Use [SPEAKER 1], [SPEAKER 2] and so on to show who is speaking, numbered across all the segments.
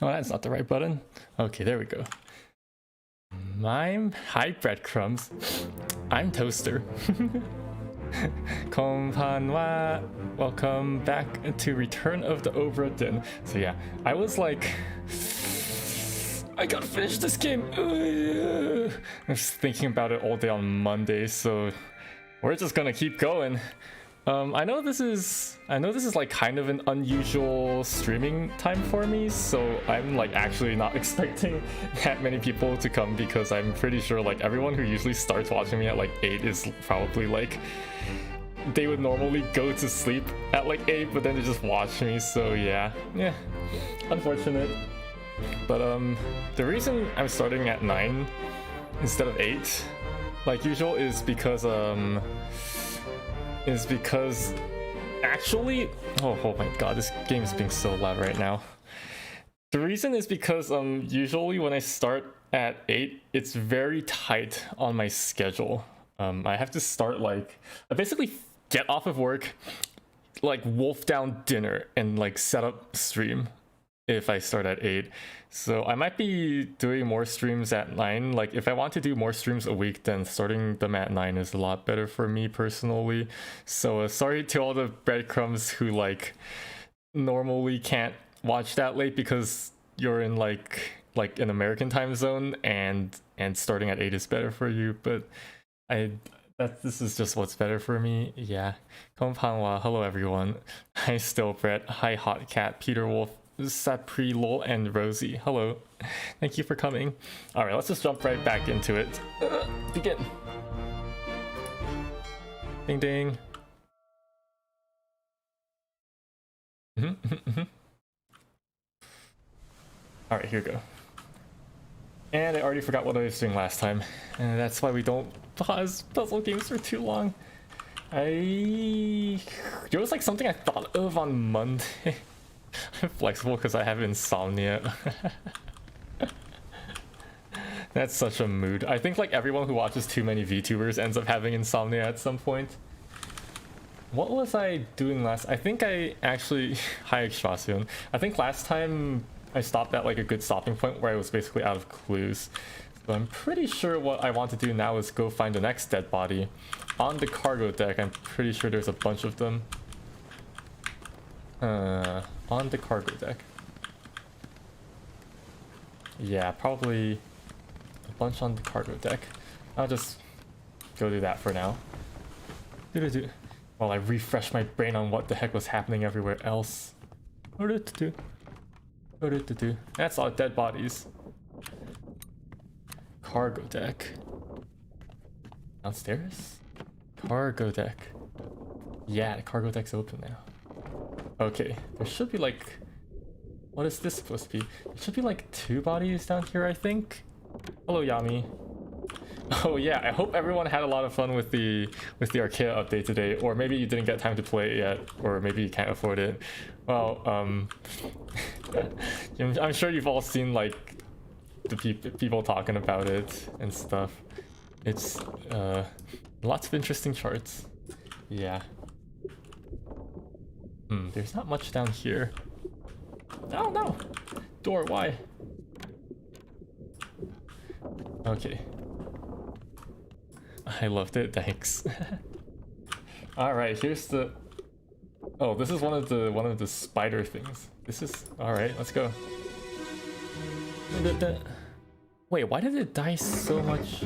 [SPEAKER 1] Oh, that's not the right button. Okay, there we go. Hi, breadcrumbs. I'm Toaster. Konbanwa. Welcome back to Return of the Obra Dinn. So yeah, I was like, I gotta finish this game. I was thinking about it all day on Monday, so we're just gonna keep going. I know this is like kind of an unusual streaming time for me, so I'm like actually not expecting that many people to come, because I'm pretty sure like everyone who usually starts watching me at like 8 is probably like, they would normally go to sleep at like 8, but then they just watch me. So yeah, unfortunate. But the reason I'm starting at 9 instead of 8 like usual is because actually, oh my god, this game is being so loud right now. The reason is because usually when I start at 8, it's very tight on my schedule. I have to start like, I basically get off of work, like wolf down dinner, and like set up stream if I start at 8. So I might be doing more streams at 9. Like if I want to do more streams a week, then starting them at 9 is a lot better for me personally. So sorry to all the breadcrumbs who like normally can't watch that late because you're in like an American time zone, and starting at 8 is better for you. But this is just what's better for me. Yeah. Konbanwa. Hello everyone. Hi Stillbret. Hi Hot Cat, Peter Wolf, Sapri, Lol, and Rosie. Hello. Thank you for coming. Alright, let's just jump right back into it. Begin. Ding ding. Alright, here we go. And I already forgot what I was doing last time, and that's why we don't pause puzzle games for too long. There was like something I thought of on Monday. I'm flexible because I have insomnia. That's such a mood. I think like everyone who watches too many VTubers ends up having insomnia at some point. What was I doing last? I think I actually... Hi Extrasion. I think last time I stopped at like a good stopping point where I was basically out of clues. So I'm pretty sure what I want to do now is go find the next dead body. On the cargo deck, I'm pretty sure there's a bunch of them. On the cargo deck. Yeah, probably a bunch on the cargo deck. I'll just go do that for now. While I refresh my brain on what the heck was happening everywhere else. That's all dead bodies. Cargo deck. Downstairs? Cargo deck. Yeah, the cargo deck's open now. Okay, there should be like... What is this supposed to be? There should be like 2 bodies down here, I think. Hello, Yami. Oh yeah, I hope everyone had a lot of fun with the Archaea update today, or maybe you didn't get time to play it yet, or maybe you can't afford it. Well, I'm sure you've all seen like the people talking about it and stuff. It's lots of interesting charts. Yeah. There's not much down here. Oh no! Door, why? Okay. I loved it, thanks. Alright, here's the... Oh, this is one of the spider things. This is... Alright, let's go. Wait, why did it die so much?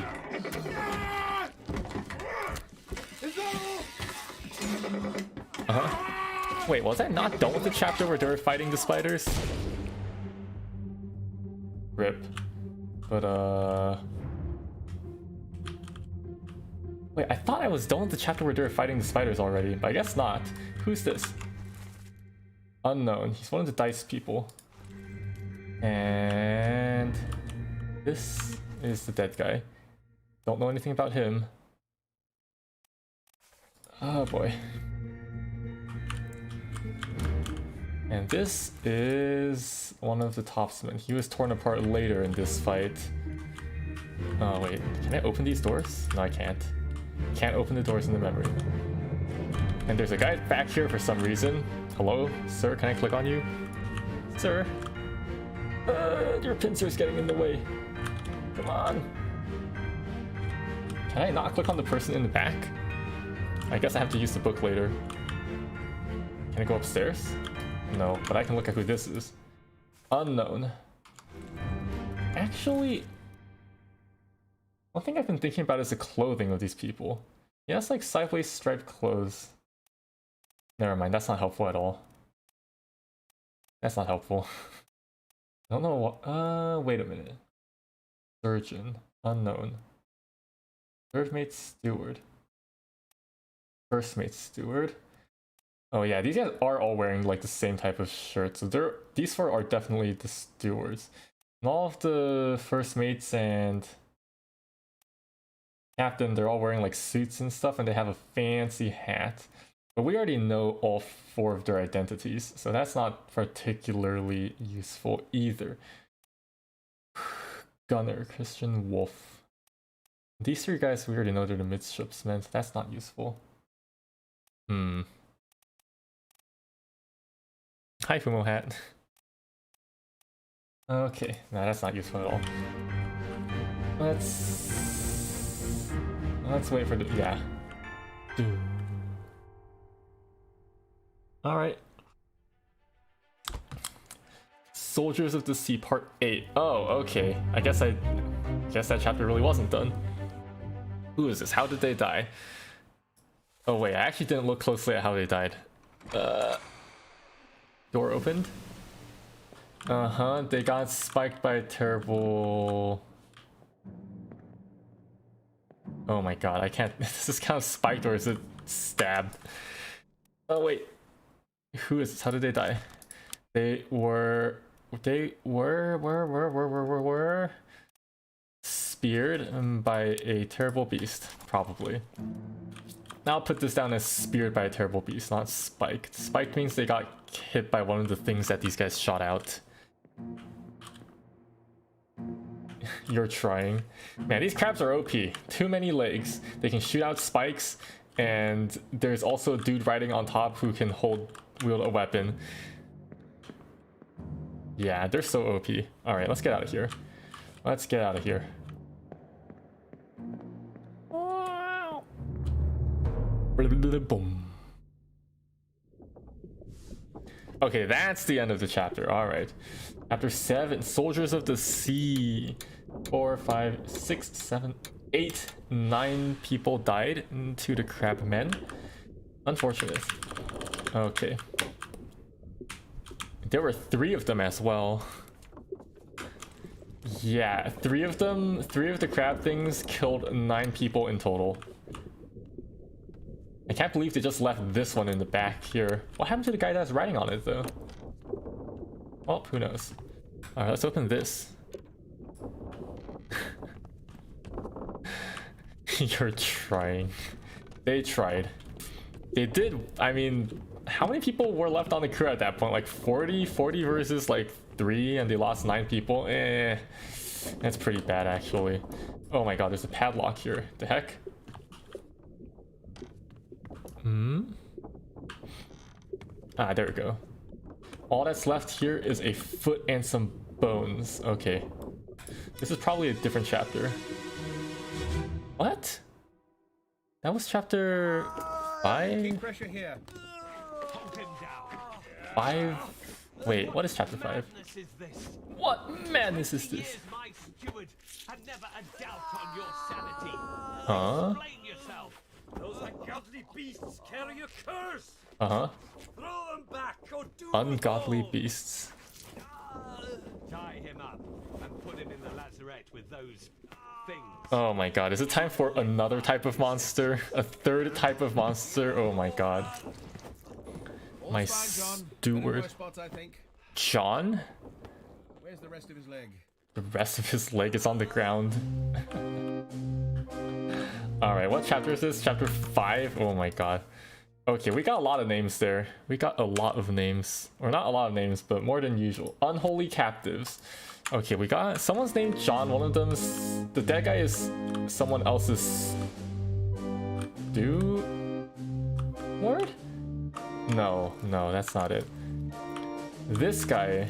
[SPEAKER 1] Wait, was I not done with the chapter where they were fighting the spiders? Rip. But, wait, I thought I was done with the chapter where they were fighting the spiders already, but I guess not. Who's this? Unknown. He's one of the dice people. And... this is the dead guy. Don't know anything about him. Oh boy. And this is one of the topsmen. He was torn apart later in this fight. Oh wait, can I open these doors? No, I can't. Can't open the doors in the memory. And there's a guy back here for some reason. Hello, sir, can I click on you? Sir? Your pincer's getting in the way. Come on. Can I not click on the person in the back? I guess I have to use the book later. Can I go upstairs? No, but I can look at who this is. Unknown. Actually, one thing I've been thinking about is the clothing of these people. Yeah, it's like sideways striped clothes. Never mind, that's not helpful at all. That's not helpful. I don't know what. Wait a minute. Surgeon. Unknown. Third mate steward. First mate steward. Oh yeah, these guys are all wearing like the same type of shirt. So these four are definitely the stewards. And all of the first mates and captain, they're all wearing like suits and stuff, and they have a fancy hat. But we already know all four of their identities, so that's not particularly useful either. Gunner, Christian, Wolf. These three guys, we already know they're the midshipsmen, so that's not useful. Hi, Fumo Hat. Okay, no, that's not useful at all. Let's wait for the yeah. All right. Soldiers of the Sea, Part 8. Oh, okay. I guess that chapter really wasn't done. Who is this? How did they die? Oh wait, I actually didn't look closely at how they died. Door opened. They got spiked by a terrible... Oh my god, I can't... Is this kind of spiked or is it stabbed? Oh wait. Who is this? How did they die? They were speared by a terrible beast, probably. Now I'll put this down as speared by a terrible beast, not spiked. Spiked means they got hit by one of the things that these guys shot out. You're trying. Man, these crabs are OP. Too many legs. They can shoot out spikes, and there's also a dude riding on top who can wield a weapon. Yeah, they're so OP. Alright, let's get out of here. Let's get out of here. Boom. Okay, that's the end of the chapter. Alright. Chapter 7, Soldiers of the Sea. 4, 5, 6, 7, 8, 9 people died to the crab men. Unfortunate. Okay. There were 3 of them as well. Yeah, 3 of them, 3 of the crab things killed 9 people in total. I can't believe they just left this one in the back here. What happened to the guy that's riding on it though? Well, who knows. Alright, let's open this. You're trying. They tried. They did. I mean, how many people were left on the crew at that point? Like 40 versus like 3, and they lost 9 people. That's pretty bad actually. Oh my god, there's a padlock here. The heck? Ah, there we go. All that's left here is a foot and some bones. Okay. This is probably a different chapter. What? That was chapter 5? 5? Wait, what is chapter 5? What madness is this? Huh?
[SPEAKER 2] Those ungodly beasts carry a curse.
[SPEAKER 1] Uh-huh.
[SPEAKER 2] Throw them back or do
[SPEAKER 1] Ungodly beasts.
[SPEAKER 2] Tie him up and put him in the lazarette with those things.
[SPEAKER 1] Oh my god, is it time for another type of monster? A third type of monster? Oh my god. My steward. John?
[SPEAKER 3] Where's the rest of his leg?
[SPEAKER 1] The rest of his leg is on the ground. Alright, what chapter is this? Chapter 5? Oh my god. Okay, we got a lot of names there. We got a lot of names. Or not a lot of names, but more than usual. Unholy captives. Okay, we got someone's named John. One of them's... The dead guy is someone else's... Steward? No, that's not it. This guy...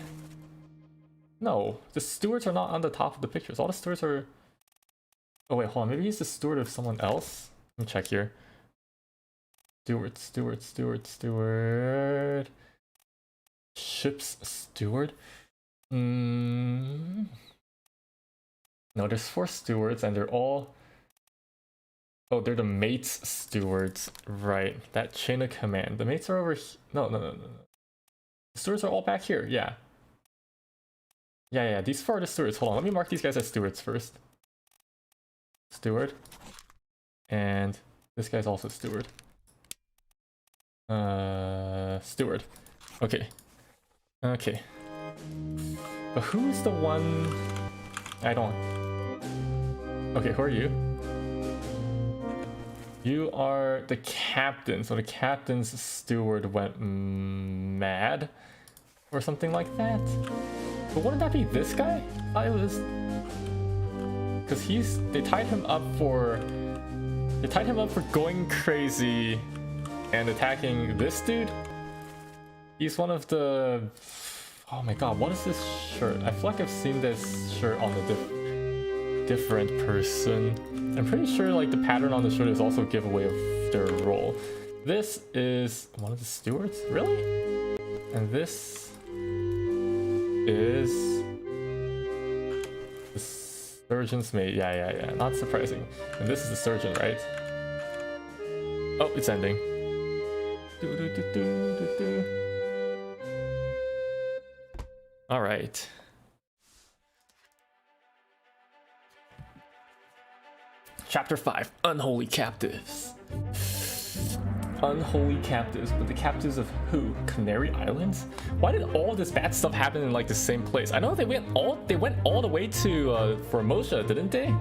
[SPEAKER 1] No, the stewards are not on the top of the pictures. All the stewards are... Oh wait, hold on. Maybe he's the steward of someone else? Let me check here. Steward. Ship's steward? No, there's 4 stewards and they're all... Oh, they're the mates stewards. Right, that chain of command. The mates are over here. No. The stewards are all back here, yeah. Yeah, these 4 are the stewards. Hold on, let me mark these guys as stewards first. Steward. And this guy's also steward. Steward. Okay. But who's the one... I don't... Okay, who are you? You are the captain, so the captain's steward went mad? Or something like that? But wouldn't that be this guy? I was... Because they tied him up for going crazy and attacking this dude. He's one of the... Oh my god, what is this shirt? I feel like I've seen this shirt on a different person. I'm pretty sure like the pattern on the shirt is also a giveaway of their role. This is one of the stewards? Really? And this is the surgeon's mate. Yeah. Not surprising. And this is the surgeon, right? Oh, it's ending. All right. Chapter 5, Unholy Captives. Unholy captives, but the captives of who? Canary Islands? Why did all this bad stuff happen in like the same place? I know they went all the way to Formosa, didn't they?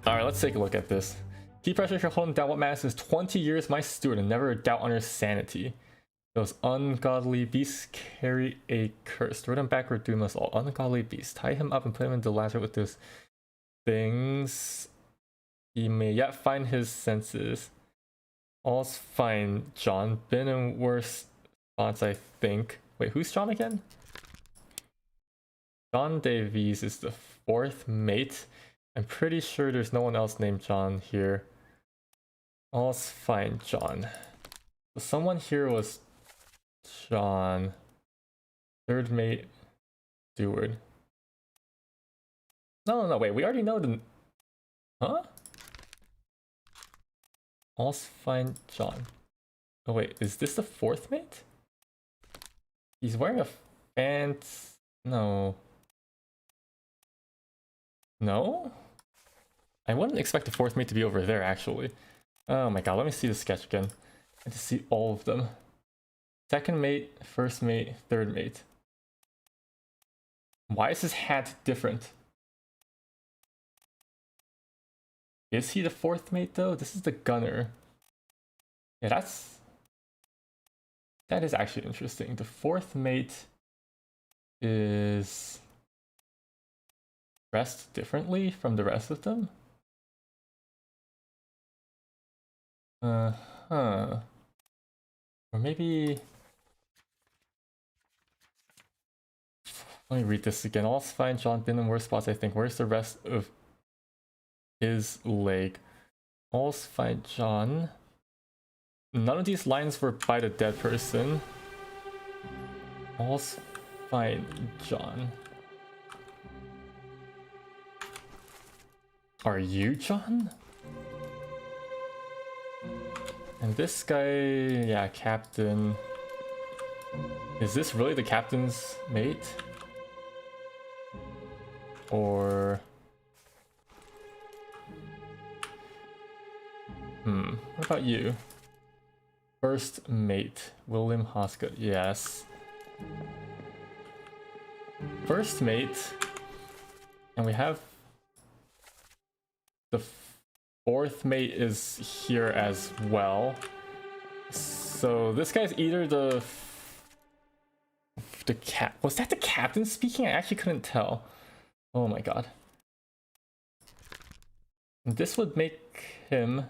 [SPEAKER 1] Alright, let's take a look at this. Keep pressure for holding down what matters is 20 years my steward and never a doubt on your sanity. Those ungodly beasts carry a curse. Throw them backward, doom us all. Ungodly beasts. Tie him up and put him in the laser with those things. He may yet find his senses. All's fine, John. Been in worse spots, I think. Wait, who's John again? John Davies is the 4th mate. I'm pretty sure there's no one else named John here. All's fine, John. So someone here was John. 3rd mate, steward. No, wait, we already know the... Huh? All's fine, John. Oh wait, is this the 4th mate? He's wearing a pants... No. No? I wouldn't expect the 4th mate to be over there, actually. Oh my god, let me see the sketch again. And to see all of them. 2nd mate, 1st mate, 3rd mate. Why is his hat different? Is he the 4th mate though? This is the gunner. Yeah, that is actually interesting. The 4th mate is dressed differently from the rest of them. Or maybe... Let me read this again. All's fine, John. Been in worse spots, I think. Where's the rest of his leg? All's fine, John. None of these lines were by the dead person. All's fine, John. Are you John? And this guy, yeah, captain. Is this really the captain's mate? Or... what about you? 1st mate, William Hosgood, yes. 1st mate, and we have the 4th mate is here as well. So this guy's either the was that the captain speaking? I actually couldn't tell. Oh my god. This would make him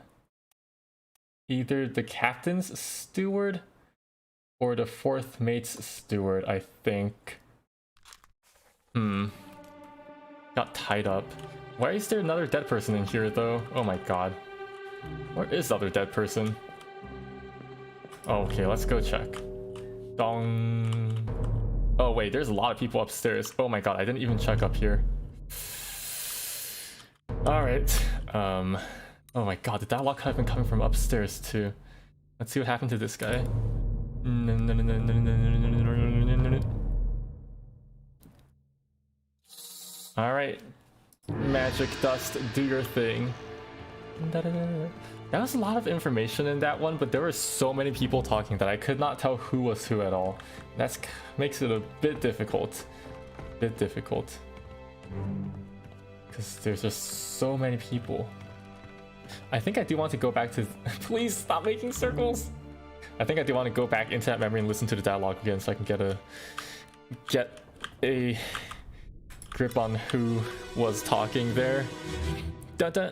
[SPEAKER 1] either the captain's steward or the fourth mate's steward, I think. Got tied up. Why is there another dead person in here though? Oh my god. Where is the other dead person? Oh, okay, let's go check. Dong. Oh wait, there's a lot of people upstairs. Oh my god, I didn't even check up here. Alright. Oh my god, the dialogue could have been coming from upstairs too. Let's see what happened to this guy. Alright. Magic dust, do your thing. That was a lot of information in that one, but there were so many people talking that I could not tell who was who at all. That makes it a bit difficult. Because there's just so many people. I think I do want to go back to... Please stop making circles! I think I do want to go back into that memory and listen to the dialogue again so I can get a grip on who was talking there. Da-da.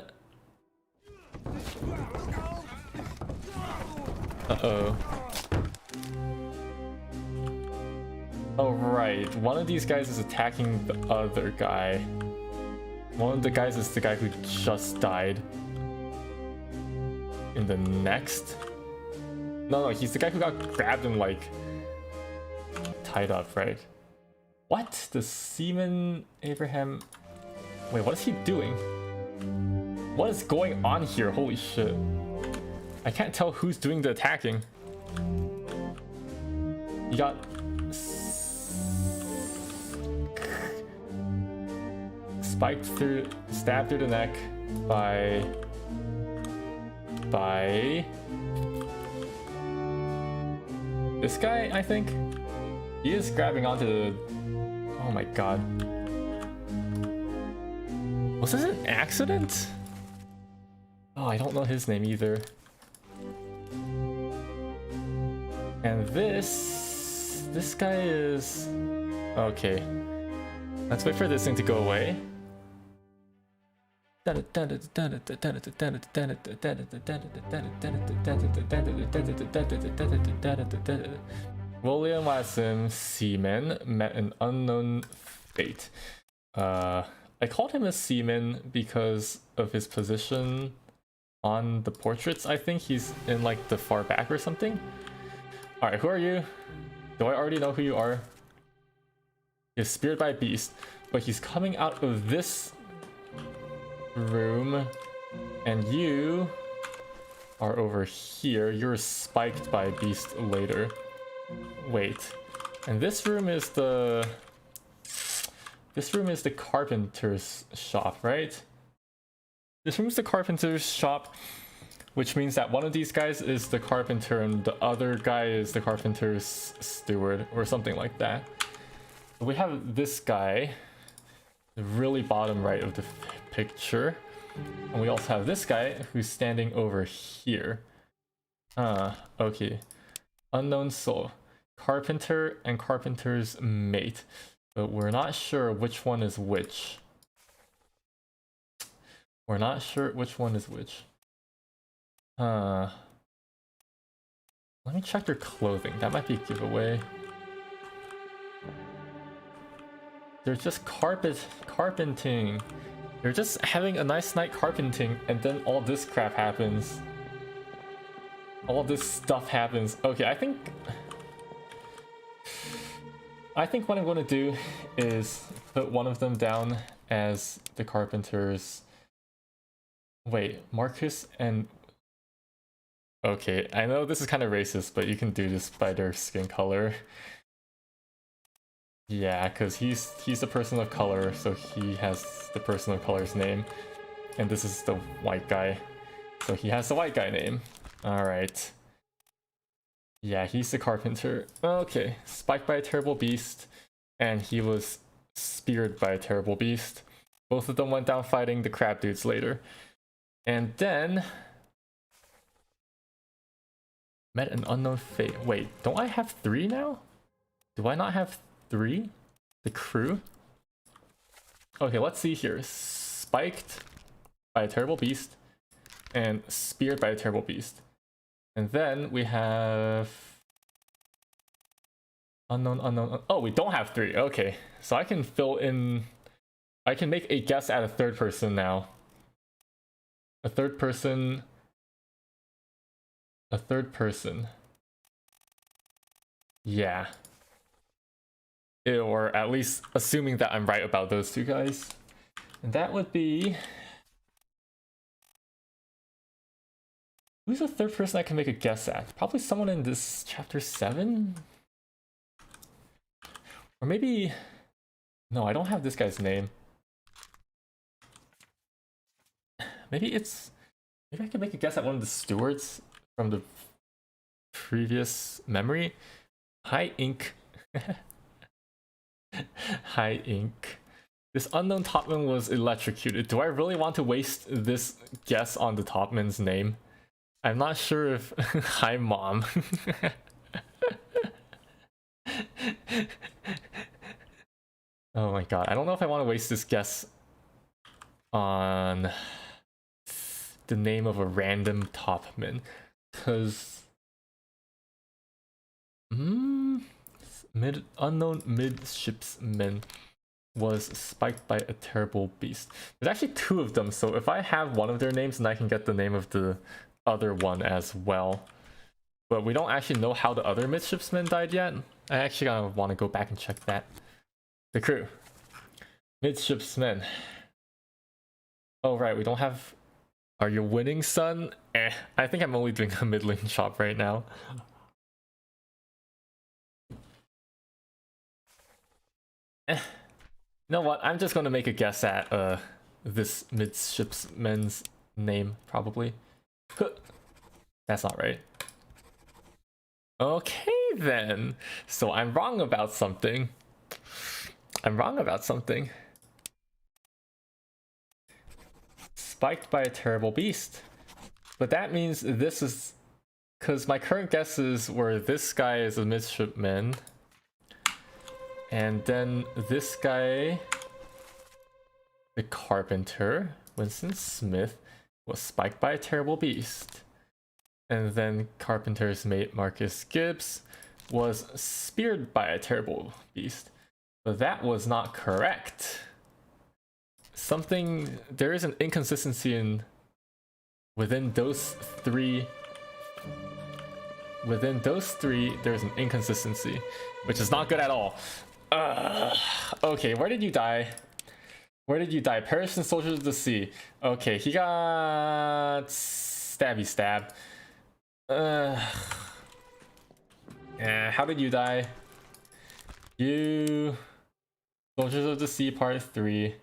[SPEAKER 1] Uh-oh. Oh, right. One of these guys is attacking the other guy. One of the guys is the guy who just died. In the next? No, he's the guy who got grabbed and, like, tied up, right? What? The Seaman Abraham... Wait, what is he doing? What is going on here? Holy shit. I can't tell who's doing the attacking. You got... Spiked through... Stabbed through the neck by... This guy, I think? He is grabbing onto the... Oh my god. Was this an accident? Oh, I don't know his name either. And this guy is... Okay. Let's wait for this thing to go away. William Wassim Seaman met an unknown fate. I called him a seaman because of his position on the portraits. I think he's in like the far back or something. Alright, who are you? Do I already know who you are? He's speared by a beast, but he's coming out of this room, and you are over here. You're spiked by a beast later. Wait, and this room is the carpenter's shop, right? This room is the carpenter's shop, which means that one of these guys is the carpenter and the other guy is the carpenter's steward or something like that. We have this guy, the really bottom right of the picture, and we also have this guy who's standing over here. Okay. Unknown soul, carpenter and carpenter's mate, but we're not sure which one is which. We're not sure which one is which. Let me check their clothing. That might be a giveaway. They're just carpenting. They're just having a nice night carpenting, and then all this crap happens. All this stuff happens. Okay, I think what I'm going to do is put one of them down as the carpenters. Wait, Marcus and... Okay, I know this is kind of racist, but you can do this by their skin color. Yeah, because he's the person of color, so he has the person of color's name. And this is the white guy, so he has the white guy name. Alright. Yeah, he's the carpenter. Okay, spiked by a terrible beast, and he was speared by a terrible beast. Both of them went down fighting the crab dudes later. And then... met an unknown fate. Wait, don't I have 3 now? Do I not have 3? The crew? Okay, let's see here. Spiked by a terrible beast and speared by a terrible beast. And then we have Unknown, unknown. Oh, we don't have 3. Okay, so I can fill in. I can make a guess at a third person now. A third person. A third person. Yeah. Or at least assuming that I'm right about those two guys. And that would be... Who's the third person I can make a guess at? Probably someone in this chapter 7? Or maybe... No, I don't have this guy's name. Maybe it's... Maybe I can make a guess at one of the stewards from the previous memory. Hi, Ink. Hi, Ink. This unknown topman was electrocuted. Do I really want to waste this guess on the topman's name? I'm not sure if... Hi, Mom. Oh my god, I don't know if I want to waste this guess on the name of a random topman. Because... unknown midshipman was spiked by a terrible beast. There's actually 2 of them, so if I have one of their names, then I can get the name of the other one as well. But we don't actually know how the other midshipman died yet. I actually gotta want to go back and check that. The crew. Midshipman. Oh right, we don't have... Are you winning, son? I think I'm only doing a middling job right now. You know what? I'm just gonna make a guess at this midshipman's name, probably. That's not right. Okay then. So I'm wrong about something. I'm wrong about something. Spiked by a terrible beast. But that means this is... Because my current guesses were this guy is a midshipman. And then this guy, the carpenter, Winston Smith, was spiked by a terrible beast. And then carpenter's mate, Marcus Gibbs, was speared by a terrible beast. But that was not correct. There is an inconsistency within those three. Within those 3, there's an inconsistency, which is not good at all. Okay, where did you die? Where did you die? Perish in Soldiers of the Sea. Okay, he got stabby stab. How did you die? You... Soldiers of the Sea Part 3.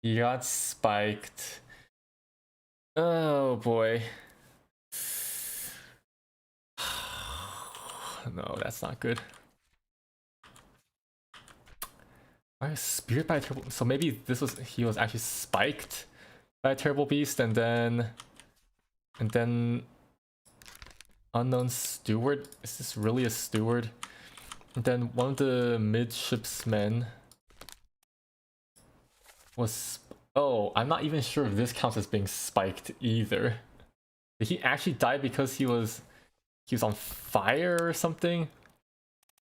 [SPEAKER 1] You got spiked. Oh boy. No, that's not good. I was speared by a terrible... So maybe he was actually spiked by a terrible beast, and then unknown steward. Is this really a steward? And then one of the midshipsmen was... Oh, I'm not even sure if this counts as being spiked either. Did he actually die because he was on fire or something?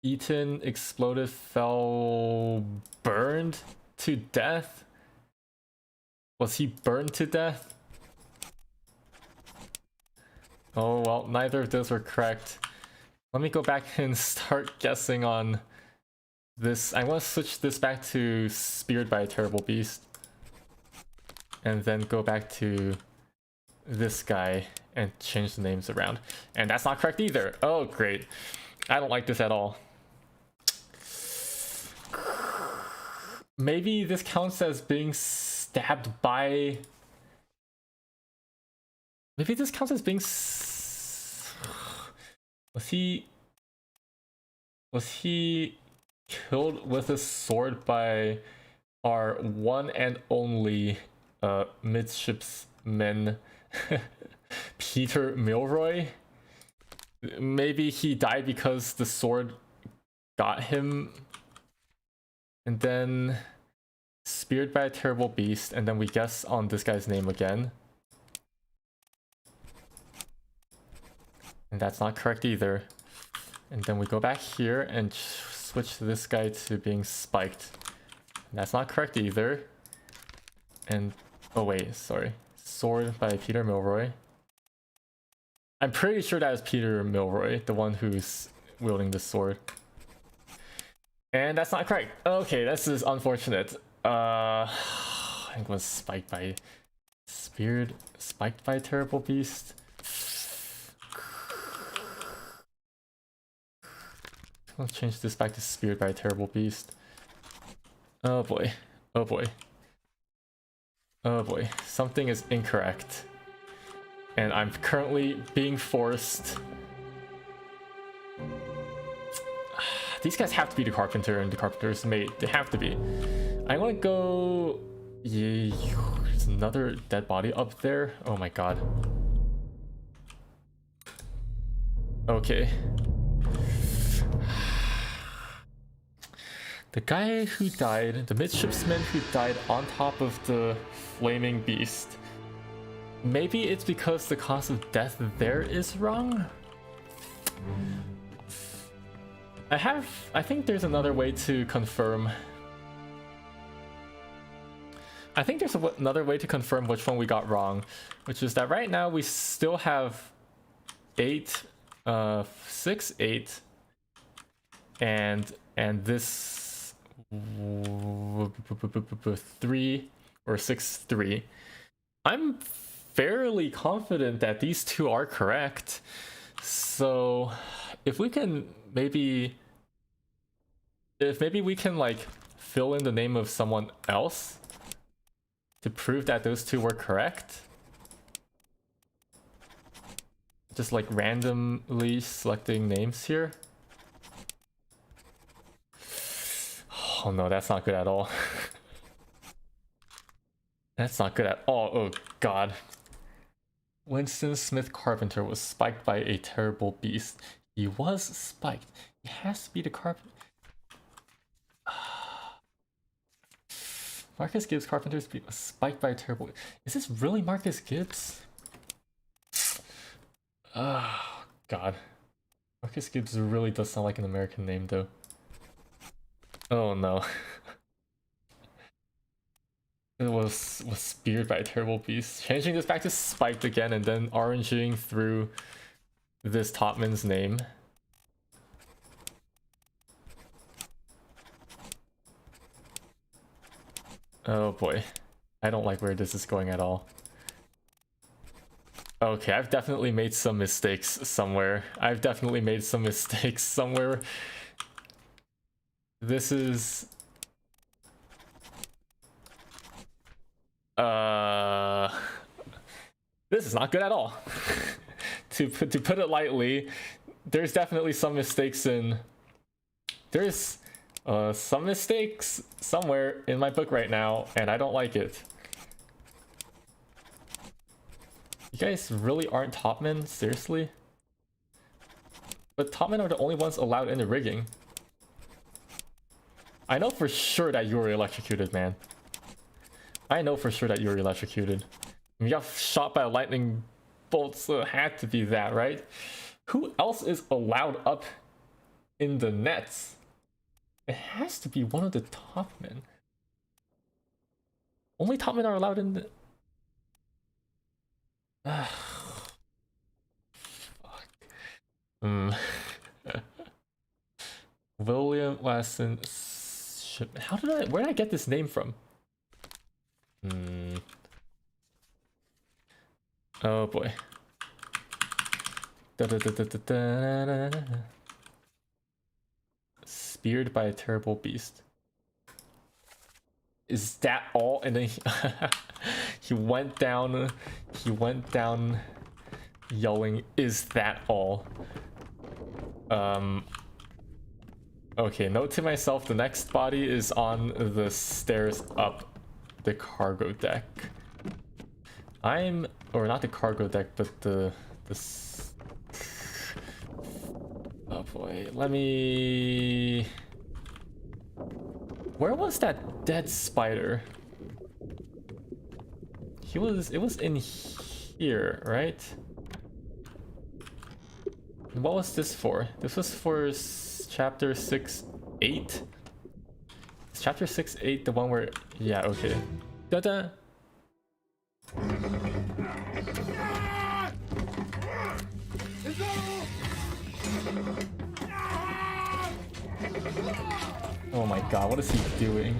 [SPEAKER 1] Eaten, exploded, fell, burned to death? Was he burned to death? Oh well, neither of those were correct. Let me go back and start guessing on this. I want to switch this back to speared by a terrible beast. And then go back to this guy and change the names around. And that's not correct either. Oh, great. I don't like this at all. Maybe this counts as being stabbed by... Maybe this counts as being... Was he killed with a sword by our one and only midshipsman Peter Milroy? Maybe he died because the sword got him, and then speared by a terrible beast, and then we guess on this guy's name again. And that's not correct either. And then we go back here and switch this guy to being spiked. That's not correct either. And oh wait, sorry. Sword by Peter Milroy. I'm pretty sure that is Peter Milroy, the one who's wielding the sword. And that's not correct. Okay, this is unfortunate. I think it was spiked by Speared, spiked by a terrible beast. I'll change this back to Speared by a terrible beast. Oh boy. Oh boy. Oh boy. Something is incorrect. And I'm currently being forced. These guys have to be the carpenter and the carpenter's mate. They have to be. I'm gonna go... Yeah, there's another dead body up there. Oh my god. Okay. The guy who died, the midshipman who died on top of the flaming beast. Maybe it's because the cause of death there is wrong? I think there's another way to confirm. I think there's another way to confirm which one we got wrong, which is that right now we still have 6, 8, and this 3 or 6, 3. I'm fairly confident that these two are correct. So if we can maybe we can like fill in the name of someone else to prove that those two were correct. Just like randomly selecting names here. Oh no, that's not good at all. That's not good at all. Oh god. Winston Smith Carpenter was spiked by a terrible beast. He was spiked. He has to be the carpenter. Marcus Gibbs Carpenter was spiked by a terrible... Is this really Marcus Gibbs? Oh god. Marcus Gibbs really does sound like an American name though. Oh no. It was speared by a terrible beast. Changing this back to spiked again and then oranging through this topman's name. Oh boy. I don't like where this is going at all. Okay, I've definitely made some mistakes somewhere. This is... This is not good at all. to put it lightly, there's definitely some mistakes in... There's some mistakes somewhere in my book right now, and I don't like it. You guys really aren't topmen? Seriously? But topmen are the only ones allowed in the rigging. I know for sure that you were electrocuted, man. I know for sure that you were electrocuted. You got shot by a lightning bolt, so it had to be that, right? Who else is allowed up in the nets? It has to be one of the topmen. Only topmen are allowed in the... Fuck. William Weston... Where did I get this name from? Oh boy. Speared by a terrible beast. Is that all? And then he went down yelling, "Is that all?" Okay, note to myself, the next body is on the stairs up the cargo deck. Or not the cargo deck, but oh boy, let me... Where was that dead spider? It was in here, right? What was this for? This was for chapter 6, 8. Is chapter 6, 8 the one where... Yeah, okay. Da-da! Oh my god, what is he doing?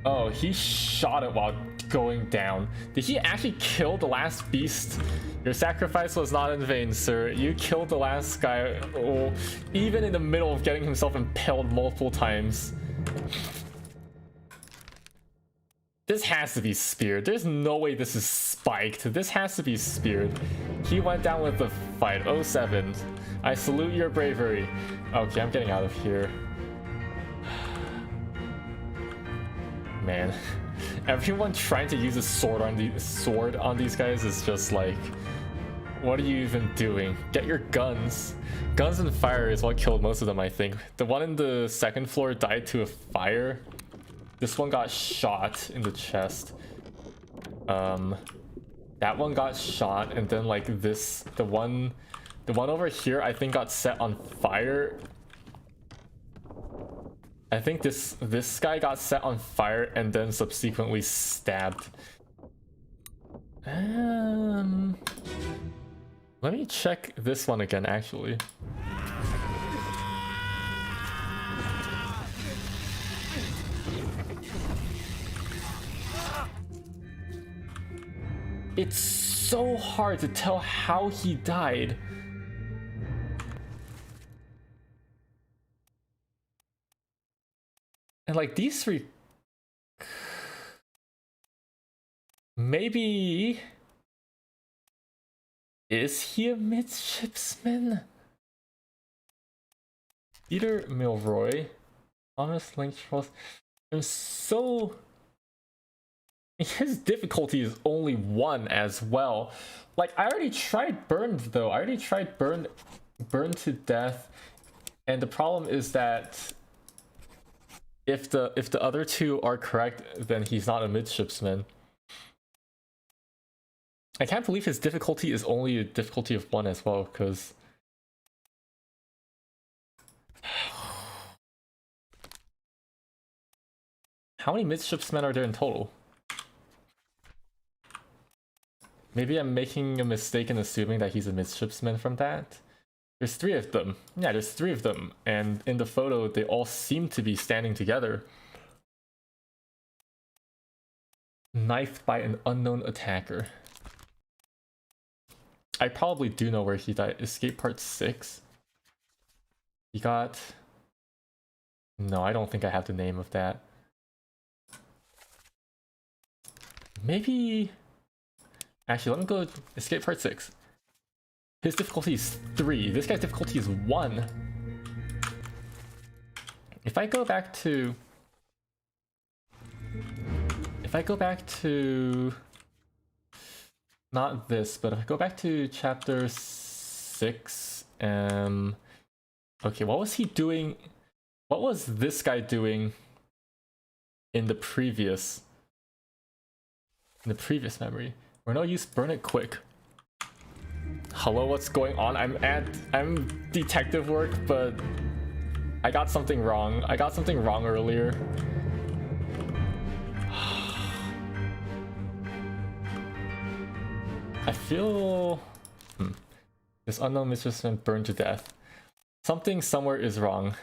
[SPEAKER 1] Oh, he shot it while going down. Did he actually kill the last beast? Your sacrifice was not in vain, sir. You killed the last guy, oh, even in the middle of getting himself impaled multiple times. This has to be speared. There's no way this is spiked. This has to be speared. He went down with the fight. 07. I salute your bravery. Okay, I'm getting out of here. Man, everyone trying to use a sword on these guys is just like, what are you even doing? Get your guns. Guns and fire is what killed most of them, I think. The one in the second floor died to a fire. This one got shot in the chest. That one got shot, and then like this, the one over here, I think got set on fire. I think this guy got set on fire and then subsequently stabbed. Let me check this one again, actually. It's so hard to tell how he died. And like these three... Maybe... Is he a midshipsman? Peter Milroy. Thomas Link Charles. I'm so... His difficulty is only 1 as well. Like, I already tried burned though. I already tried burned to death. And the problem is that if the other two are correct, then he's not a midshipsman. I can't believe his difficulty is only a difficulty of 1 as well, because how many midshipsmen are there in total? Maybe I'm making a mistake in assuming that he's a midshipsman from that. There's 3 of them. Yeah, there's 3 of them. And in the photo, they all seem to be standing together. Knifed by an unknown attacker. I probably do know where he died. Escape part 6. He got... No, I don't think I have the name of that. Maybe... Actually, let me go escape part 6. His difficulty is 3. This guy's difficulty is 1. If I go back to... Not this, but if I go back to chapter 6, okay, what was he doing? What was this guy doing in the previous memory? We're no use, burn it quick. Hello, what's going on? I'm detective work, but I got something wrong. I got something wrong earlier. I feel... This unknown midshipman burned to death. Something somewhere is wrong.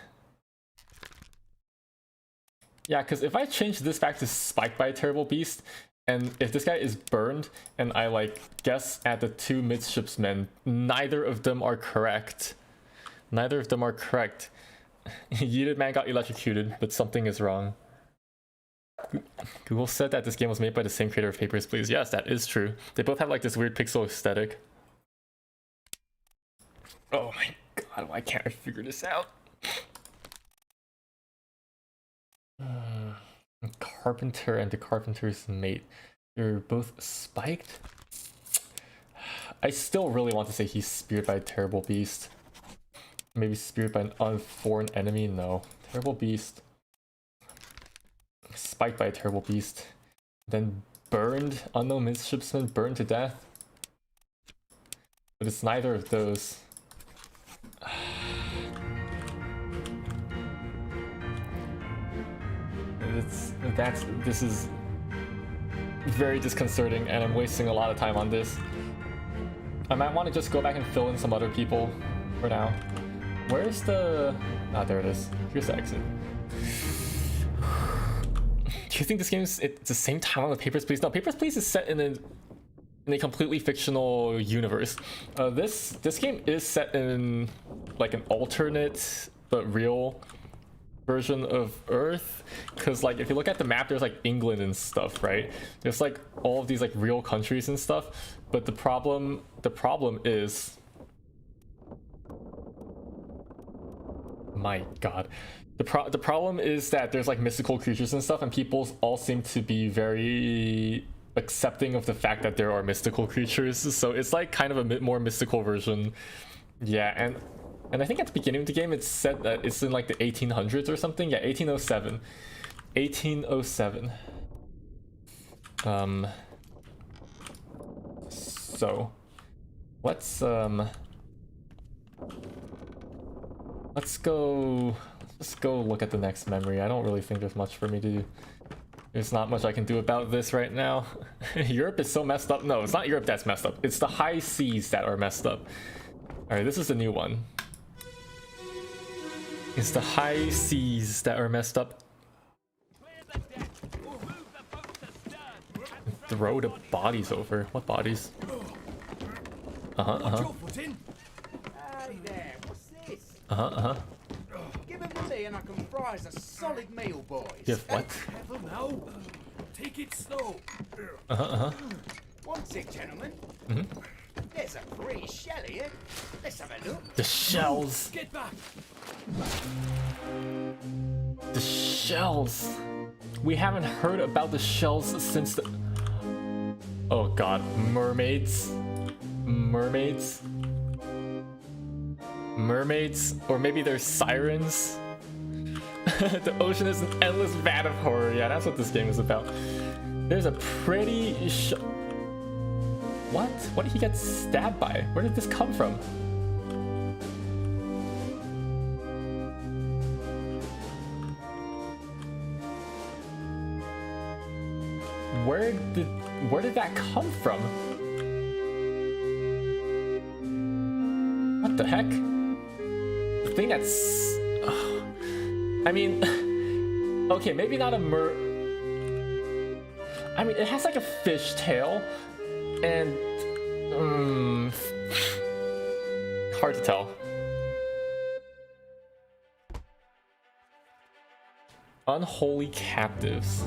[SPEAKER 1] Yeah, because if I change this back to spiked by a terrible beast, and if this guy is burned, and I like guess at the 2 midshipsmen, neither of them are correct. Neither of them are correct. Yeeted man got electrocuted, but something is wrong. Google said that this game was made by the same creator of Papers, Please. Yes, that is true. They both have like this weird pixel aesthetic. Oh my god, why can't I figure this out? Carpenter and the carpenter's mate. They're both spiked? I still really want to say he's speared by a terrible beast. Maybe speared by an unforeign enemy? No. Terrible beast. Spiked by a terrible beast. Then burned. Unknown midshipsman burned to death. But it's neither of those. This is very disconcerting, and I'm wasting a lot of time on this. I might want to just go back and fill in some other people for now. Where's the... Ah, there it is. Here's the exit. Do you think this game is it's the same time on the Papers, Please? No, Papers, Please is set in a completely fictional universe. This game is set in like an alternate but real version of Earth, because like if you look at the map, there's like England and stuff, right? There's like all of these like real countries and stuff, but the problem is, my god, the problem is that there's like mystical creatures and stuff, and people all seem to be very accepting of the fact that there are mystical creatures, so it's like kind of a bit more mystical version. Yeah, and I think at the beginning of the game, it's said that it's in like the 1800s or something. Yeah, 1807. 1807. So let's go look at the next memory. I don't really think there's much for me to do. There's not much I can do about this right now. Europe is so messed up. No, it's not Europe that's messed up. It's the high seas that are messed up. All right, this is the new one. It's the high seas that are messed up. Throw the bodies over. What bodies?
[SPEAKER 4] Give him to me and I can fry us a solid meal, boys.
[SPEAKER 1] Give what?
[SPEAKER 3] Have them now. Take it slow.
[SPEAKER 4] What's it, gentlemen? There's a pretty shell here. Let's have a look.
[SPEAKER 1] The shells.
[SPEAKER 3] Get back.
[SPEAKER 1] The shells. We haven't heard about the shells since the... Oh god, mermaids. Mermaids. Mermaids, or maybe they're sirens. The ocean is an endless vat of horror. Yeah, that's what this game is about. There's a pretty What? What did he get stabbed by? Where did this come from? Where did that come from? What the heck? The thing that's... Ugh. I mean... Okay, maybe not a I mean, it has like a fish tail, and... hard to tell. Unholy captives.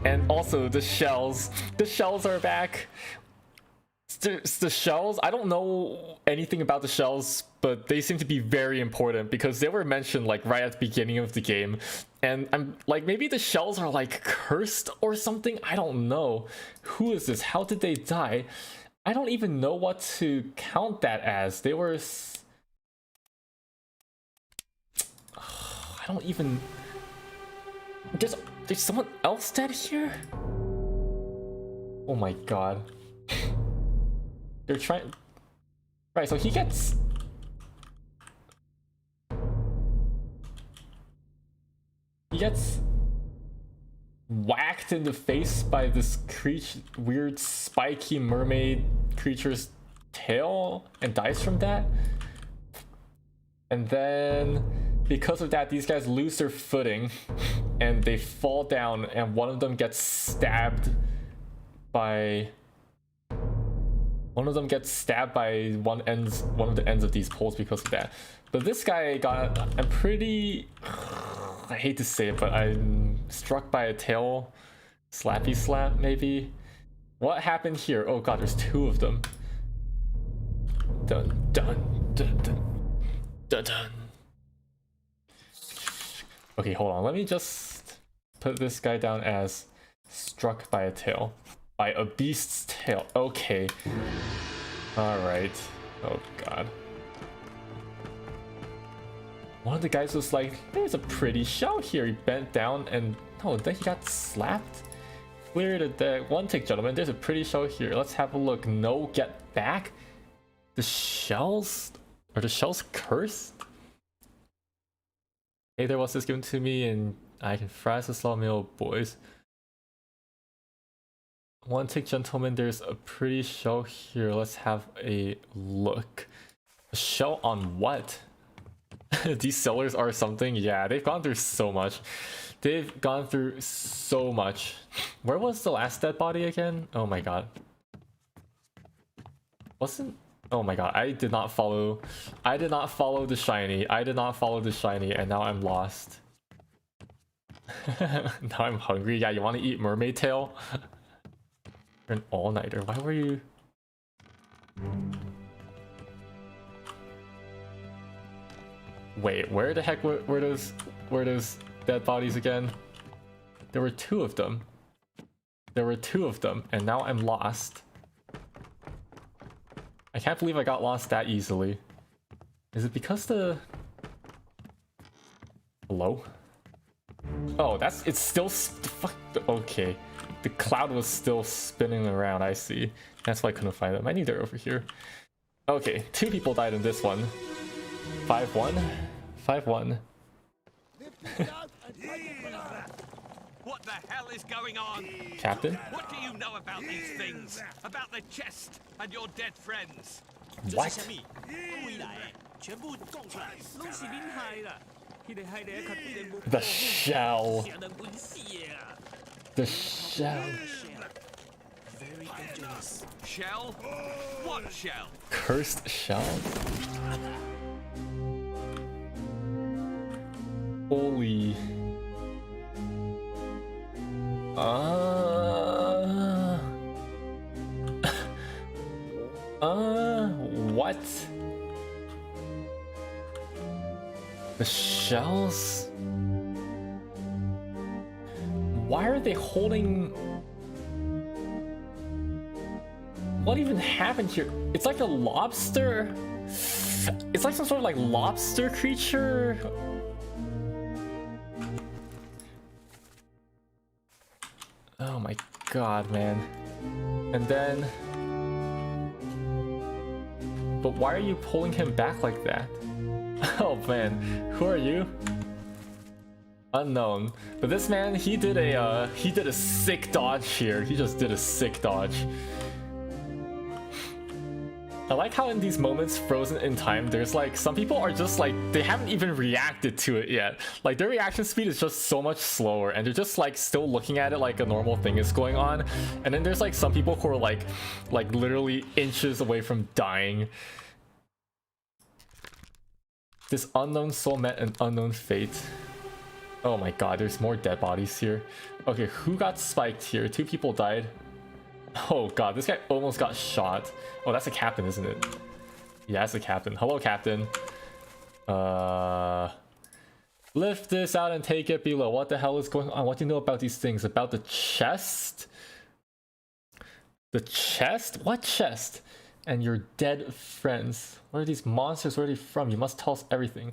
[SPEAKER 1] And also the shells. The shells are back. The shells, I don't know anything about the shells, but they seem to be very important because they were mentioned like right at the beginning of the game. And I'm like, maybe the shells are like cursed or something. I don't know. Who is this? How did they die? I don't even know what to count that as. They were... I don't even... There's someone else dead here? Oh my god. They're trying... Right, so he gets... He gets whacked in the face by this weird spiky mermaid creature's tail and dies from that. And then because of that, these guys lose their footing and they fall down, and one of them gets stabbed by... One of them gets stabbed by one of the ends of these poles because of that. But this guy got... I'm pretty... I hate to say it, but I'm struck by a tail slappy slap, maybe? What happened here? Oh god, there's two of them. Dun dun dun dun dun dun. Okay, hold on. Let me just put this guy down as struck by a tail. By a beast's tail. Okay. Alright. Oh god. One of the guys was like, there's a pretty shell here. He bent down and... No, then he got slapped? Clear the deck. One tick, gentlemen. There's a pretty shell here. Let's have a look. No, get back. The shells? Are the shells cursed? Hey, there was this given to me, and I can fry a slaw meal, boys. One tick, gentlemen. There's a pretty shell here. Let's have a look. A shell on what? These sellers are something. Yeah, they've gone through so much. They've gone through so much. Where was the last dead body again? Oh my god. Wasn't... Oh my god, I did not follow the shiny. I did not follow the shiny, and now I'm lost. Now I'm hungry. Yeah, you want to eat mermaid tail? You're an all-nighter. Why were you... Wait, where the heck were those dead bodies again? There were two of them. There were two of them, and now I'm lost. I can't believe I got lost that easily. Is it because the... Hello? Oh, it's still... Fuck. Okay. The cloud was still spinning around, I see. That's why I couldn't find them. I knew they're over here. Okay, 2 people died in this one. 5-1? 5-1.
[SPEAKER 2] What the hell is going on?
[SPEAKER 1] Captain?
[SPEAKER 2] What do you know about these things? About the chest and your dead friends?
[SPEAKER 1] What?
[SPEAKER 3] 全部供出来，拢是恁害啦！迄个害得较必然无。
[SPEAKER 1] The shell.
[SPEAKER 3] 吓人滚死的啊！
[SPEAKER 1] The shell.
[SPEAKER 3] Very dangerous.
[SPEAKER 2] Shell? What shell?
[SPEAKER 1] Cursed shell? Holy... What? The shells? Why are they holding... What even happened here? It's like a lobster? It's like some sort of like lobster creature? Oh my god, man. And then... But why are you pulling him back like that? Oh man, who are you? Unknown. But this man, he did a sick dodge here. He just did a sick dodge. I like how in these moments frozen in time, there's like, some people are just like, they haven't even reacted to it yet. Like their reaction speed is just so much slower and they're just like still looking at it like a normal thing is going on. And then there's like some people who are like literally inches away from dying. This unknown soul met an unknown fate. Oh my god, there's more dead bodies here. Okay, who got spiked here? 2 people died. Oh god, this guy almost got shot. Oh, that's a captain, isn't it? Yeah, that's a captain. Hello, captain. Lift this out and take it below. What the hell is going on? What do you know about these things? About the chest? The chest? What chest? And your dead friends. Where are these monsters? Where are they from? You must tell us everything.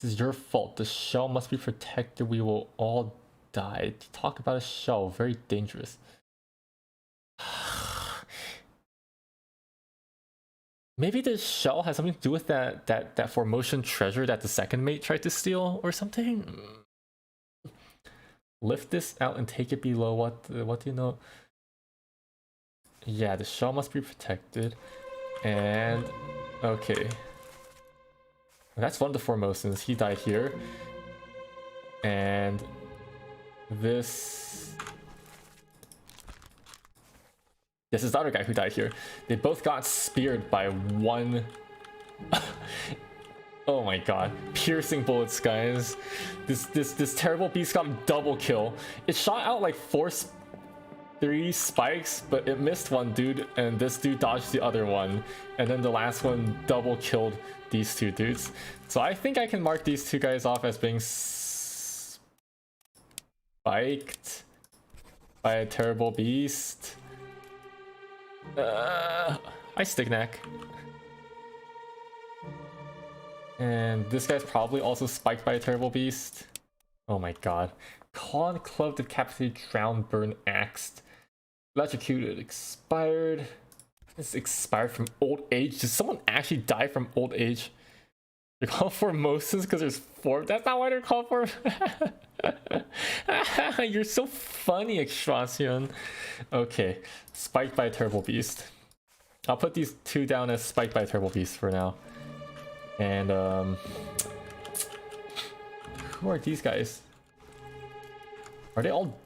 [SPEAKER 1] This is your fault. The shell must be protected. We will all die. Talk about a shell. Very dangerous. Maybe the shell has something to do with that Formosan treasure that the second mate tried to steal or something. Lift this out and take it below. What do you know? Yeah, the shell must be protected. And okay, that's one of the Formosans. He died here. And this is the other guy who died here. They both got speared by one... Oh my god. Piercing bullets, guys. This terrible beast got double kill. It shot out like 3 spikes, but it missed one dude, and this dude dodged the other one. And then the last one double killed these 2 dudes. So I think I can mark these 2 guys off as being spiked by a terrible beast. I stick neck. And this guy's probably also spiked by a terrible beast. Oh my god. Claw and club, decapitated, drowned, burned, axed. Electrocuted, expired. It's expired from old age. Did someone actually die from old age? They're called Formosans because there's 4. That's not why they're called for. You're so funny, Extracion. Okay, spiked by a turbo beast. I'll put these 2 down as spiked by a turbo beast for now. And who are these guys? Are they all?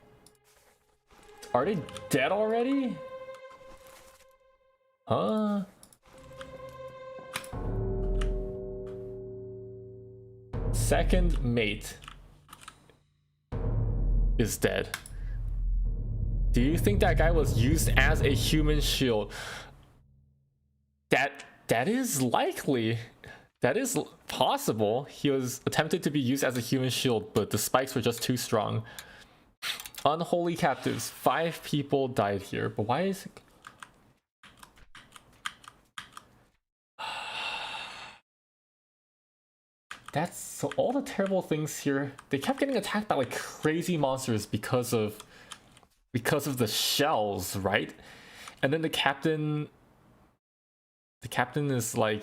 [SPEAKER 1] Are they dead already? Huh? Second mate is dead. Do you think that guy was used as a human shield? That is likely. That is possible. He was attempted to be used as a human shield, but the spikes were just too strong. Unholy captives. 5 people died here, but why is it? That's so all the terrible things here. They kept getting attacked by like crazy monsters because of the shells, right? And then the captain is like,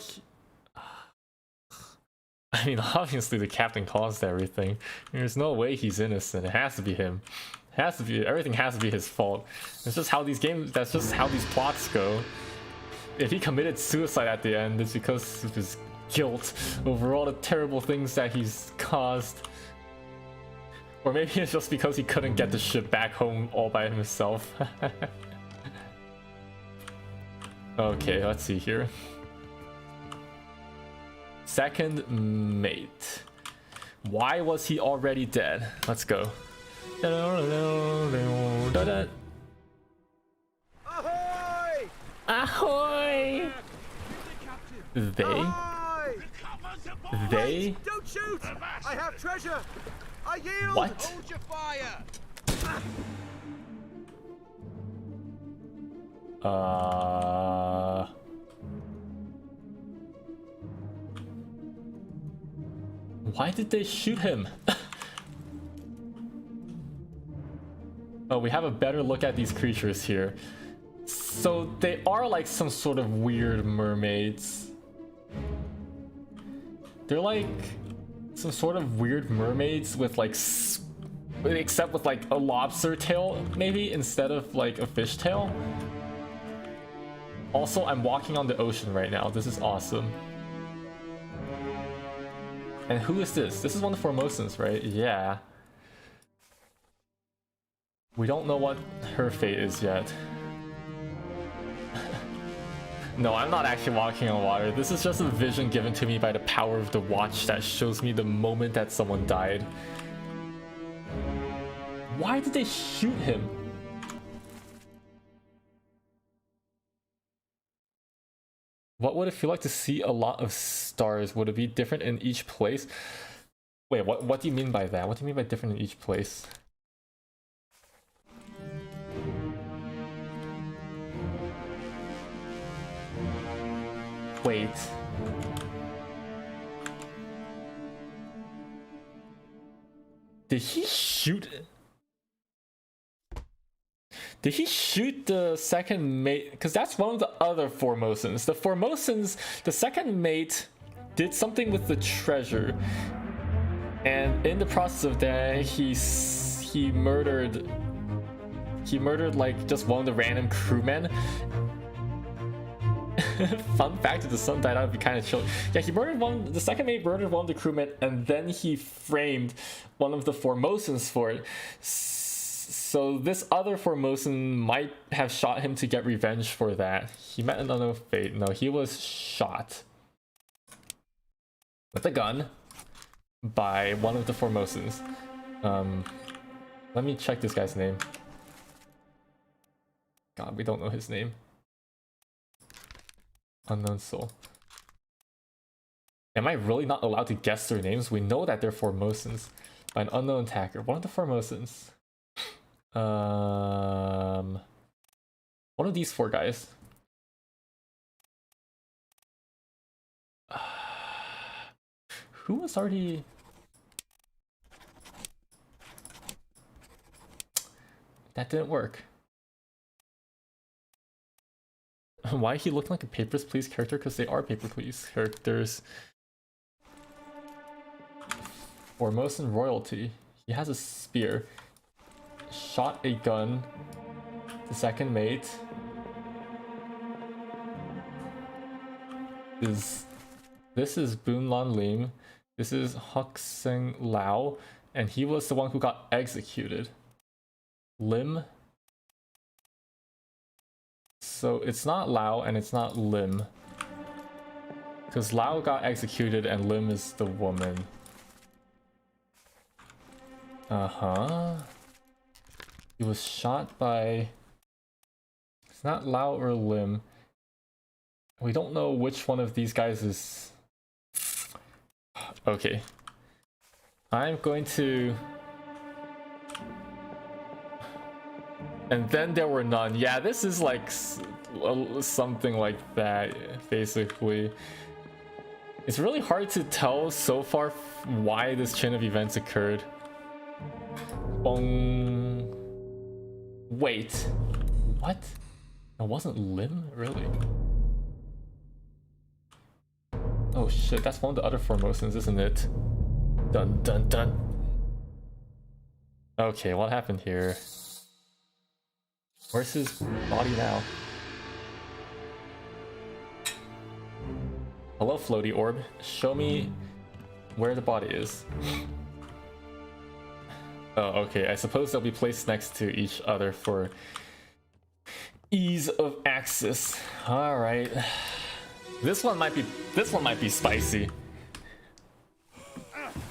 [SPEAKER 1] I mean, obviously the captain caused everything. There's no way he's innocent. It has to be him. It has to be, everything has to be his fault. It's just how these games, that's just how these plots go. If he committed suicide at the end, it's because of his guilt over all the terrible things that he's caused. Or maybe it's just because he couldn't get the ship back home all by himself. Okay, let's see here. Second mate. Why was he already dead? Let's go.
[SPEAKER 4] Ahoy!
[SPEAKER 1] Ahoy! They?
[SPEAKER 4] Ahoy!
[SPEAKER 1] They?
[SPEAKER 4] Don't shoot! I have treasure! I yield!
[SPEAKER 1] What?
[SPEAKER 4] Hold your fire!
[SPEAKER 1] Why did they shoot him? Oh, we have a better look at these creatures here. So they are like some sort of weird mermaids. They're like some sort of weird mermaids with like, except with like a lobster tail maybe instead of like a fish tail. Also, I'm walking on the ocean right now. This is awesome. And who is this? This is one of the Formosans, right? Yeah. We don't know what her fate is yet. No, I'm not actually walking on water. This is just a vision given to me by the power of the watch that shows me the moment that someone died. Why did they shoot him? What would it feel like to see a lot of stars? Would it be different in each place? Wait, what do you mean by that? What do you mean by different in each place? Wait. Did he shoot? Did he shoot the second mate? Because that's one of the other Formosans. The Formosans, the second mate did something with the treasure. And in the process of that, he murdered like just one of the random crewmen. Fun fact, if the son died, I would be kind of chill. Yeah, the second mate murdered one of the crewmen, and then he framed one of the Formosans for it. So this other Formosan might have shot him to get revenge for that. He met another fate. No, he was shot with a gun by one of the Formosans. Let me check this guy's name. God, we don't know his name. Unknown soul. Am I really not allowed to guess their names? We know that they're Formosans by an unknown attacker. One of the Formosans. One of these 4 guys. Who was already... That didn't work. Why he looking like a Papers, Please character? Because they are Paper, Please characters. Formosan royalty. He has a spear. Shot a gun. The second mate. This is Boon Lan Lim. This is Huk Seng Lao. And he was the one who got executed. Lim. So it's not Lao and it's not Lim. Because Lao got executed and Lim is the woman. Uh-huh. He was shot by... It's not Lao or Lim. We don't know which one of these guys is... Okay. I'm going to... And then there were none. Yeah, this is like something like that, basically. It's really hard to tell so far why this chain of events occurred. Wait. What? It wasn't Lim? Really? Oh shit, that's one of the other Formosans, isn't it? Dun dun dun. Okay, what happened here? Where's his body now? Hello, floaty orb. Show me where the body is. Oh, okay. I suppose they'll be placed next to each other for ease of access. All right. This one might be spicy.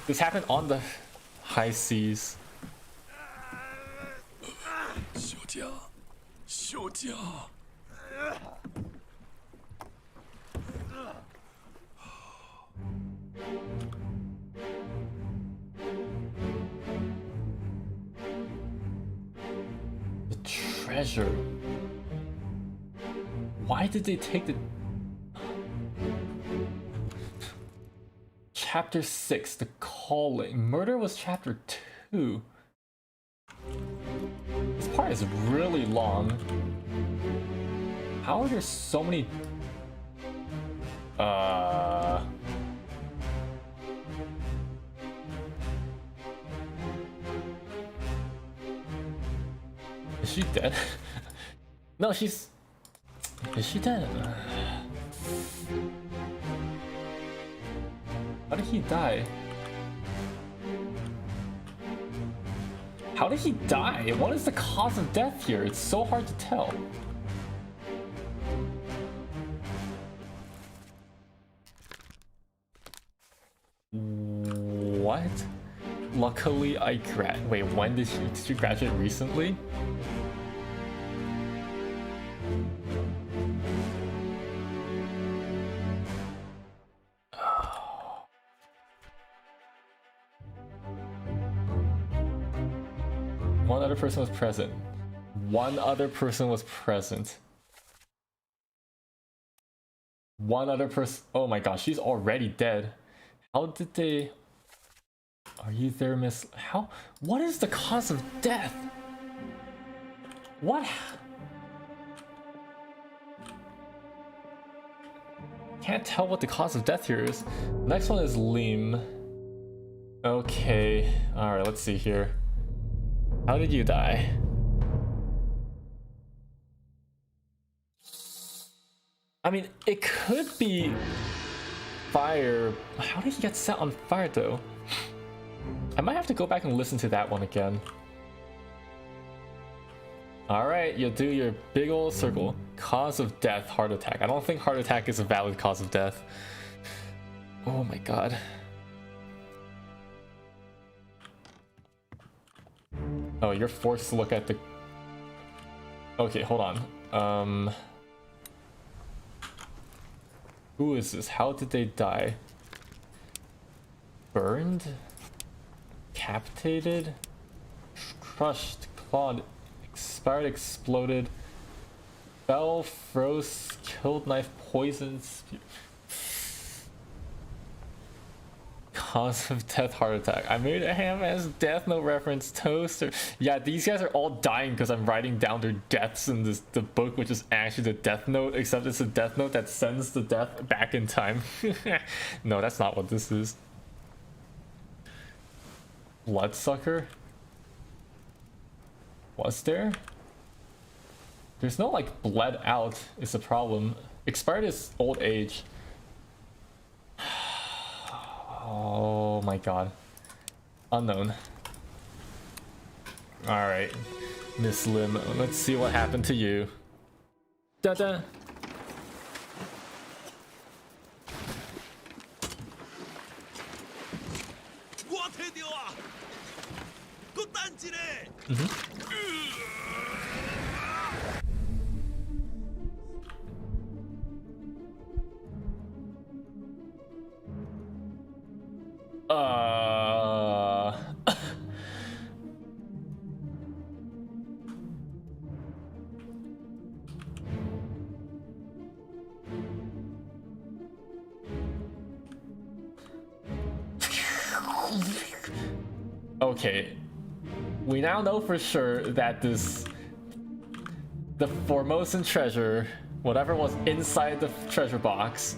[SPEAKER 1] This happened on the high seas.
[SPEAKER 5] 休假。
[SPEAKER 1] The treasure. Why did they take the... Chapter 6, The Calling. Murder was chapter 2. This part is really long. How are there so many... Is she dead? No, she's... Is she dead? How did he die? How did he die? What is the cause of death here? It's so hard to tell. What? Luckily I wait, when did you graduate recently? One other person was present. One other person was present. One other person. Oh my gosh, she's already dead. How did they... Are you there, miss? How? What is the cause of death? What? Can't tell what the cause of death here is. Next one is Lim. Okay. Alright, let's see here. How did you die? I mean, it could be fire. How did he get set on fire though? I might have to go back and listen to that one again. Alright, you do your big old circle. Cause of death, heart attack. I don't think heart attack is a valid cause of death. Oh my god. Oh, you're forced to look at the... Okay, hold on. Who is this? How did they die? Burned? Decapitated? Crushed, clawed, expired, exploded, fell, froze, killed, knife, poisoned, Cause of death, heart attack. I made a ham as Death Note reference toaster. Yeah, these guys are all dying because I'm writing down their deaths in the book, which is actually the Death Note, except it's a Death Note that sends the death back in time. No, that's not what this is. Bloodsucker? Was there? There's no like bled out is the problem. Expired is old age. Oh my god. Unknown. Alright. Miss Lim, let's see what happened to you. Da-da! Okay, we now know for sure that the Formosan treasure, whatever was inside the treasure box.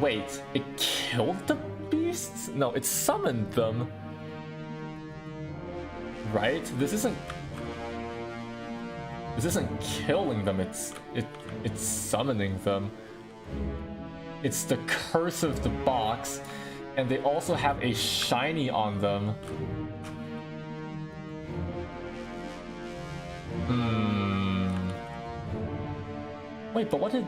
[SPEAKER 1] Wait, it killed the beasts? No, it summoned them. Right? This isn't killing them, it's summoning them. It's the curse of the box, and they also have a shiny on them. Wait, but what did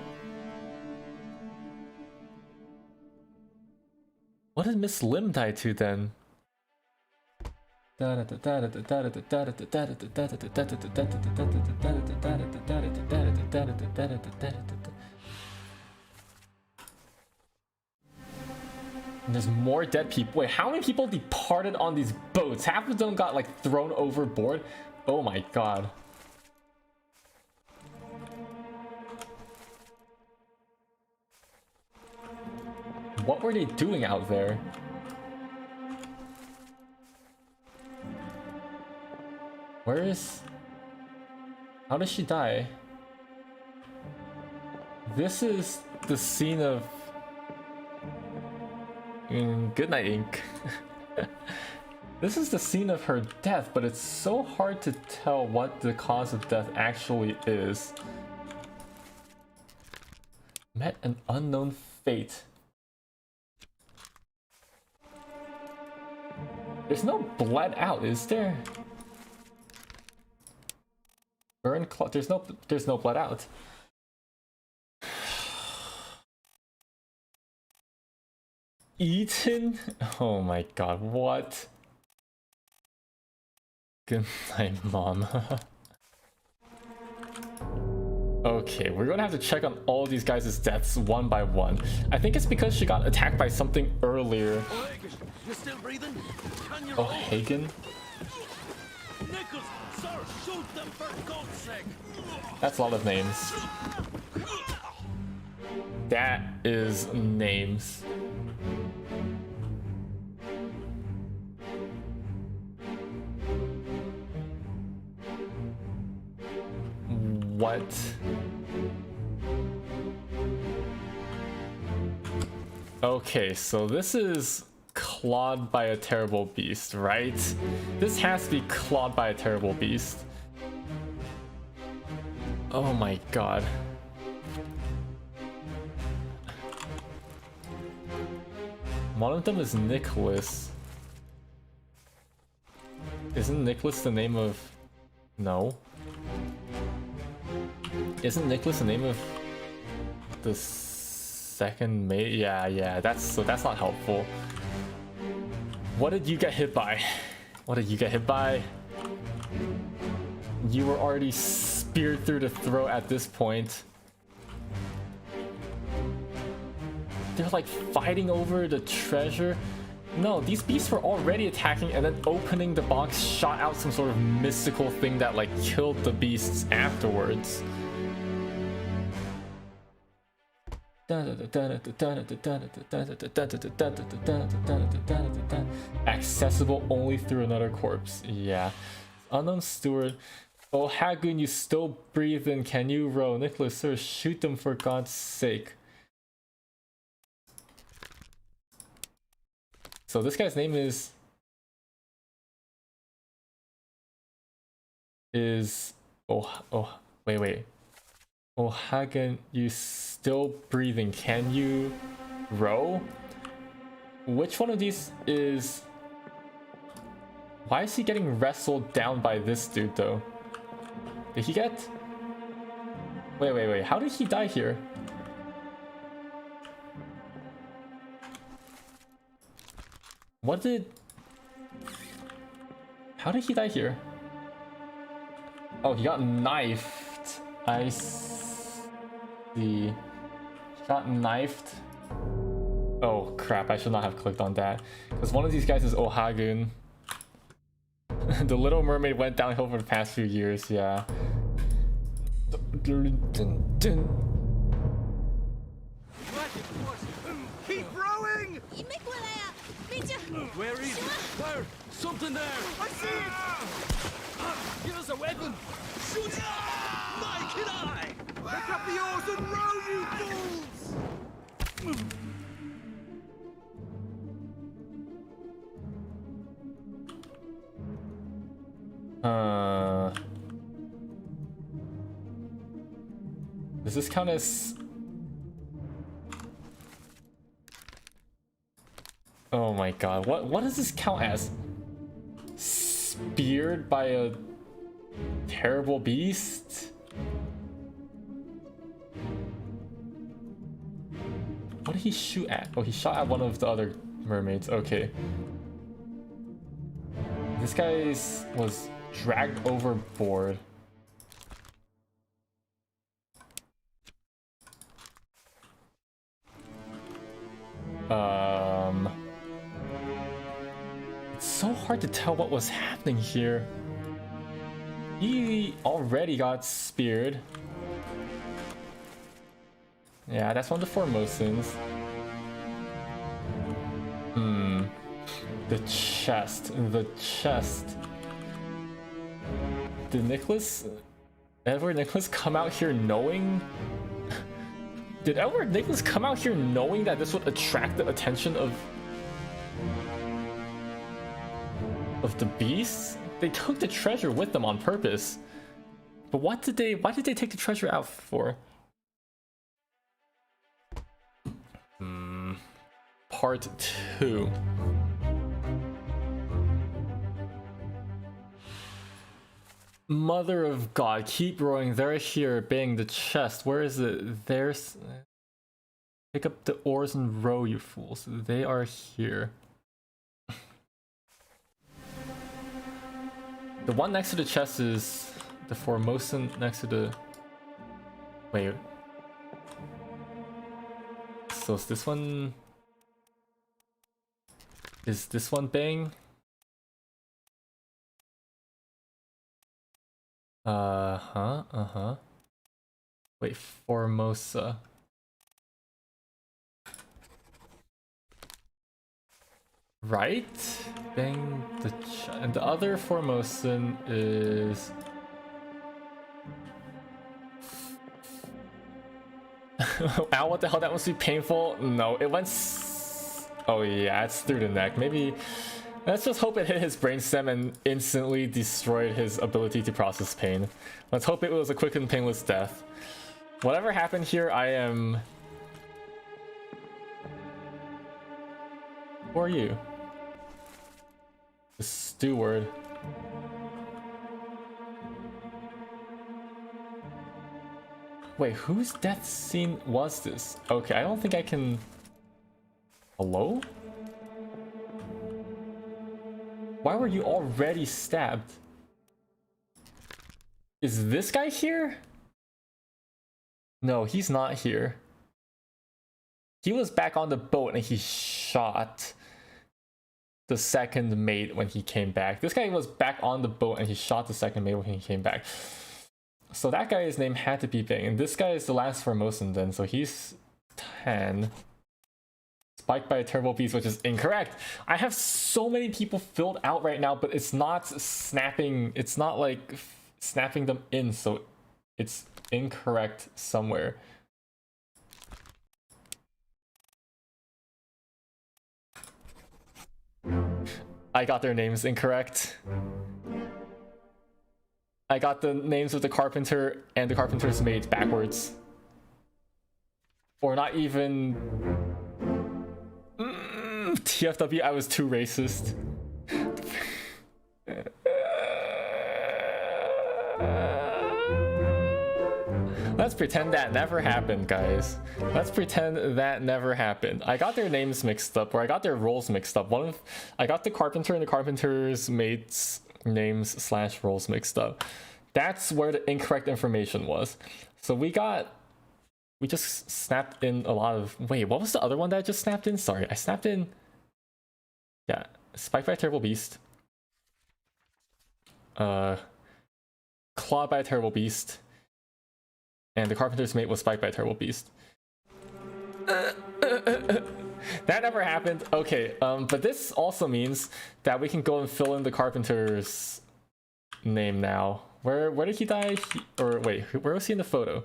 [SPEAKER 1] Miss Lim die to then? And there's more dead people. Wait, how many people departed on these boats? Half of them got like thrown overboard. Oh my god. What were they doing out there? Where is... How did she die? This is the scene of... Good night, Ink. This is the scene of her death, but it's so hard to tell what the cause of death actually is. Met an unknown fate. There's no bled out, is there? Burn cloth. There's no bled out. Eaten? Oh my god, what? Good night, Mom. Okay, we're gonna have to check on all these guys' deaths one by one. I think it's because she got attacked by something earlier.
[SPEAKER 2] You still breathing?
[SPEAKER 1] Oh, Hagen?
[SPEAKER 2] Nichols, sir, shoot them for God's sake!
[SPEAKER 1] That's a lot of names. That is names. What? Okay, so this is clawed by a terrible beast, right? This has to be clawed by a terrible beast. Oh my god. One of them is Nicholas. Isn't Nicholas the name of... No. Isn't Nicholas the name of the second mate? Yeah, that's not helpful. What did you get hit by? What did you get hit by? You were already speared through the throat at this point. They're like fighting over the treasure. No, these beasts were already attacking, and then opening the box shot out some sort of mystical thing that like killed the beasts afterwards. Accessible only through another corpse. Yeah. Unknown steward. Oh, Hagoon, you still breathing. Can you row? Nicholas, sir, shoot them for God's sake. So this guy's name is wait. Oh, Hagen, you still breathing. Can you row? Which one of these is... Why is he getting wrestled down by this dude, though? Did he get... Wait. How did he die here? How did he die here? Oh, he got knifed. I see. He got knifed. Oh crap, I should not have clicked on that. Because one of these guys is Ohagun. The Little Mermaid went downhill for the past few years, yeah.
[SPEAKER 2] Keep rowing!
[SPEAKER 3] Where is it? Where? Something there!
[SPEAKER 2] I see it!
[SPEAKER 3] Give us a weapon!
[SPEAKER 2] Shoot it! My kid eye! Pick up the oars and row, you fools!
[SPEAKER 1] Does this count as... Oh my god, what does this count as? Speared by a terrible beast? What did he shoot at? Oh, he shot at one of the other mermaids. Okay. This guy was dragged overboard. It's so hard to tell what was happening here. He already got speared. Yeah, that's one of the Formosans. The chest. Did Edward Nicholas come out here knowing? Did Edward Nicholas come out here knowing that this would attract the attention of the beasts? They took the treasure with them on purpose. But why did they take the treasure out for? Part 2. Mother of God, keep rowing. They're here. Bang, the chest. Where is it? There's... Pick up the oars and row, you fools. They are here. The one next to the chest is the Formosan next to the... Wait. So is this one... Is this one Bang? Wait, Formosa. Right? Bang and the other Formosan is... Ow, what the hell? That must be painful. No, it went... Oh yeah, it's through the neck. Maybe... Let's just hope it hit his brainstem and instantly destroyed his ability to process pain. Let's hope it was a quick and painless death. Whatever happened here, I am... Who are you? The steward. Wait, whose death scene was this? Okay, I don't think I can... Hello? Why were you already stabbed? Is this guy here? No, he's not here. He was back on the boat and he shot the second mate when he came back. This guy was back on the boat and he shot the second mate when he came back. So that guy's name had to be Bang. And this guy is the last Formosan then, so he's 10. Spiked by a turbo beast, which is incorrect. I have so many people filled out right now, but it's not snapping. It's not like snapping them in, so it's incorrect somewhere. I got their names incorrect. I got the names of the carpenter and the carpenter's mate backwards. Or not even... TFW, I was too racist. Let's pretend that never happened, guys. Let's pretend that never happened. I got their names mixed up, or I got their roles mixed up. I got the carpenter and the carpenter's mate's names / roles mixed up. That's where the incorrect information was. So we just snapped in a lot of... Wait, what was the other one that I just snapped in? Sorry, I snapped in... Yeah, Spiked by a Terrible Beast. Clawed by a Terrible Beast. And the carpenter's mate was spiked by a Terrible Beast. That never happened. Okay, but this also means that we can go and fill in the carpenter's name now. Where did he die? Or wait, where was he in the photo?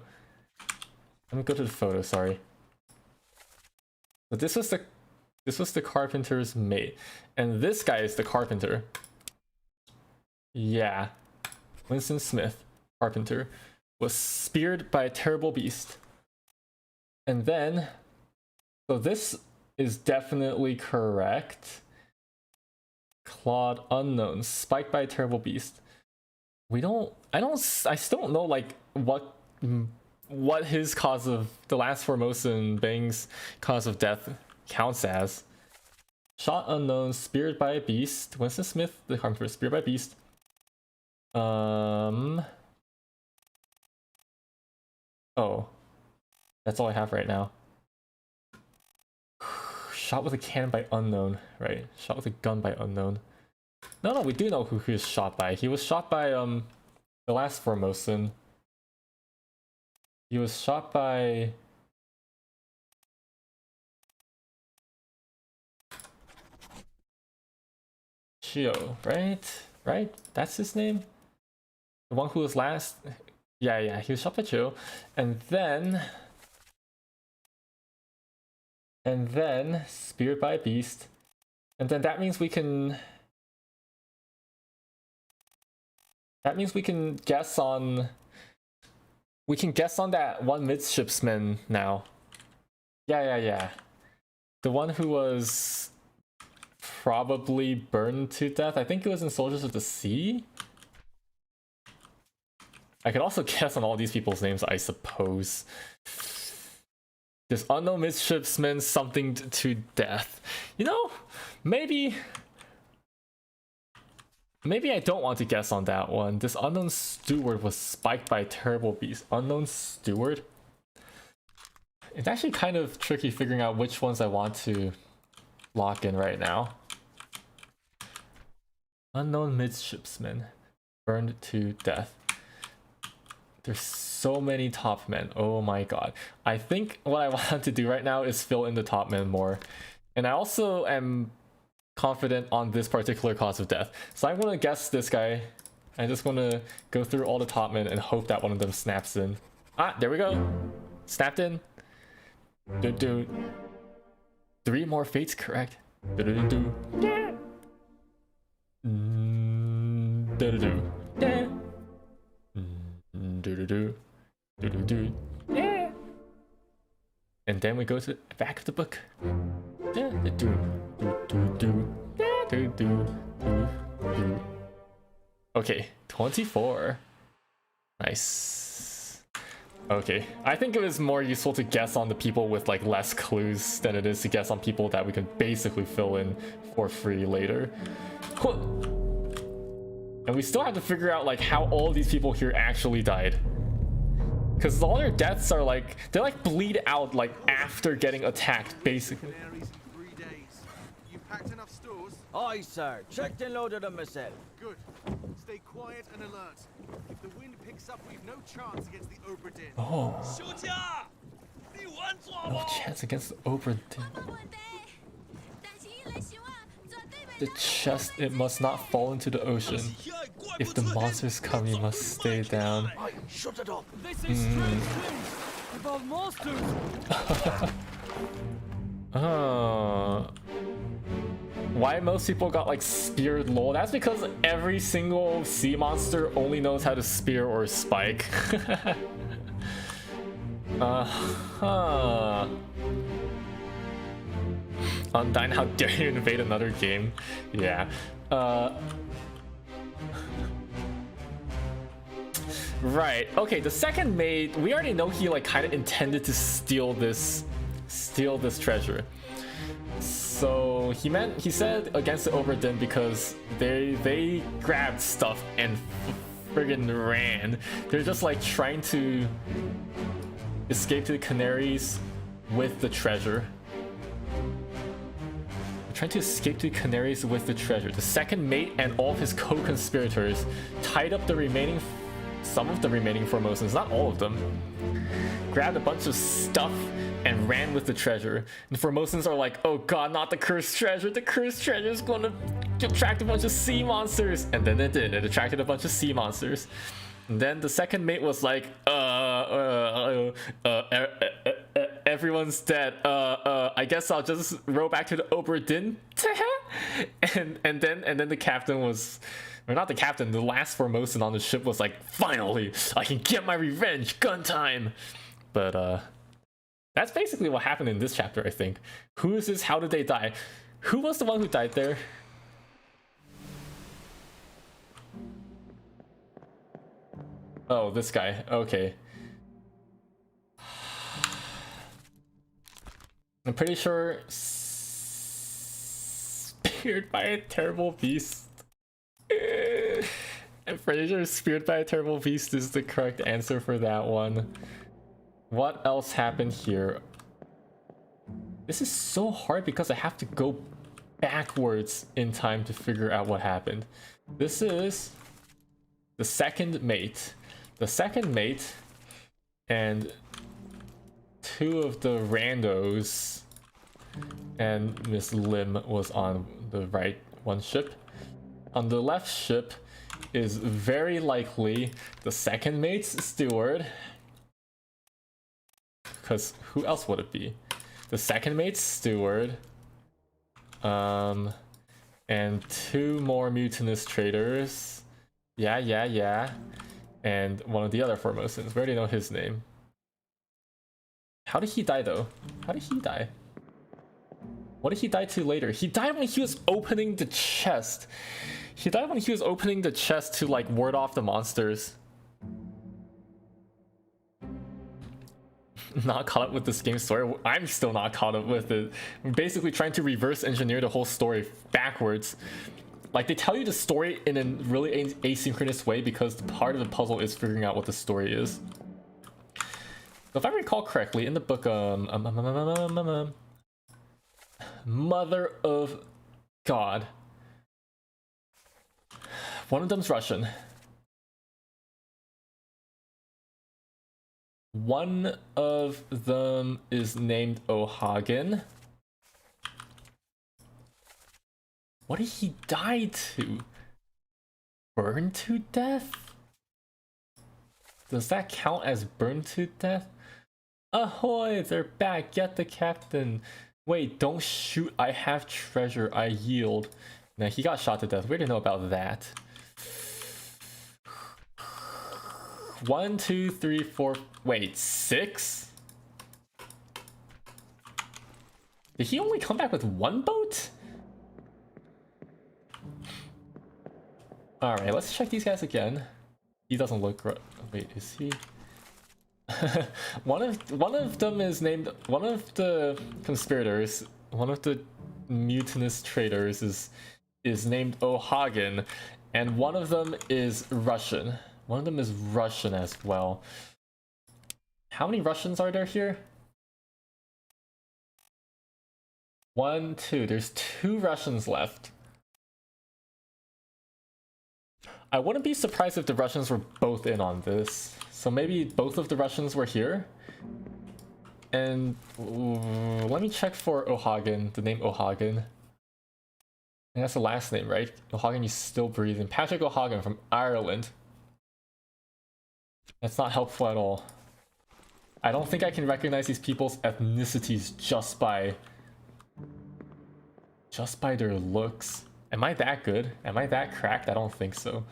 [SPEAKER 1] Let me go to the photo, sorry. But this was the carpenter's mate. And this guy is the carpenter. Yeah. Winston Smith, carpenter, was speared by a terrible beast. And then, so this is definitely correct. Clawed unknown, spiked by a terrible beast. I still don't know like what his cause of the last Formosan Bang's cause of death counts as. Shot unknown, speared by a beast. Winston Smith, the carpenter, speared by a beast. Oh, that's all I have right now. Shot with a cannon by unknown, right? Shot with a gun by unknown. No, we do know who he was shot by. He was shot by the last Formosan. He was shot by... Chio, right? Right? That's his name? The one who was last? Yeah, he was shot by Chio. And then speared by a beast. And then that means we can... guess on... We can guess on that one midshipman now. Yeah. The one who was probably burned to death. I think it was in Soldiers of the Sea. I could also guess on all these people's names, I suppose. This unknown midshipman something to death. You know, maybe I don't want to guess on that one. This unknown steward was spiked by a terrible beast. Unknown steward? It's actually kind of tricky figuring out which ones I want to lock in right now. Unknown midshipman burned to death. There's so many top men. Oh my god. I think what I want to do right now is fill in the top men more. And I also am confident on this particular cause of death. So I'm going to guess this guy. I'm just going to go through all the top men and hope that one of them snaps in. Ah, there we go. Snapped in. Do. 3 more fates correct. Do. Yeah. And then we go to the back of the book. Okay, 24. Nice. Okay, I think it was more useful to guess on the people with like less clues than it is to guess on people that we can basically fill in for free later. And we still have to figure out like how all these people here actually died. Because all their deaths are like, they like bleed out like after getting attacked, basically.
[SPEAKER 2] Canaries in 3 days. You packed enough stores?
[SPEAKER 5] Aye, sir. Checked and loaded them myself.
[SPEAKER 2] Good. Stay quiet and alert. If the wind picks up, we've no chance against the Obra Dinn.
[SPEAKER 1] Oh.
[SPEAKER 3] 休假，你完
[SPEAKER 1] No chance against Obra. The chest, it must not fall into the ocean. If the monsters come, you must stay down.
[SPEAKER 4] Shut it up.
[SPEAKER 3] This is strange things about monsters.
[SPEAKER 1] Why most people got like speared lol? That's because every single sea monster only knows how to spear or spike. Undyne, how dare you invade another game? Yeah. Right. Okay, the second mate, we already know he like kind of intended to steal this treasure. So he said against the Obra Dinn because they grabbed stuff and friggin' ran. They're just like trying to escape to the Canaries with the treasure. Trying to escape to the Canaries with the treasure. The second mate and all of his co-conspirators tied up some of the remaining Formosans, not all of them, grabbed a bunch of stuff and ran with the treasure. And the Formosans are like, oh god, not the cursed treasure. The cursed treasure is going to attract a bunch of sea monsters. And then it did. It attracted a bunch of sea monsters. And then the second mate was like, everyone's dead. I guess I'll just row back to the Obra Dinn. and then the captain was, or not the captain, the last Formosan on the ship was like, finally, I can get my revenge. Gun time. But that's basically what happened in this chapter, I think. Who is this? How did they die? Who was the one who died there? Oh, this guy. Okay. I'm pretty sure speared by a terrible beast. I'm pretty sure speared by a terrible beast is the correct answer for that one. What else happened here? This is so hard because I have to go backwards in time to figure out what happened. This is the second mate. The second mate and two of the randos and Miss Lim was on the right one ship. On the left ship is very likely the second mate's steward. Because who else would it be? The second mate's steward. And two more mutinous traders. Yeah. And one of the other Formosans. We already know his name. How did he die though? How did he die? What did he die to later? He died when he was opening the chest. He died when he was opening the chest to like ward off the monsters. Not caught up with this game's story. I'm still not caught up with it. I'm basically trying to reverse engineer the whole story backwards. Like, they tell you the story in a really asynchronous way because the part of the puzzle is figuring out what the story is. If I recall correctly, in the book, Mother of God, one of them's Russian. One of them is named O'Hagan. What did he die to? Burned to death? Does that count as burned to death? Ahoy, they're back, get the captain. Wait, don't shoot, I have treasure, I yield. Nah, he got shot to death, we didn't know about that. 1, 2, 3, 4, wait, 6? Did he only come back with one boat? Alright, let's check these guys again. He doesn't look right. Wait, is he? one of them is named, one of the conspirators, one of the mutinous traders is named O'Hagan, and one of them is Russian. One of them is Russian as well. How many Russians are there here? 1, 2. There's 2 Russians left. I wouldn't be surprised if the Russians were both in on this. So maybe both of the Russians were here? And let me check for O'Hagan, the name O'Hagan. And that's the last name, right? O'Hagan, you still breathing. Patrick O'Hagan from Ireland. That's not helpful at all. I don't think I can recognize these people's ethnicities just by their looks. Am I that good? Am I that cracked? I don't think so.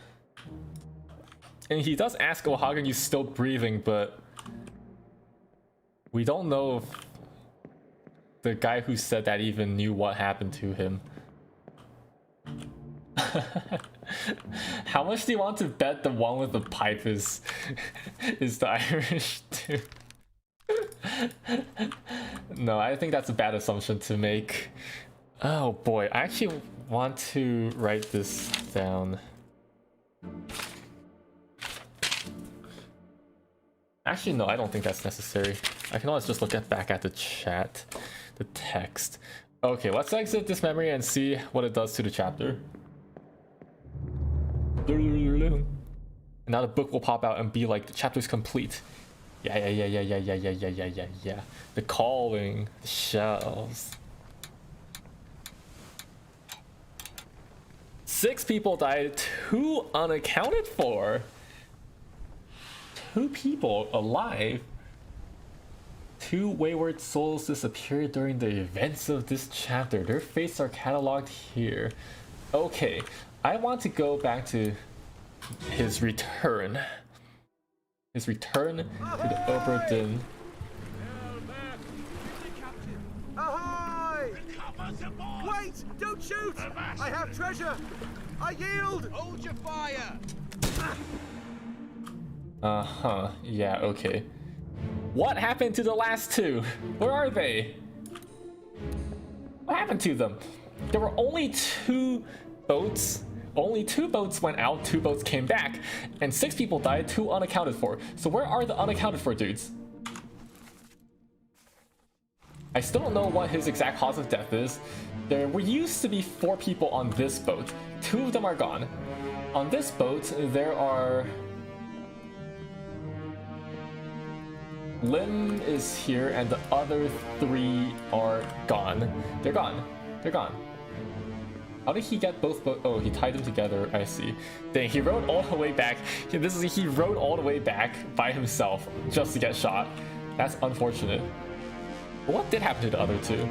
[SPEAKER 1] And he does ask O'Hagan, you still breathing, but we don't know if the guy who said that even knew what happened to him. How much do you want to bet the one with the pipe is the Irish dude? No, I think that's a bad assumption to make. Oh boy, I actually want to write this down. Actually, no, I don't think that's necessary. I can always just look back at the chat, the text. Okay, let's exit this memory and see what it does to the chapter. And now the book will pop out and be like, the chapter's complete. Yeah. The calling, the shells. 6 people died, 2 unaccounted for. 2 people alive. 2 wayward souls disappeared during the events of this chapter. Their fates are cataloged here. Okay, I want to go back to his return. His return to the Obra Dinn.
[SPEAKER 2] Ahoy! Wait! Don't shoot! I have treasure! I yield! Hold your fire!
[SPEAKER 1] Uh-huh, yeah, okay. What happened to the last 2? Where are they? What happened to them? There were only 2 boats. Only 2 boats went out, 2 boats came back, and 6 people died, 2 unaccounted for. So where are the unaccounted for dudes? I still don't know what his exact cause of death is. There were used to be 4 people on this boat. 2 of them are gone. On this boat, there are... Lim is here, and the other 3 are gone. They're gone. They're gone. How did he get both boats? Oh, he tied them together. I see. Dang, he rode all the way back. He rode all the way back by himself just to get shot. That's unfortunate. But what did happen to the other 2?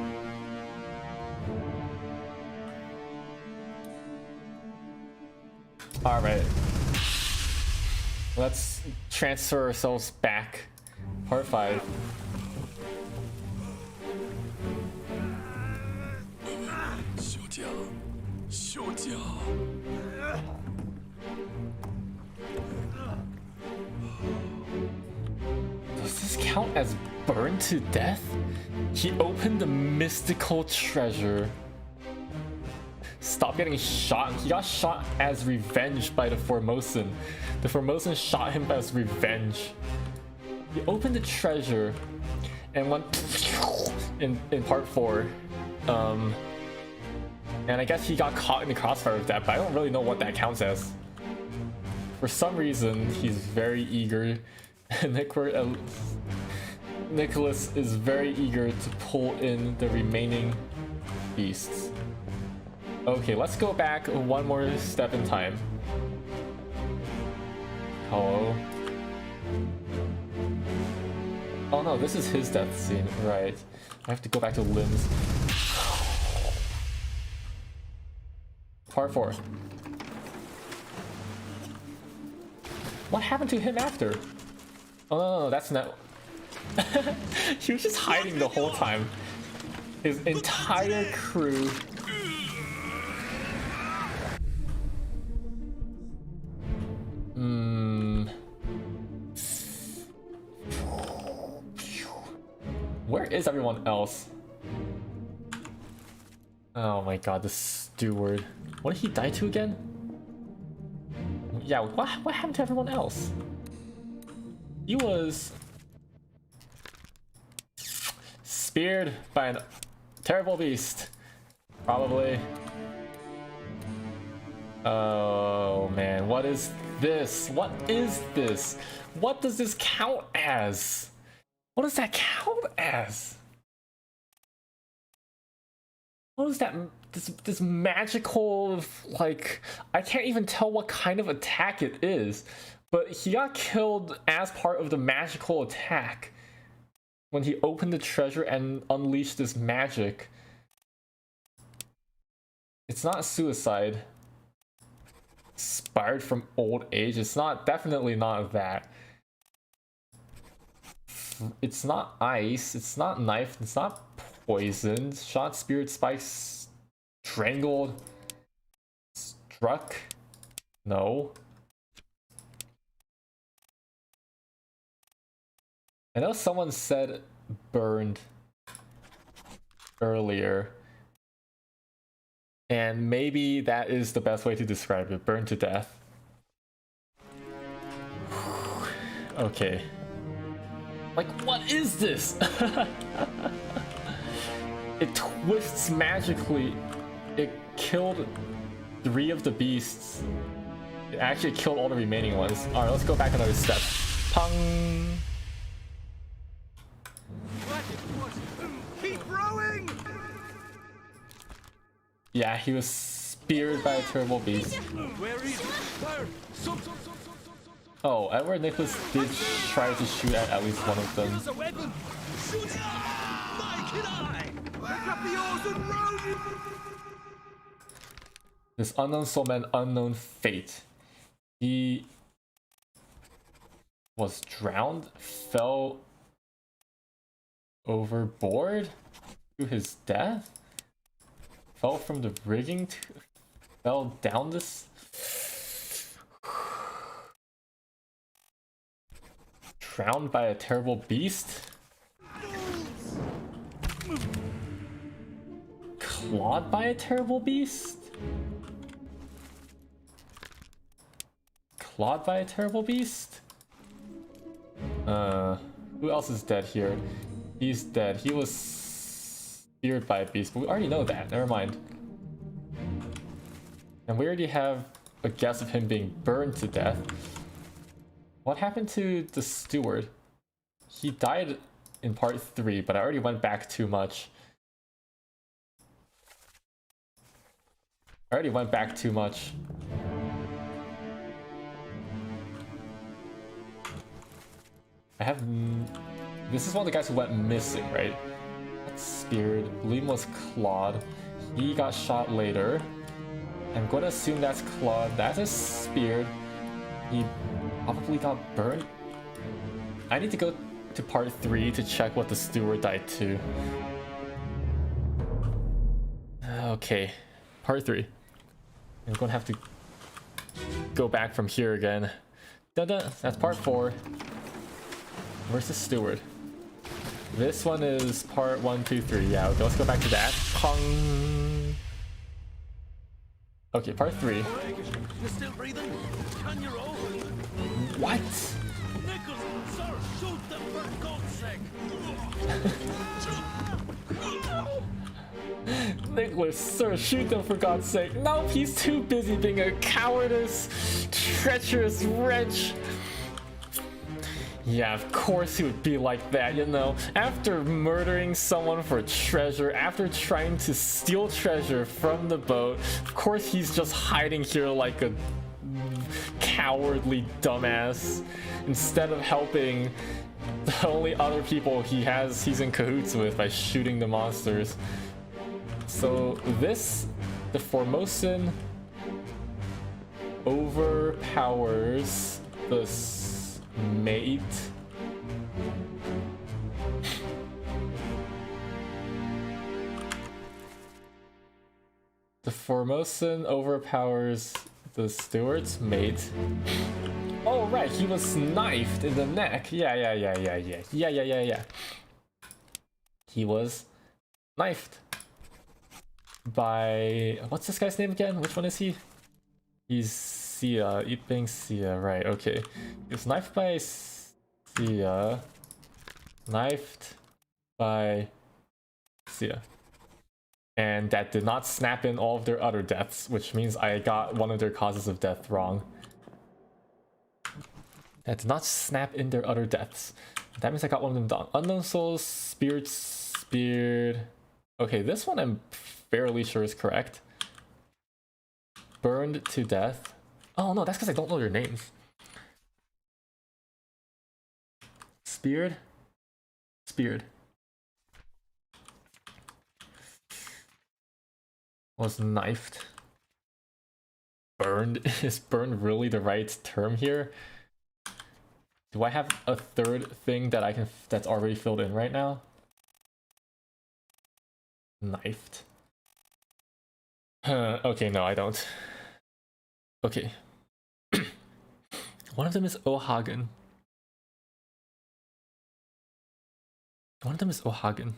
[SPEAKER 1] All right. Let's transfer ourselves back. Part 5. Does this count as burned to death? He opened the mystical treasure. Stop getting shot. He got shot as revenge by the Formosan. The Formosan shot him as revenge. He opened the treasure and went in part 4. And I guess he got caught in the crossfire of that, but I don't really know what that counts as. For some reason, he's very eager. Nicholas is very eager to pull in the remaining beasts. Okay, let's go back one more step in time. Hello? Oh no, this is his death scene, right. I have to go back to Lim's. Part 4. What happened to him after? Oh no, that's not... He was just hiding the whole time. His entire crew... Where is everyone else? Oh my god, the steward. What did he die to again? Yeah, what happened to everyone else? He was... speared by a terrible beast. Probably. Oh man, what is this? What is this? What does this count as? What does that count as? What is that? This magical, like, I can't even tell what kind of attack it is, but he got killed as part of the magical attack when he opened the treasure and unleashed this magic. It's not suicide. Inspired from old age. It's not, definitely not that. It's not ice. It's not knife. It's not poisoned. Shot, spirit, spikes, strangled, struck. No. I know someone said burned earlier, and maybe that is the best way to describe it. Burned to death. Okay. Like, what is this? It twists magically. It killed 3 of the beasts. It actually killed all the remaining ones. Alright, let's go back another step. Pong!
[SPEAKER 2] Keep rowing!
[SPEAKER 1] Yeah, he was speared by a terrible beast.
[SPEAKER 2] Where is it? Fire!
[SPEAKER 1] Oh, Edward Nicholas did try to shoot at least one of them.
[SPEAKER 2] Use a weapon! Shoot it! Mike and I! Pick up the oars and row you!
[SPEAKER 1] This unknown soul man, unknown fate. He was drowned, fell overboard to his death, fell from the rigging, fell down this. Drowned by a terrible beast. Clawed by a terrible beast. Clawed by a terrible beast? Who else is dead here? He's dead. He was speared by a beast, but we already know that. Never mind. And we already have a guess of him being burned to death. What happened to the steward? He died in part 3, but I already went back too much. I have... This is one of the guys who went missing, right? That's speared. Liam was clawed. He got shot later. I'm going to assume that's clawed. That is speared. He probably got burned. I need to go to part 3 to check what the steward died to. Okay, part 3. I'm going to have to go back from here again. Da-da, that's part 4. Where's the steward? This one is part 1, 2, 3. Yeah, okay, let's go back to that. Pong. Okay, part 3.
[SPEAKER 2] You're still breathing? Can you roll?
[SPEAKER 1] What?
[SPEAKER 2] Nichols, sir, shoot them for God's sake!
[SPEAKER 1] Nicholas, sir, shoot them for God's sake. No, he's too busy being a cowardice, treacherous wretch. Yeah, of course he would be like that, you know. After murdering someone for treasure, after trying to steal treasure from the boat, of course he's just hiding here like a cowardly dumbass instead of helping the only other people he's in cahoots with by shooting the monsters. So this, the Formosan, overpowers the mate. The Formosan overpowers the steward's mate. Oh right, he was knifed in the neck. Yeah. He was knifed by, what's this guy's name again? Which one is he? He's Sia, Yiping Sia, right, okay. He was knifed by Sia. Knifed by Sia. And that did not snap in all of their other deaths, which means I got one of their causes of death wrong. That did not snap in their other deaths. That means I got one of them done. Unknown Souls, Spirit, Speared. Okay, this one I'm fairly sure is correct. Burned to death. Oh no, that's because I don't know their names. Speared? Speared. Was knifed. Burned? Is burned really the right term here? Do I have a third thing that I can that's already filled in right now? Knifed. Okay, no, I don't. Okay. One of them is Ohagen. One of them is Ohagen.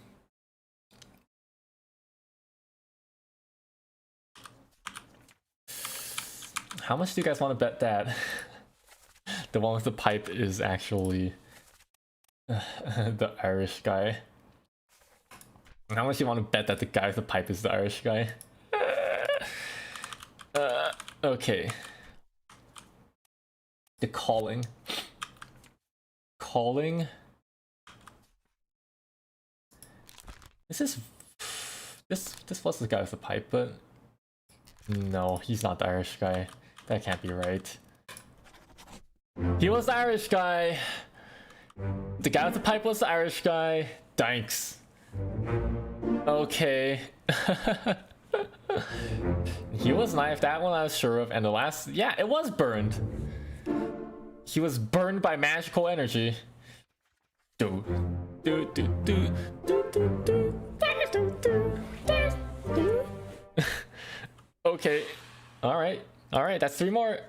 [SPEAKER 1] How much do you guys want to bet that the one with the pipe is actually the Irish guy? How much do you want to bet that the guy with the pipe is the Irish guy? Okay. The calling. Calling. This was the guy with the pipe, but no, he's not the Irish guy. That can't be right. He was the Irish guy. The guy with the pipe was the Irish guy. Thanks. Okay. He was knifed, that one I was sure of, and the last, yeah, it was burned. He was burned by magical energy. Do do do do do do do do do do. Okay, all right, that's 3 more.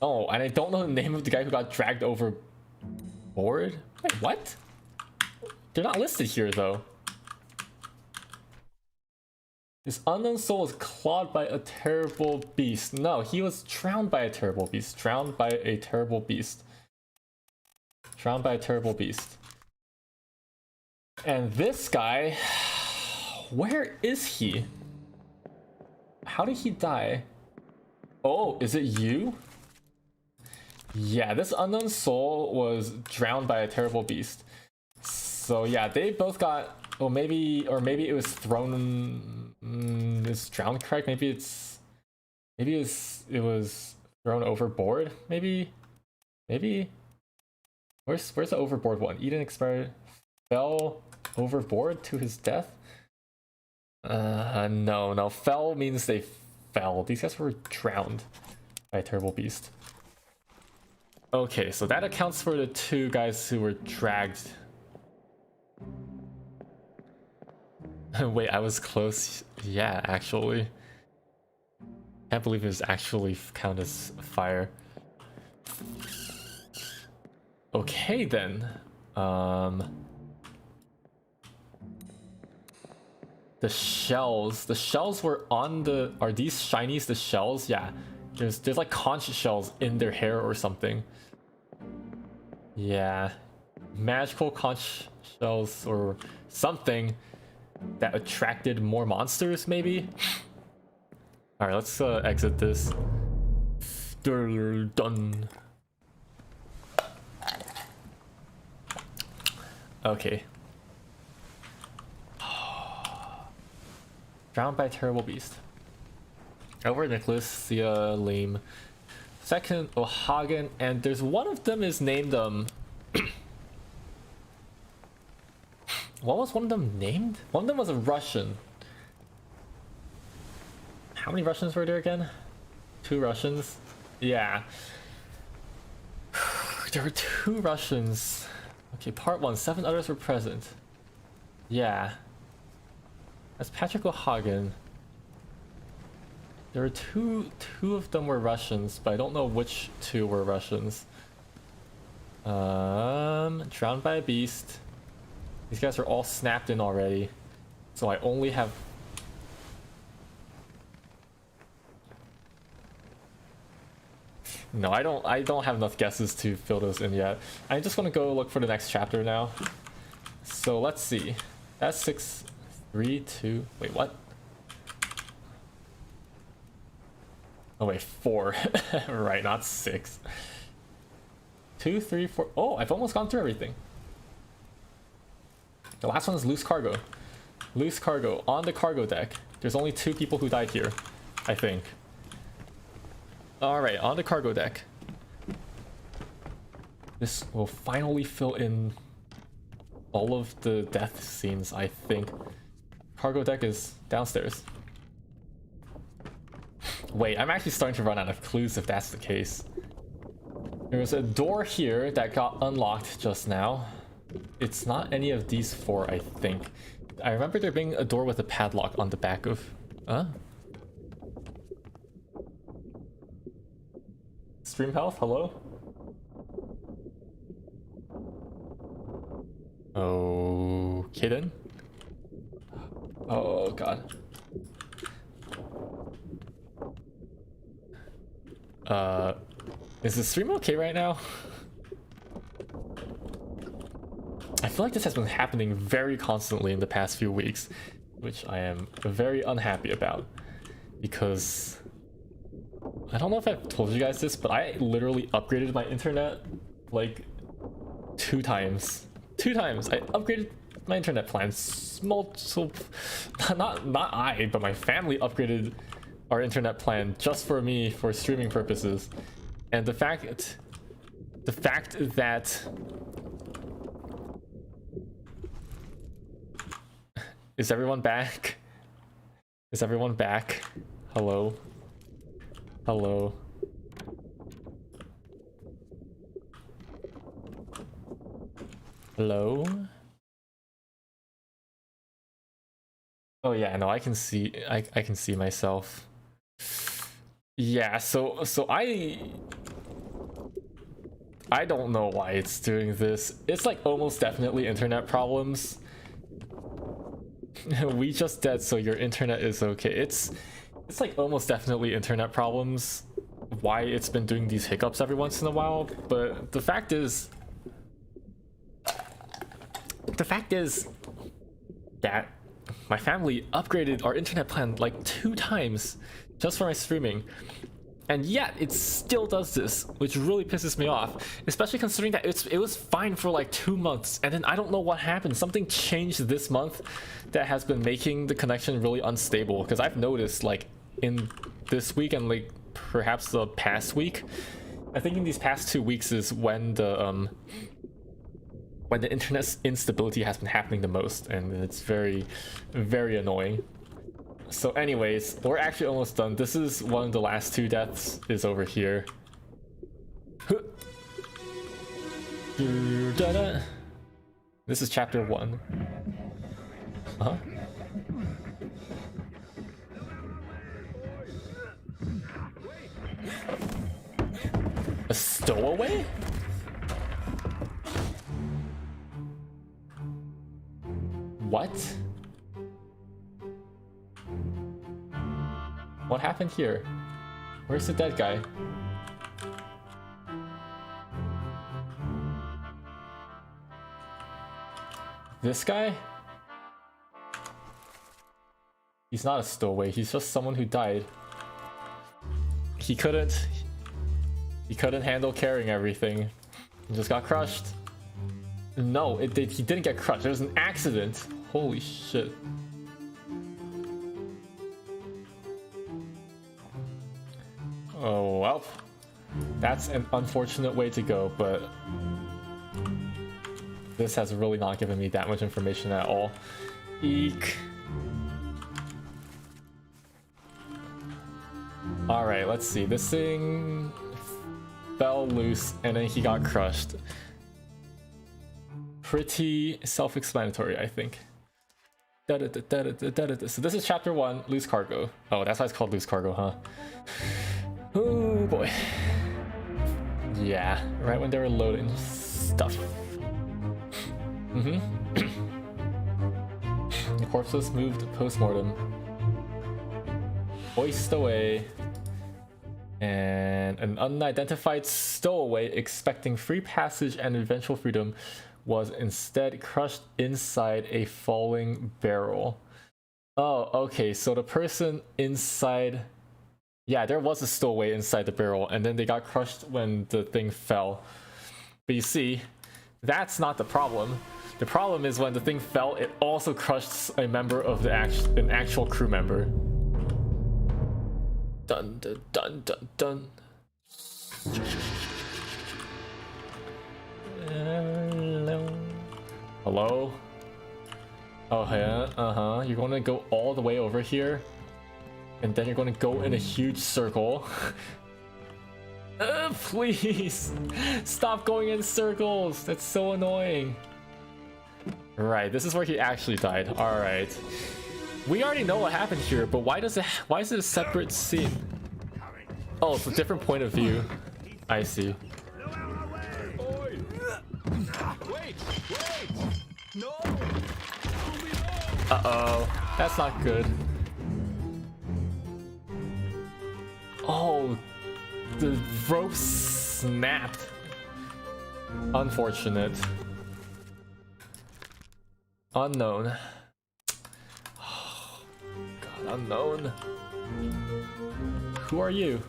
[SPEAKER 1] Oh, and I don't know the name of the guy who got dragged overboard. Wait, what? They're not listed here though. This unknown soul was clawed by a terrible beast. No, he was drowned by a terrible beast. Drowned by a terrible beast. Drowned by a terrible beast. And this guy, where is he? How did he die? Oh, is it you? Yeah, this unknown soul was drowned by a terrible beast. So yeah, they both got, or maybe it was thrown. Is drowned correct? Maybe it was thrown overboard. Maybe. Where's the overboard one? Eden expired, fell overboard to his death. No. Fell means they fell. These guys were drowned by a terrible beast. Okay, so that accounts for the 2 guys who were dragged. Wait, I was close. Yeah, actually. Can't believe it was actually count as fire. Okay then. The shells were on the, are these shinies the shells? Yeah. There's like conch shells in their hair or something. Yeah. Magical conch shells or something that attracted more monsters, maybe? Alright, let's exit this. Done. Okay. Drowned by a terrible beast. Over Nicholas, the lame. Second, Ohagen, and there's one of them is named what was one of them named? One of them was a Russian. How many Russians were there again? 2 Russians? Yeah. There were 2 Russians. Okay, part 1, 7 others were present. Yeah. That's Patrick O'Hagan. There were two of them were Russians, but I don't know which 2 were Russians. Drowned by a beast. These guys are all snapped in already. So I only have... No, I don't have enough guesses to fill those in yet. I'm just gonna go look for the next chapter now. So let's see. That's 6, 3, 2. Wait, what? Oh wait, 4. Right, not 6. 2, 3, 4. Oh, I've almost gone through everything. The last one is loose cargo. Loose cargo on the cargo deck. There's only 2 people who died here, I think. Alright, on the cargo deck. This will finally fill in all of the death scenes, I think. Cargo deck is downstairs. Wait, I'm actually starting to run out of clues if that's the case. There's a door here that got unlocked just now. It's not any of these 4, I think. I remember there being a door with a padlock on the back of... Huh? Stream health, hello? Okay then. Oh god. Is the stream okay right now? I feel like this has been happening very constantly in the past few weeks, which I am very unhappy about, because I don't know if I've told you guys this, but I literally upgraded my internet like 2 times. 2 times I upgraded my internet plan. Multiple, not I, but my family upgraded our internet plan just for me for streaming purposes. And the fact that is everyone back? Is everyone back? Hello? Hello? Hello? Oh yeah, no, I can see I can see myself. Yeah, so I don't know why it's doing this. It's like almost definitely internet problems. We just dead, so your internet is okay. It's like almost definitely internet problems. Why it's been doing these hiccups every once in a while, but the fact is that my family upgraded our internet plan like 2 times just for my streaming. And yet it still does this, which really pisses me off, especially considering that it was fine for like 2 months, and then I don't know what happened. Something changed this month that has been making the connection really unstable, because I've noticed like in this week and like perhaps the past week, I think in these past 2 weeks is when the internet instability has been happening the most, and it's very, very annoying. So anyways, we're actually almost done. This is one of the last 2 deaths is over here. This is chapter 1. Uh-huh. A stowaway? What? What happened here? Where's the dead guy? This guy? He's not a stowaway, he's just someone who died. He couldn't handle carrying everything. He just got crushed. No, he didn't get crushed. There was an accident. Holy shit. Oh, well. That's an unfortunate way to go, but this has really not given me that much information at all. Eek. Alright, let's see. This thing fell loose and then he got crushed. Pretty self-explanatory, I think. So this is chapter 1, loose cargo. Oh, that's why it's called loose cargo, huh? Oh boy. Yeah, right when they were loading stuff. The corpse was moved post-mortem. Hoist away. And an unidentified stowaway expecting free passage and eventual freedom was instead crushed inside a falling barrel. Oh, okay, so the person inside Yeah, there was a stowaway inside the barrel, and then they got crushed when the thing fell. But you see, that's not the problem. The problem is when the thing fell, it also crushed a member of the an actual crew member. Dun dun dun dun dun. Hello? Oh yeah, you're gonna go all the way over here, and then you're gonna go in a huge circle. Please stop going in circles. That's so annoying. Right, this is where he actually died. All right, we already know what happened here, but why is it a separate scene? Oh, it's a different point of view. I see.
[SPEAKER 2] Wait! No!
[SPEAKER 1] Uh-oh, that's not good. Oh, the rope snapped. Unfortunate. Unknown. Oh, God, unknown. Who are you?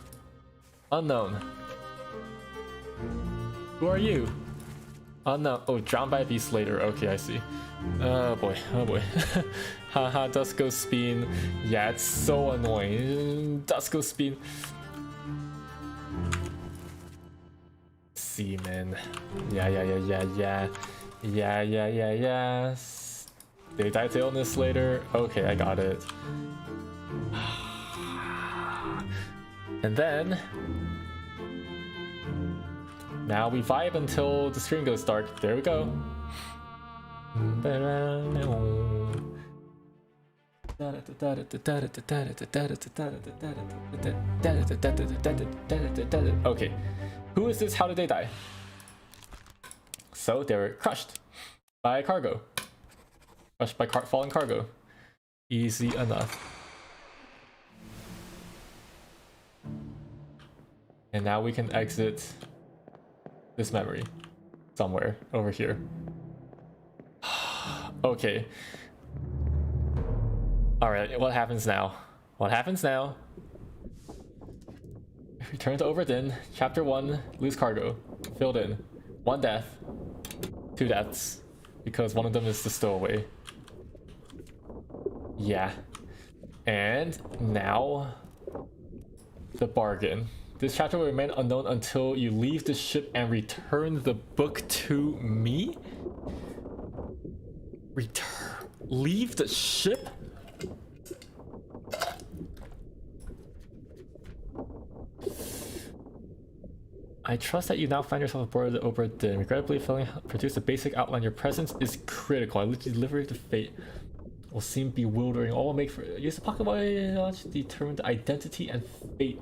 [SPEAKER 1] Unknown. Who are you? Unknown. Oh, drowned by a beast later. Okay, I see. Oh boy, oh boy. Haha, Dusko Spin. Yeah, it's so annoying. Dusko Spin. Seaman. Yeah. They died to illness later. Okay, I got it. And then now we vibe until the screen goes dark. There we go. Okay, who is this? How did they die? So they were crushed by cargo. Crushed by falling cargo. Easy enough. And now we can exit this memory somewhere over here. Okay. Alright, what happens now? What happens now? Return to Obra Dinn. Chapter 1, lose cargo. Filled in. 1 death. 2 deaths. Because one of them is the stowaway. Yeah. And now the bargain. This chapter will remain unknown until you leave the ship and return the book to me? Leave the ship? I trust that you now find yourself aboard the Obra Dinn. Regrettably failing to produce a basic outline, your presence is critical. I literally delivery to fate will seem bewildering. All will make for use the pocket watch to determine the identity and fate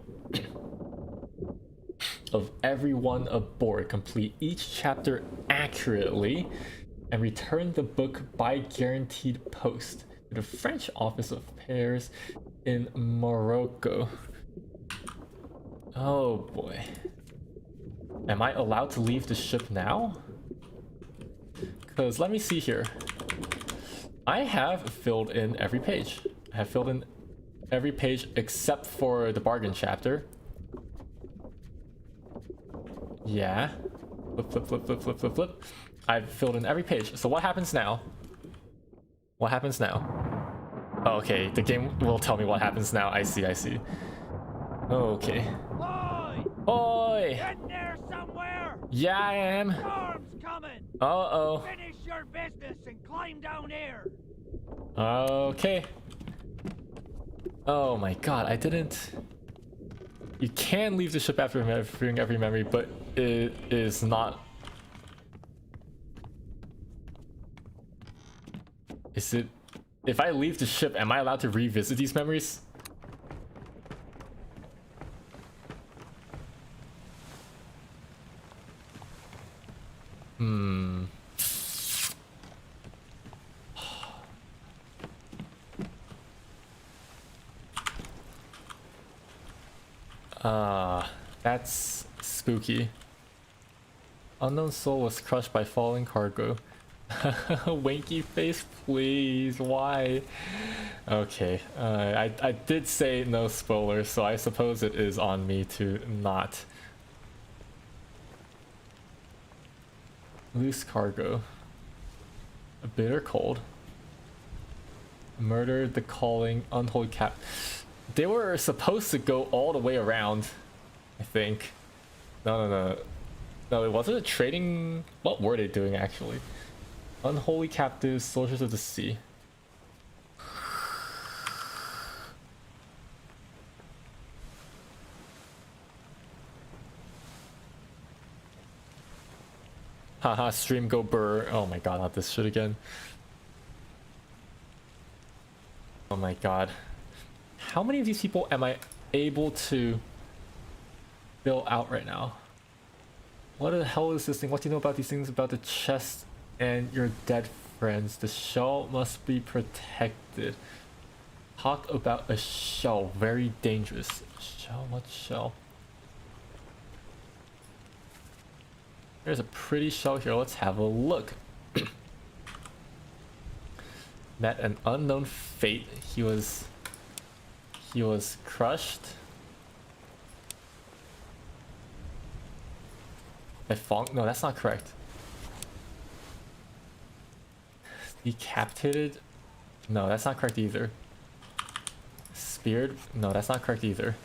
[SPEAKER 1] of everyone aboard. Complete each chapter accurately and return the book by guaranteed post to the French Office of Pairs in Morocco. Oh boy. Am I allowed to leave the ship now? Because let me see here. I have filled in every page. I have filled in every page except for the bargain chapter. Yeah. Flip. I've filled in every page. So what happens now? What happens now? Oh, okay, the game will tell me what happens now. I see. Okay. Oi!
[SPEAKER 3] Get there somewhere!
[SPEAKER 1] Yeah, I am.
[SPEAKER 3] Storm's coming!
[SPEAKER 1] Uh-oh.
[SPEAKER 3] Finish your business and climb down here!
[SPEAKER 1] Okay. Oh my god, I didn't... You can leave the ship after reviewing every memory, but it is not... Is it... If I leave the ship, am I allowed to revisit these memories? That's spooky. Unknown soul was crushed by falling cargo. Winky face, please. Why? Okay. I did say no spoilers, so I suppose it is on me to not. Loose cargo. A bitter cold. Murder, the calling, unholy cap. They were supposed to go all the way around, I think. No, it wasn't a trading. What were they doing actually? Unholy captives, soldiers of the sea. Haha, stream go burr. Oh my god, not this shit again. Oh my god. How many of these people am I able to fill out right now? What the hell is this thing? What do you know about these things about the chest and your dead friends? The shell must be protected. Talk about a shell. Very dangerous. Shell? What shell? There's a pretty shell here. Let's have a look. Met an unknown fate. He was crushed. No, that's not correct. Decapitated? No, that's not correct either. Speared? No, that's not correct either.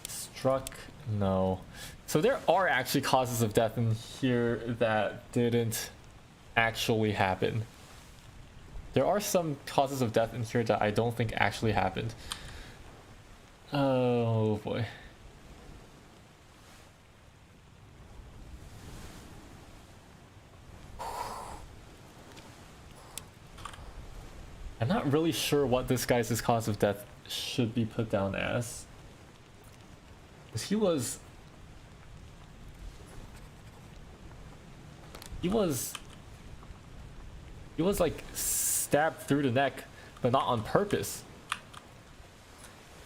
[SPEAKER 1] Struck? No. So there are actually causes of death in here that didn't actually happen. There are some causes of death in here that I don't think actually happened. Oh boy. I'm not really sure what this guy's cause of death should be put down as. Because he was like stabbed through the neck, but not on purpose.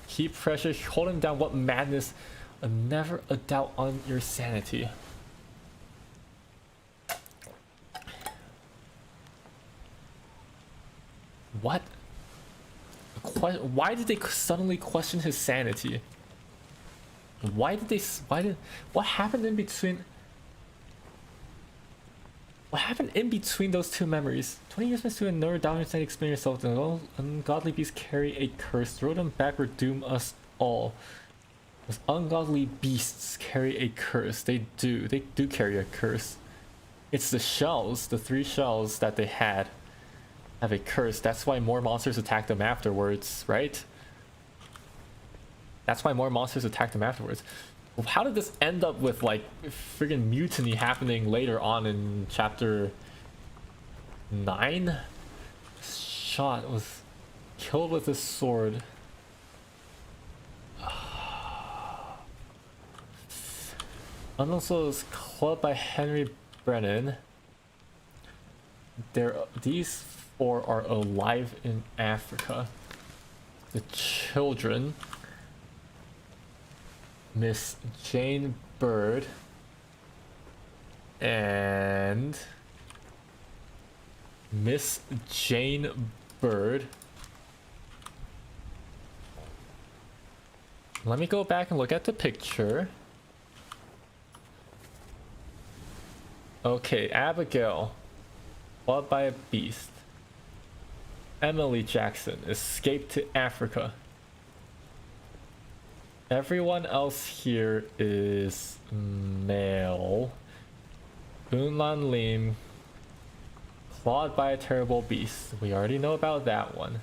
[SPEAKER 1] Keep pressure, hold him down. What madness. Never a doubt on your sanity. What? Why did they suddenly question his sanity? What happened in between? What happened in between those two memories? 20 years must to another down and explain yourself. The ungodly beasts carry a curse. Throw them back or doom us all. Those ungodly beasts carry a curse. They do carry a curse. It's the shells, the 3 shells that they had have a curse. That's why more monsters attack them afterwards, right? That's why more monsters attack them afterwards. How did this end up with like friggin' mutiny happening later on in chapter 9? Shot was killed with a sword. Unknown Souls clubbed by Henry Brennan. These 4 are alive in Africa. The children. Miss Jane Bird and Miss Jane Bird. Let me go back and look at the picture. Okay, Abigail, fought by a beast. Emily Jackson escaped to Africa. Everyone else here is male. Boonlan Lim, clawed by a terrible beast. We already know about that one.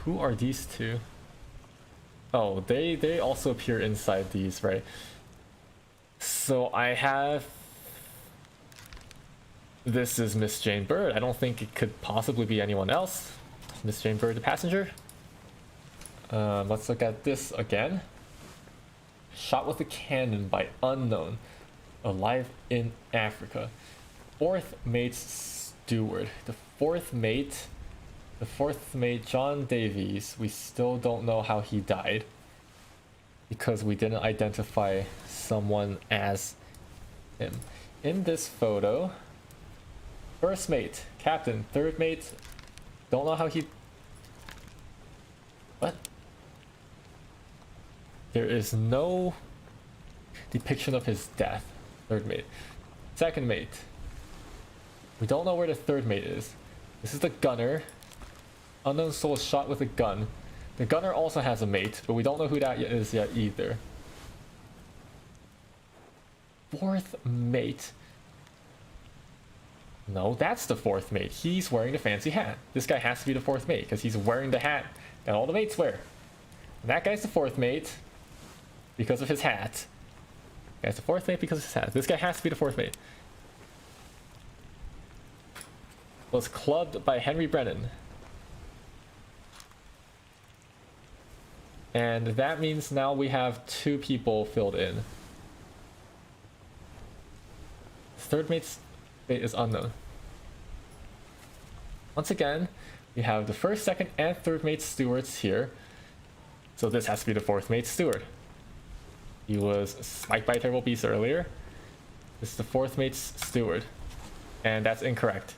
[SPEAKER 1] Who are these two? Oh, they also appear inside these, right? So I have... This is Miss Jane Bird. I don't think it could possibly be anyone else. Miss Jane Bird, the passenger. Let's look at this again. Shot with a cannon by unknown. Alive in Africa. 4th mate's steward. The fourth mate, John Davies. We still don't know how he died. because we didn't identify someone as him. In this photo, first mate, captain, third mate, don't know how he... What? There is no depiction of his death. Third mate. Second mate. We don't know where the third mate is. This is the gunner. Unknown soul shot with a gun. The gunner also has a mate, but we don't know who that is yet either. Fourth mate. No, that's the fourth mate. He's wearing the fancy hat. This guy has to be the fourth mate because he's wearing the hat that all the mates wear. And that guy's the fourth mate because of his hat. Guy's the fourth mate because of his hat. This guy has to be the fourth mate. Was clubbed by Henry Brennan. And that means now we have 2 people filled in. Third mate's fate is unknown. Once again, we have the first, second, and third mate stewards here. So this has to be the fourth mate steward. He was spiked by a terrible beast earlier. This is the fourth mate's steward. And that's incorrect.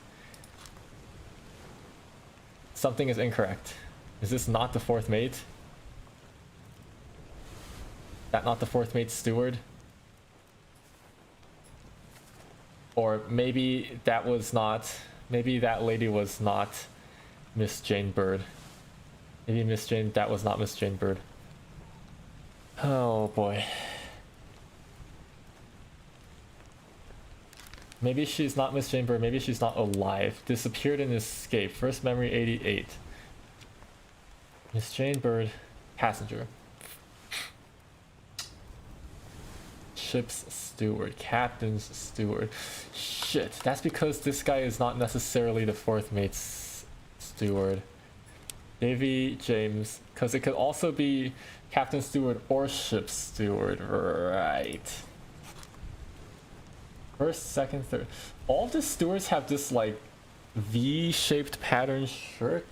[SPEAKER 1] Something is incorrect. Is this not the fourth mate? That not the fourth mate steward? Or maybe that was not... Maybe that lady was not Miss Jane Bird. Maybe Miss Jane... That was not Miss Jane Bird. Oh boy. Maybe she's not Miss Jane Bird. Maybe she's not alive. Disappeared and escaped. First memory 88. Miss Jane Bird. Passenger. Ship's steward. Captain's steward. Shit. That's because this guy is not necessarily the fourth mate's steward. Davy James. Because it could also be captain steward or ship's steward. Right. First, second, third. All the stewards have this like V-shaped pattern shirt.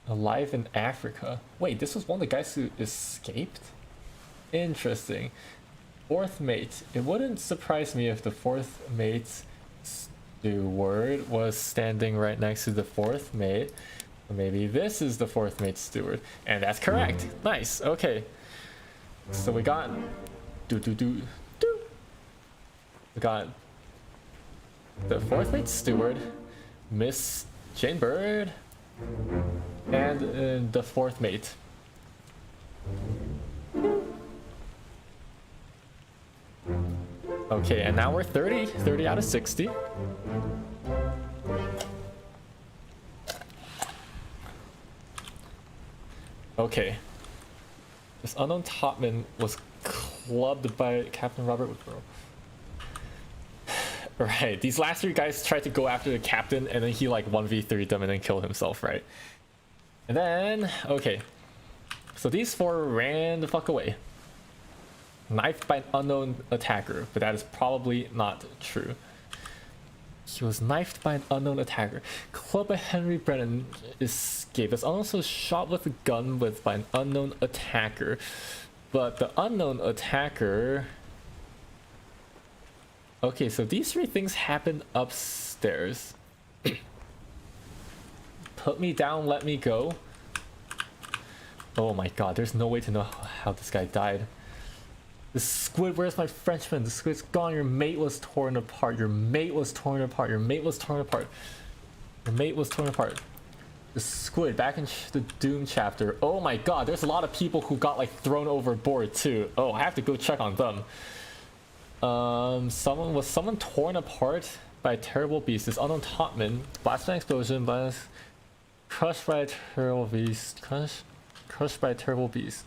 [SPEAKER 1] Alive in Africa. Wait, this was one of the guys who escaped? Interesting. Fourth mate. It wouldn't surprise me if the fourth mate's steward was standing right next to the fourth mate. Or maybe this is the fourth mate steward. And that's correct. Nice. Okay. So we got... We got the fourth mate steward, Miss Jane Bird, and the fourth mate. Okay, and now we're 30 out of 60. Okay. This unknown topman was clubbed by Captain Robert Woodrow. Right, these last 3 guys tried to go after the captain and then he like 1v3'd them and then killed himself, right? And then, okay. So these 4 ran the fuck away. Knifed by an unknown attacker, but that is probably not true. He was knifed by an unknown attacker. Clubbed by Henry Brennan escaped. This also shot with a gun by an unknown attacker. But the unknown attacker... Okay, so these 3 things happened upstairs. Put me down, let me go. Oh my god, there's no way to know how this guy died. The squid, where's my Frenchman? The squid's gone, your mate was torn apart. Your mate was torn apart. Your mate was torn apart. Your mate was torn apart. The squid, back in the Doom chapter. Oh my god, there's a lot of people who got like thrown overboard too. Oh, I have to go check on them. Someone torn apart by a terrible beast. This unknown topman, blast by an explosion, but crushed by a terrible beast. Crushed by a terrible beast.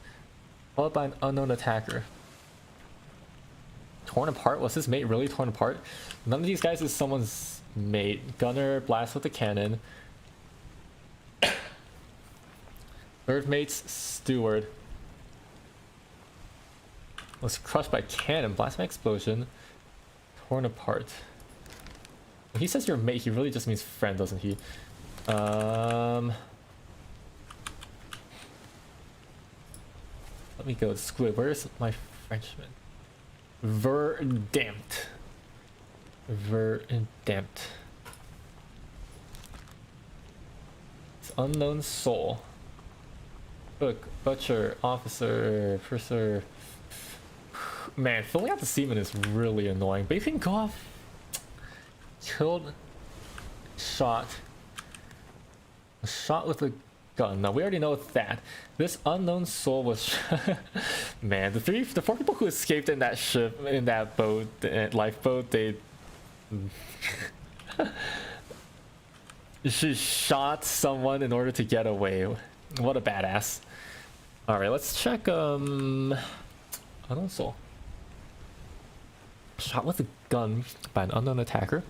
[SPEAKER 1] Followed by an unknown attacker. Torn apart? Was his mate really torn apart? None of these guys is someone's mate. Gunner, blast with a cannon. Third mate's steward. Was crushed by cannon, blast by explosion, torn apart. When he says your mate, he really just means friend, doesn't he? Let me go. Squid. Where's my Frenchman? Verdammt. Verdammt. It's unknown soul. Book, butcher, officer, purser. Man, filling out the semen is really annoying. But you can go off. Killed. Shot. Shot with a gun. Now we already know that. This unknown soul was man, the four people who escaped in that ship, in that boat, lifeboat, they she shot someone in order to get away. What a badass. Alright, let's check unknown soul. Shot with a gun by an unknown attacker.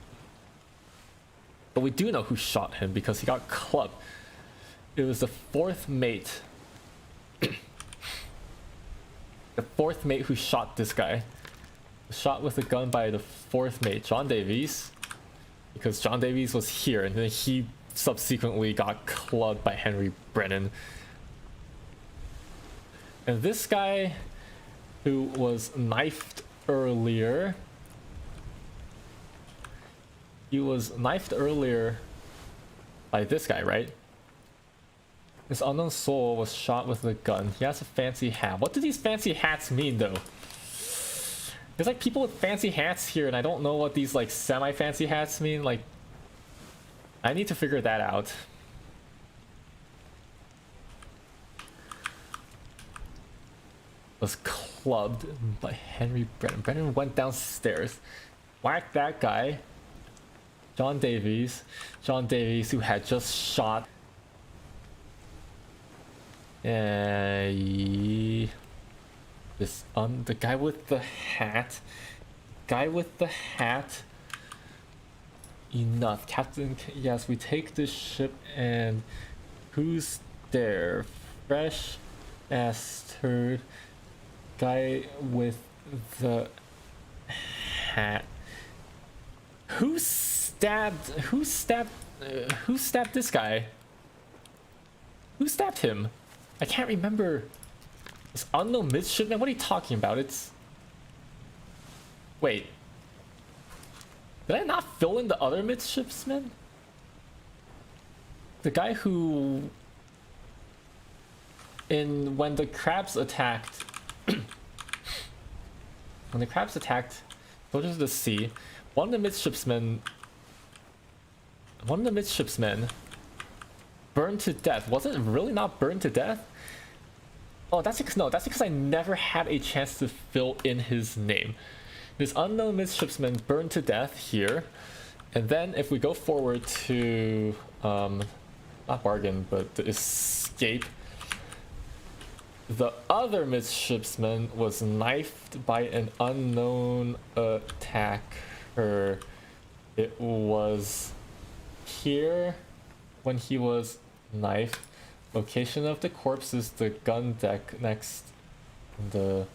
[SPEAKER 1] But we do know who shot him because he got clubbed. It was the fourth mate. The fourth mate who shot this guy. Shot with a gun by the fourth mate, John Davies. Because John Davies was here and then he subsequently got clubbed by Henry Brennan. And this guy who was knifed earlier. He was knifed earlier by this guy, right? This unknown soul was shot with a gun. He has a fancy hat. What do these fancy hats mean, though? There's like people with fancy hats here, and I don't know what these like semi-fancy hats mean. Like, I need to figure that out. Was clubbed by Henry Brennan. Brennan went downstairs, whacked that guy, John Davies. John Davies, who had just shot. The guy with the hat. Guy with the hat. Enough, Captain. Yes, we take this ship and who's there? Fresh ass turd. Guy with the hat. Who stabbed this guy? Who stabbed him? I can't remember. This unknown midshipman? What are you talking about? It's... Wait. Did I not fill in the other midshipman? The guy who... When the crabs attacked... when the crabs attacked Soldiers of the Sea, one of the midshipmen burned to death. Was it really not burned to death? Oh, that's because I never had a chance to fill in his name. This unknown midshipman burned to death here, and then if we go forward to not bargain, but the escape, the other midshipman was knifed by an unknown attacker. It was here when he was knifed. Location of the corpse is the gun deck next in the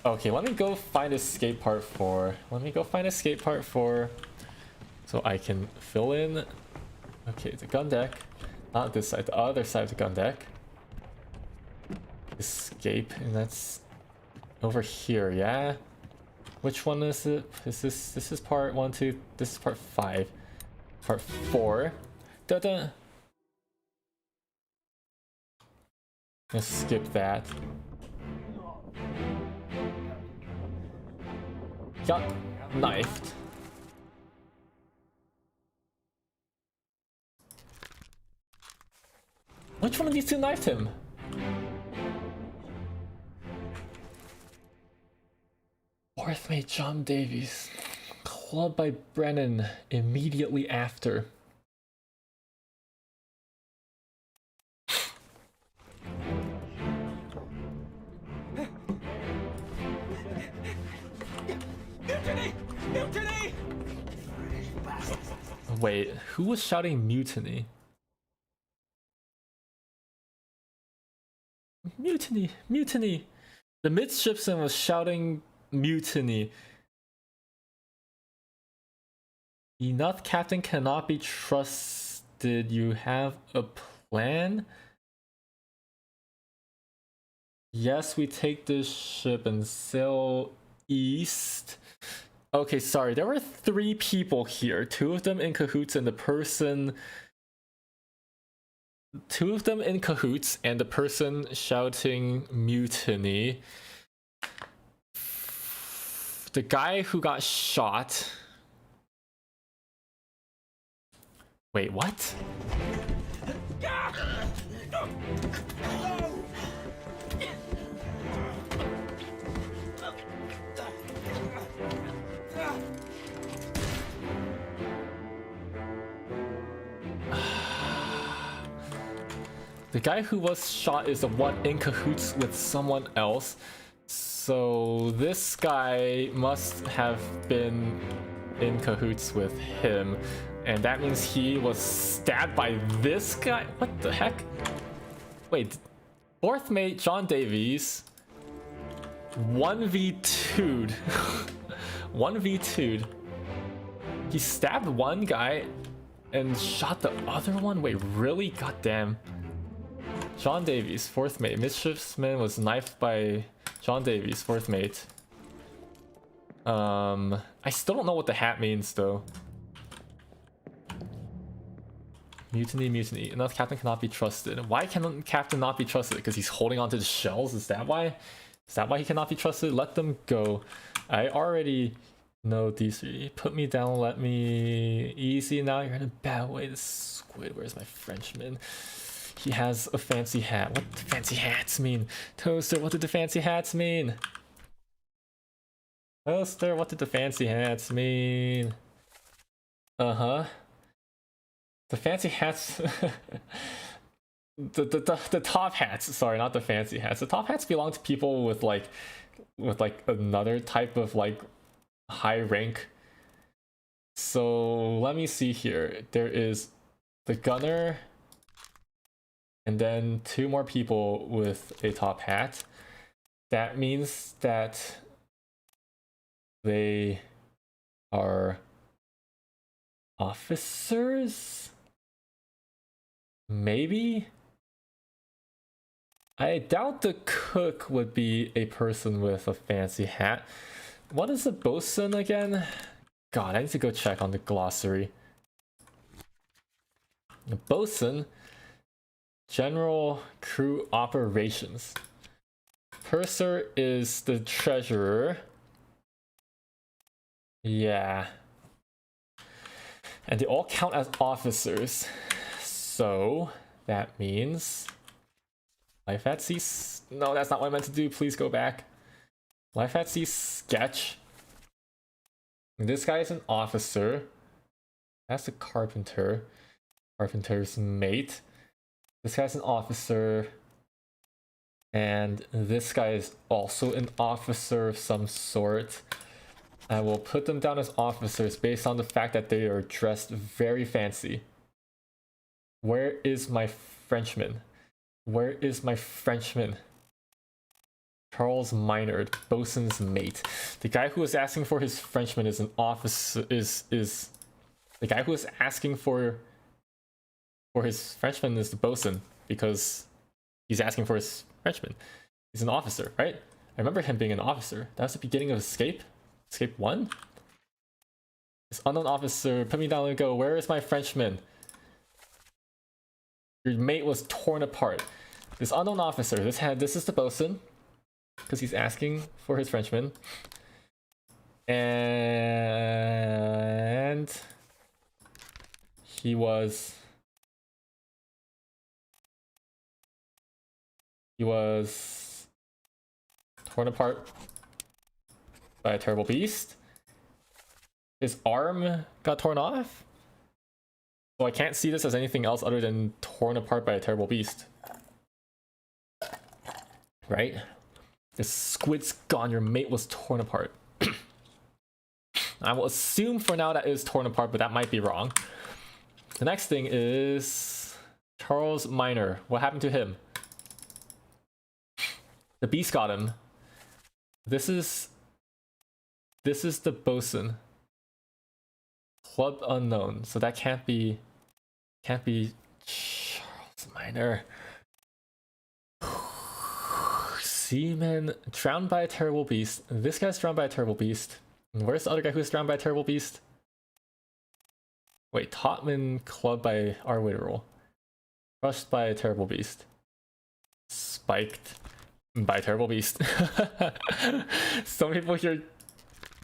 [SPEAKER 1] okay, let me go find escape part 4. So I can fill in. Okay, the gun deck. Not this side, the other side of the gun deck. Escape, and that's over here, yeah? Which one is it? This is part 1, 2, this is part 5. Part 4. Da-da! Let's skip that. Got knifed. Which one of these two knifed him? Fourth mate John Davies. Clubbed by Brennan immediately after.
[SPEAKER 2] Mutiny! Mutiny!
[SPEAKER 1] Wait, who was shouting mutiny? Mutiny! Mutiny! The midshipman was shouting mutiny. Enough captain cannot be trusted. You have a plan? Yes, we take this ship and sail east. Okay, sorry, there were 3 people here. 2 of them in cahoots and the person... 2 of them in cahoots and the person shouting mutiny. The guy who got shot... Wait, what? The guy who was shot is the one in cahoots with someone else. So this guy must have been in cahoots with him. And that means he was stabbed by this guy? What the heck? Wait, 4th mate John Davies 1v2'd. 1v2'd. He stabbed one guy and shot the other one? Wait, really? Goddamn. John Davies, 4th mate. Midshipman was knifed by John Davies, 4th mate. I still don't know what the hat means though. Mutiny, mutiny. Another captain cannot be trusted. Why can captain not be trusted? Because he's holding onto the shells? Is that why? Is that why he cannot be trusted? Let them go. I already know these 3. Put me down, let me... Easy, now you're in a bad way. The squid, where's my Frenchman? He has a fancy hat. What do fancy hats mean? Toaster, what did the fancy hats mean? Toaster, what did the fancy hats mean? Uh-huh. The fancy hats... the top hats, sorry, not the fancy hats. The top hats belong to people with like another type of like high rank. So let me see here. There is the gunner and then 2 more people with a top hat. That means that they are officers? Maybe? I doubt the cook would be a person with a fancy hat. What is a bosun again? God, I need to go check on the glossary. A bosun, general crew operations. Purser is the treasurer. Yeah. And they all count as officers. So that means life at sea. No, that's not what I meant to do. Please go back. Life at sea sketch. This guy is an officer. That's the carpenter. Carpenter's mate. This guy's an officer. And this guy is also an officer of some sort. I will put them down as officers based on the fact that they are dressed very fancy. Where is my Frenchman? Where is my Frenchman? Charles Minard, bosun's mate. The guy who was asking for his Frenchman is an officer. Is the guy who was asking for his Frenchman is the bosun because he's asking for his Frenchman. He's an officer, right? I remember him being an officer. That was the beginning of Escape. Escape 1. This unknown officer, put me down and go. Where is my Frenchman? Your mate was torn apart. This unknown officer, this is the bosun, because he's asking for his Frenchman. And he was torn apart by a terrible beast. His arm got torn off. So I can't see this as anything else other than torn apart by a terrible beast. Right? The squid's gone, your mate was torn apart. I will assume for now that is torn apart, but that might be wrong. The next thing is Charles Minor. What happened to him? The beast got him. This is This is the bosun. Club unknown. So that can't be Charles Minor. Seaman drowned by a terrible beast. This guy's drowned by a terrible beast. And where's the other guy who's drowned by a terrible beast? Wait, Topman clubbed by our literal. Crushed by a terrible beast. Spiked by a terrible beast. Some people hear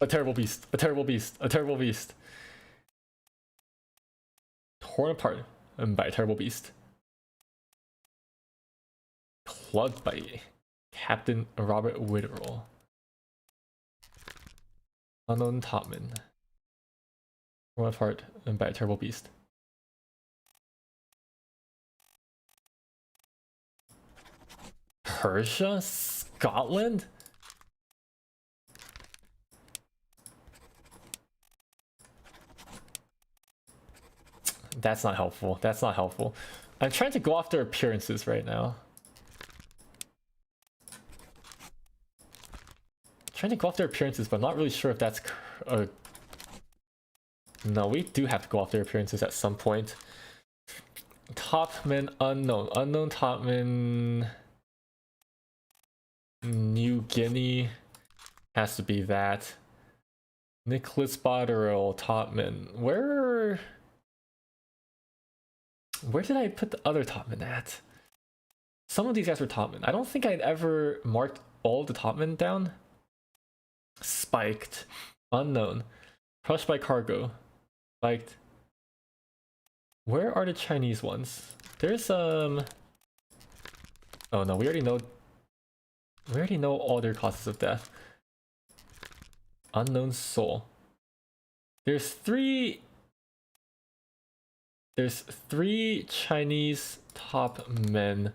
[SPEAKER 1] a terrible beast, a terrible beast, a terrible beast. Torn apart by a terrible beast. Clubbed by Captain Robert Witterell. Unknown Topman. Torn apart by a terrible beast. Persia? Scotland? That's not helpful. That's not helpful. I'm trying to go off their appearances right now. Trying to go off their appearances, but I'm not really sure if that's... No, we do have to go off their appearances at some point. Topman unknown. Unknown Topman... New Guinea has to be that. Nicholas Botterill, Topman. Where did I put the other Topman at? Some of these guys were Topman. I don't think I'd ever marked all the Topman down. Spiked. Unknown. Crushed by cargo. Spiked. Where are the Chinese ones? There's Oh no, we already know all their causes of death. Unknown soul. There's three Chinese top men,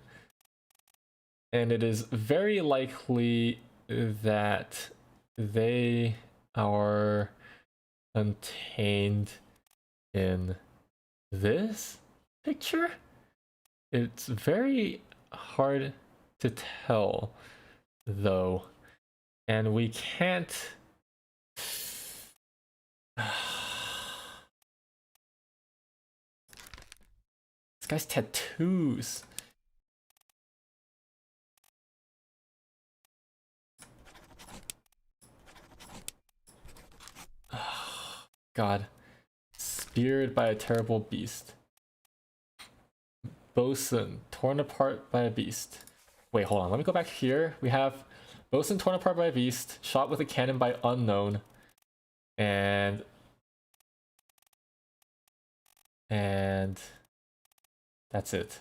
[SPEAKER 1] and it is very likely that they are contained in this picture. It's very hard to tell though, and we can't this guy's tattoos. God. Speared by a terrible beast. Bosun, torn apart by a beast. Wait, hold on. Let me go back here. We have bosun torn apart by a beast, shot with a cannon by unknown, and that's it.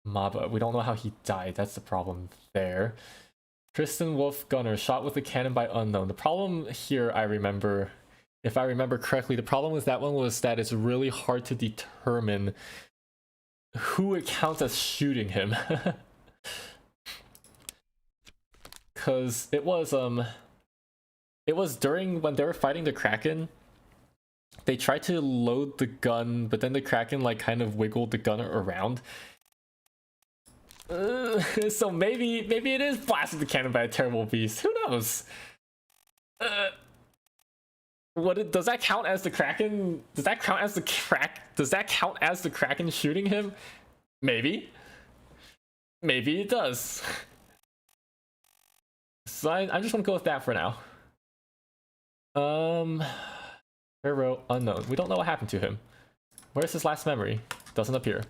[SPEAKER 1] Maba, we don't know how he died. That's the problem there. Tristan Wolf Gunner, shot with a cannon by unknown. The problem here, I remember, if I remember correctly, the problem with that one was that it's really hard to determine who it counts as shooting him. Cause it was during when they were fighting the Kraken. They tried to load the gun, but then the Kraken like kind of wiggled the gun around. So maybe it is blasted the cannon by a terrible beast. Who knows? Does that count as the Kraken? Does that count as the Kraken shooting him? Maybe it does. So I'm just gonna go with that for now. Pharaoh unknown. We don't know what happened to him. Where's his last memory? Doesn't appear.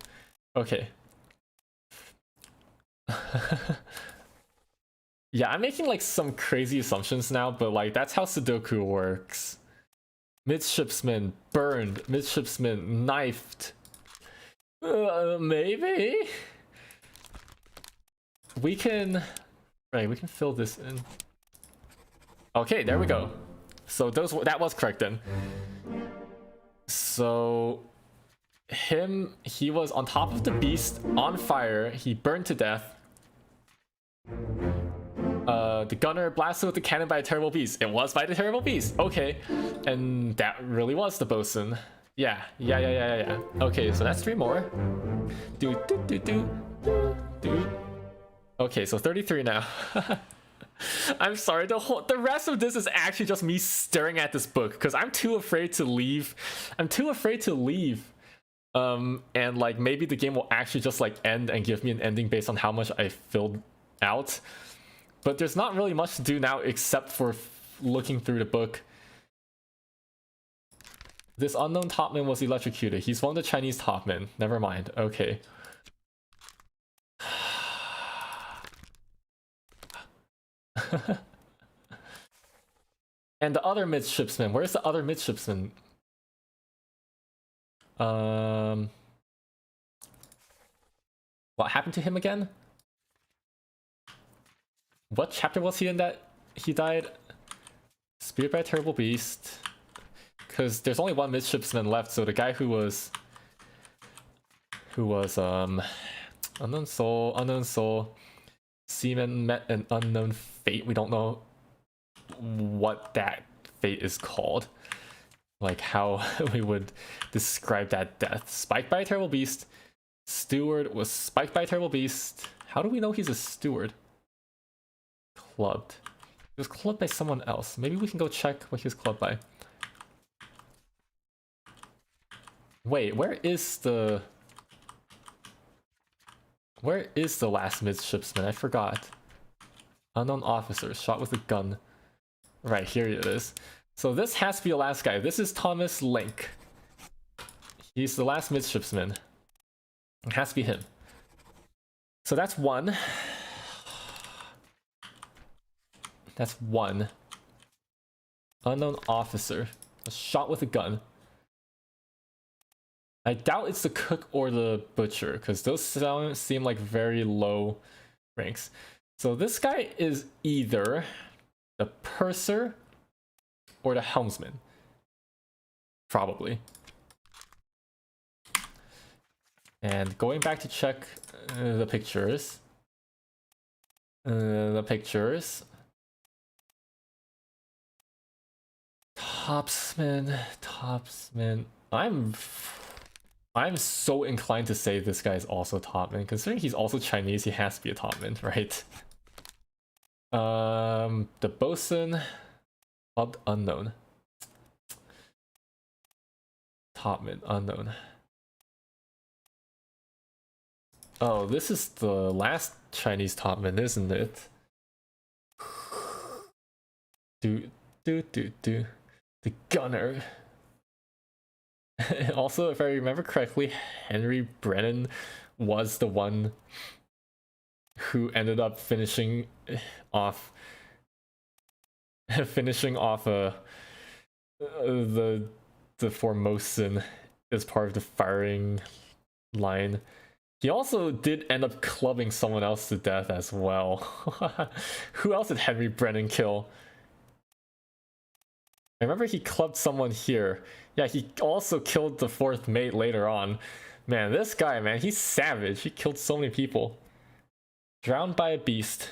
[SPEAKER 1] Okay. Yeah, I'm making like some crazy assumptions now, but like that's how Sudoku works. Midshipman burned. Midshipman knifed. Maybe we can. Right, we can fill this in. Okay, there we go. So that was correct then. So he was on top of the beast, on fire. He burned to death. The gunner blasted with the cannon by a terrible beast. It was by the terrible beast. Okay, and that really was the bosun. Yeah. Okay, so that's 3 more. Okay, so 33 now. I'm sorry. The rest of this is actually just me staring at this book because I'm too afraid to leave. I'm too afraid to leave. And like maybe the game will actually just like end and give me an ending based on how much I filled out. But there's not really much to do now except for looking through the book. This unknown topman was electrocuted. He's one of the Chinese topmen. Never mind. Okay. And the other midshipman. Where's the other midshipman? What happened to him again? What chapter was he in that he died? Speared by a terrible beast. Because there's only one midshipman left, so the guy who was unknown soul, seaman met an unknown fate. We don't know what that fate is called, like how we would describe that death. Spiked by a terrible beast. Steward was spiked by a terrible beast. How do we know he's a steward? Clubbed. He was clubbed by someone else. Maybe we can go check what he was clubbed by. Wait, where is the last midshipman? I forgot. Unknown officer, shot with a gun. Right, here it is. So this has to be the last guy. This is Thomas Link. He's the last midshipman. It has to be him. So that's one. That's one. Unknown officer. A shot with a gun. I doubt it's the cook or the butcher, because those seem like very low ranks. So this guy is either the purser or the helmsman. Probably. And going back to check the pictures. Topsman. I'm so inclined to say this guy is also topman. Considering he's also Chinese, he has to be a topman, right? The bosun, clubbed unknown. Topman, unknown. Oh, this is the last Chinese topman, isn't it? The gunner. Also, if I remember correctly, Henry Brennan was the one who ended up finishing off the Formosan as part of the firing line. He also did end up clubbing someone else to death as well. Who else did Henry Brennan kill? I remember he clubbed someone here. Yeah, he also killed the fourth mate later on. Man, this guy, man, he's savage. He killed so many people. Drowned by a beast.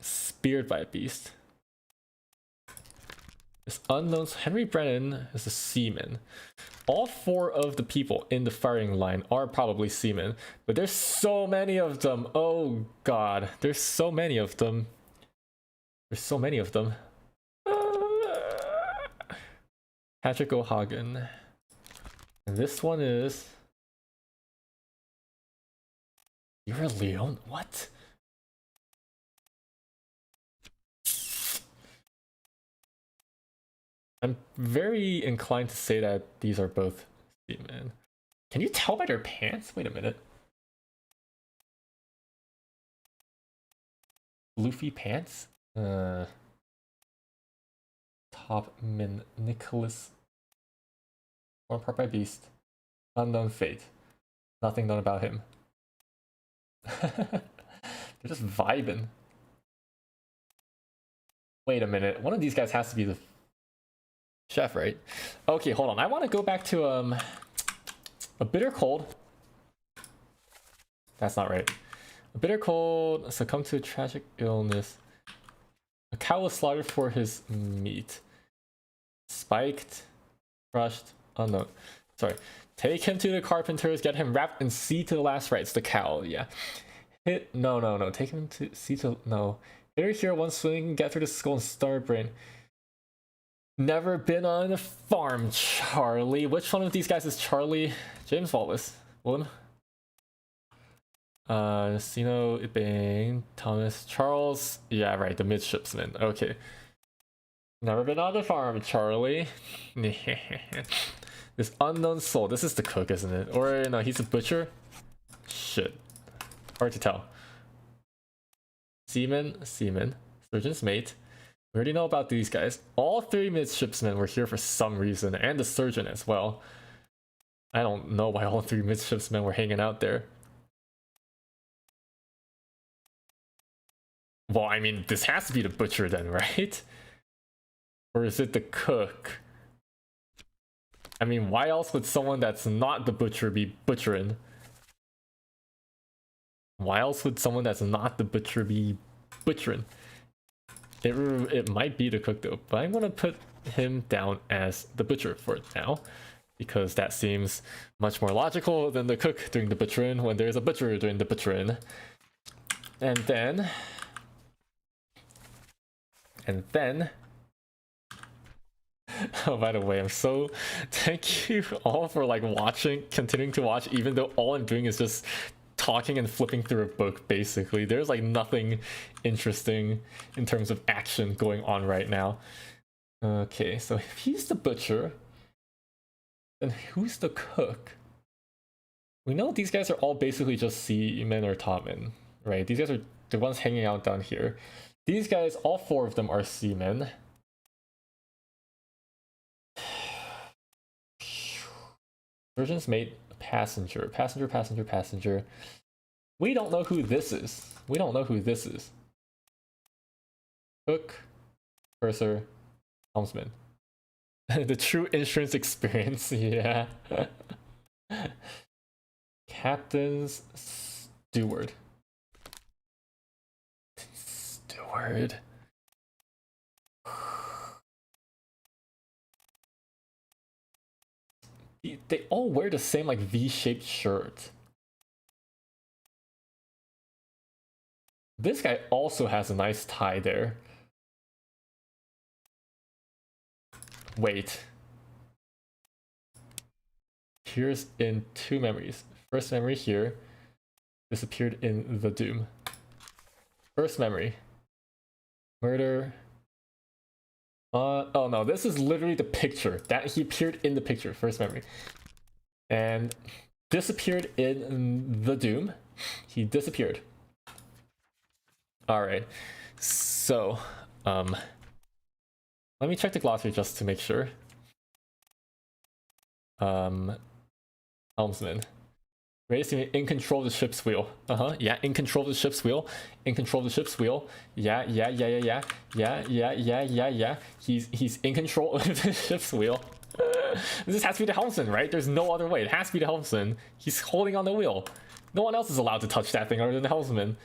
[SPEAKER 1] Speared by a beast. This unknown Henry Brennan is a seaman. All four of the people in the firing line are probably seamen, but there's so many of them. Oh god, there's so many of them. Patrick O'Hagan. And this one is... You're a Leon? What? I'm very inclined to say that these are both seamen. Can you tell by their pants? Wait a minute. Luffy pants? Topman Nicholas. One part by beast. Unknown fate. Nothing known about him. They're just vibing. Wait a minute. One of these guys has to be the chef, right? Okay, hold on. I want to go back to a bitter cold. That's not right. A bitter cold succumbed to a tragic illness. A cow was slaughtered for his meat. Spiked, crushed, unknown. Sorry. Take him to the carpenters, get him wrapped and see to the last rites. The cow, yeah. Hit. No. Take him to see to. No. Hit her here, one swing, get through the skull and start brain. Never been on a farm, Charlie. Which one of these guys is Charlie? James Wallace. Willem? Sino, Ibane, Thomas, Charles. Yeah, right, the midshipsman. Okay. Never been on the farm, Charlie. This unknown soul. This is the cook, isn't it? Or no, he's a butcher? Shit. Hard to tell. Seaman. Surgeon's mate. We already know about these guys. All three midshipsmen were here for some reason, and the surgeon as well. I don't know why all three midshipsmen were hanging out there. Well, I mean, this has to be the butcher then, right? Or is it the cook? I mean, why else would someone that's not the butcher be butchering? Why else would someone that's not the butcher be butchering? It might be the cook though, but I'm gonna put him down as the butcher for now, because that seems much more logical than the cook doing the butchering when there's a butcher doing the butchering. And then oh, by the way, I'm so thank you all for like continuing to watch, even though all I'm doing is just talking and flipping through a book. Basically, there's like nothing interesting in terms of action going on right now. Okay, so if he's the butcher, then who's the cook? We know these guys are all basically just seamen or topmen, right? These guys are the ones hanging out down here. These guys, all four of them are seamen. Surgeon's mate, passenger. We don't know who this is. Cook, purser, helmsman. The true insurance experience, yeah. Captain's steward. They all wear the same like V-shaped shirt. This guy also has a nice tie there. Wait. Appears in two memories. First memory here. Disappeared in the Doom. First memory. Murder. Oh no, this is literally the picture. That he appeared in the picture. First memory. And disappeared in the Doom. He disappeared. Alright. So, let me check the glossary just to make sure. Helmsman. Raised in control of the ship's wheel. Yeah, in control of the ship's wheel. Yeah. He's in control of the ship's wheel. This has to be the helmsman, right? There's no other way. It has to be the helmsman. He's holding on the wheel. No one else is allowed to touch that thing other than the helmsman.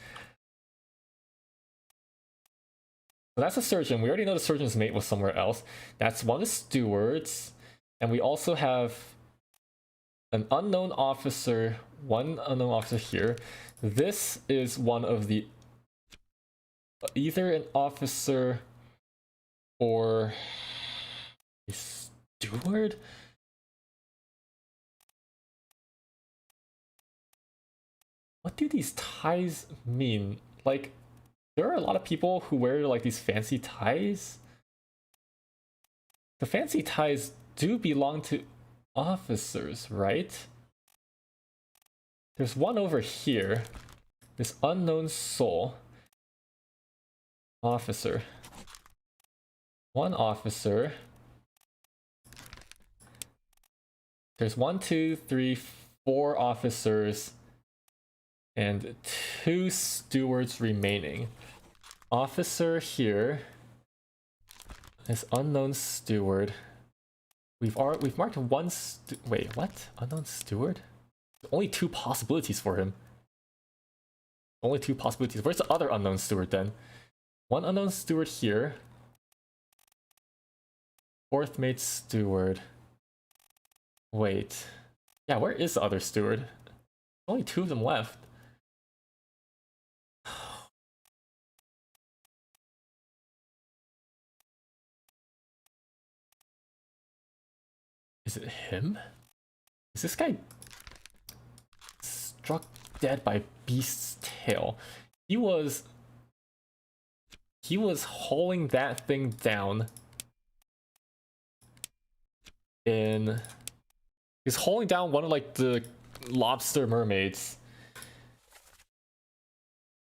[SPEAKER 1] So that's a surgeon. We already know the surgeon's mate was somewhere else. That's one of the stewards. And we also have an unknown officer. One unknown officer here. This is one of the... either an officer or a steward? What do these ties mean? Like, there are a lot of people who wear like these fancy ties. The fancy ties do belong to officers, right? There's one over here. This unknown soul. Officer. One officer. There's 1, 2, 3, 4 officers and 2 stewards remaining. Officer here. This unknown steward. We've marked one wait, what? Unknown steward? Only 2 possibilities for him. Only 2 possibilities. Where's the other unknown steward then? One unknown steward here. 4th mate steward. Wait. Yeah, where is the other steward? Only 2 of them left. Is it him? Is this guy struck dead by Beast's tail? He was hauling that thing down in... He's hauling down one of like the lobster mermaids.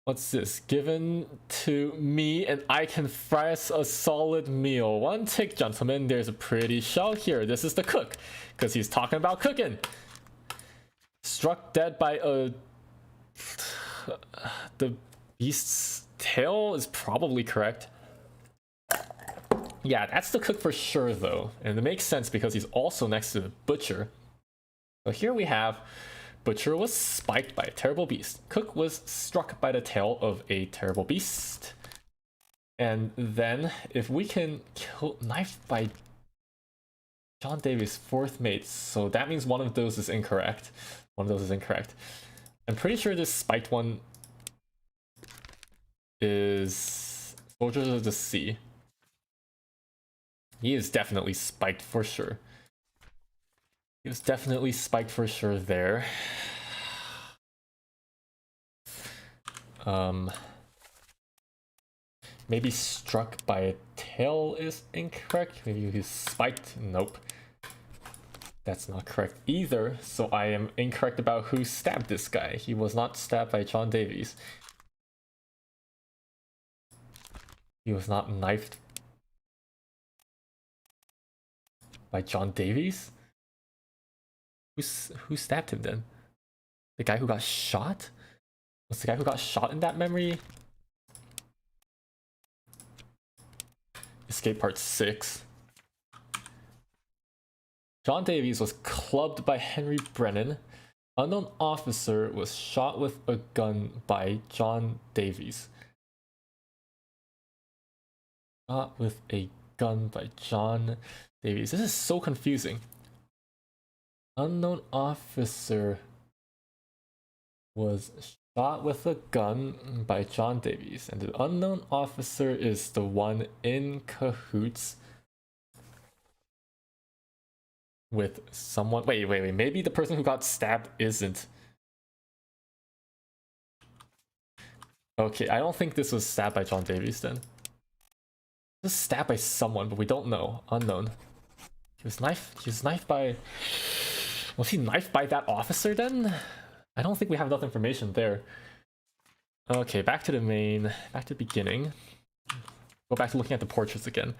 [SPEAKER 1] What's this? Given to me and I can fry us a solid meal. One tick, gentlemen. There's a pretty shell here. This is the cook. Because he's talking about cooking. Struck dead by a... The beast's tail is probably correct. Yeah, that's the cook for sure though. And it makes sense because he's also next to the butcher. So here we have... Butcher was spiked by a terrible beast. Cook was struck by the tail of a terrible beast. And then, if we can kill... Knifed by John Davies' fourth mate. So that means one of those is incorrect. One of those is incorrect. I'm pretty sure this spiked one is Soldiers of the Sea. He is definitely spiked for sure. He was definitely spiked for sure there. Maybe struck by a tail is incorrect. Maybe he's spiked. Nope. That's not correct either. So I am incorrect about who stabbed this guy. He was not stabbed by John Davies. He was not knifed by John Davies? Who stabbed him then? The guy who got shot? Was the guy who got shot in that memory? Escape part 6. John Davies was clubbed by Henry Brennan. Unknown officer was shot with a gun by John Davies. Shot with a gun by John Davies. This is so confusing. Unknown officer was shot with a gun by John Davies, and the unknown officer is the one in cahoots with someone. Wait. Maybe the person who got stabbed isn't. Okay, I don't think this was stabbed by John Davies then. This was stabbed by someone, but we don't know. Unknown. He was knifed by... Was he knifed by that officer then? I don't think we have enough information there. Okay, back to the main, back to the beginning. Go back to looking at the portraits again.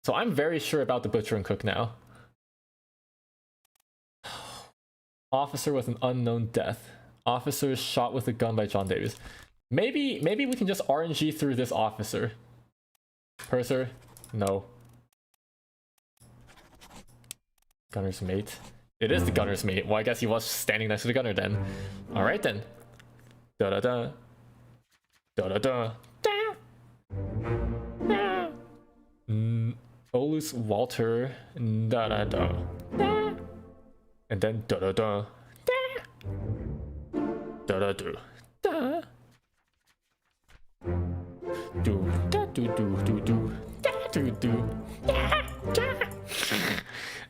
[SPEAKER 1] So I'm very sure about the butcher and cook now. Officer with an unknown death. Officer shot with a gun by John Davies. Maybe we can just RNG through this officer. Purser? No. Gunner's mate. It is the gunner's mate. Well, I guess he was standing next to the gunner then. Alright then. Da-da-da. Da-da-da. Da. Olus Walter. Da-da-da. Da. And then da-da-da. Da. Da-da-do. Da. Do. Da-do-do-do-do. Da-do-do. Da. Da.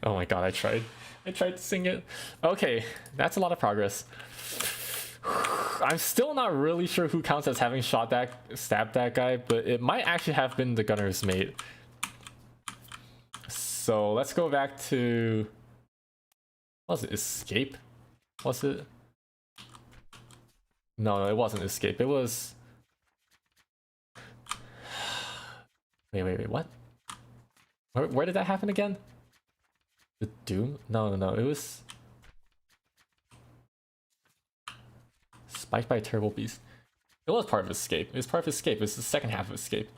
[SPEAKER 1] Oh my god, I tried to sing it. Okay, that's a lot of progress. I'm still not really sure who counts as having stabbed that guy, but it might actually have been the gunner's mate. So let's go back to... What was it? Escape? Was it? No, it wasn't escape. It was... Wait, what? Where did that happen again? The Doom? No, it was... Spiked by a terrible beast. It was part of Escape. It was part of Escape. It was the second half of Escape.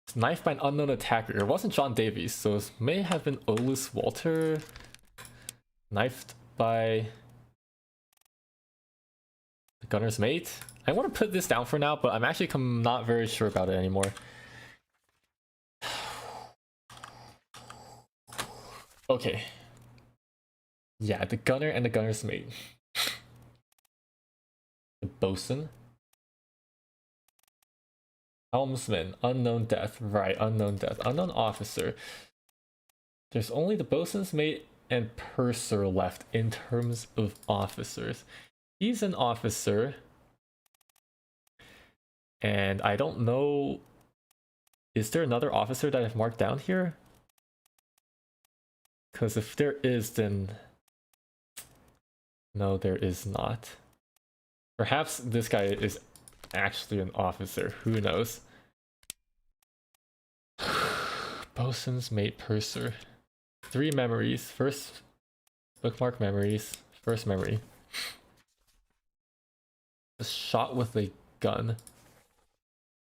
[SPEAKER 1] It's knifed by an unknown attacker. It wasn't John Davies, so it may have been Olus Walter. Knifed by... the gunner's mate. I want to put this down for now, but I'm actually not very sure about it anymore. Okay. Yeah, the gunner and the gunner's mate. The bosun. Helmsman, unknown death, right, unknown death, unknown officer. There's only the bosun's mate and purser left in terms of officers. He's an officer. And I don't know, is there another officer that I've marked down here? Because if there is, then no, there is not. Perhaps this guy is actually an officer, who knows? Bosun's mate purser. 3 memories. First bookmark memories. First memory. A shot with a gun.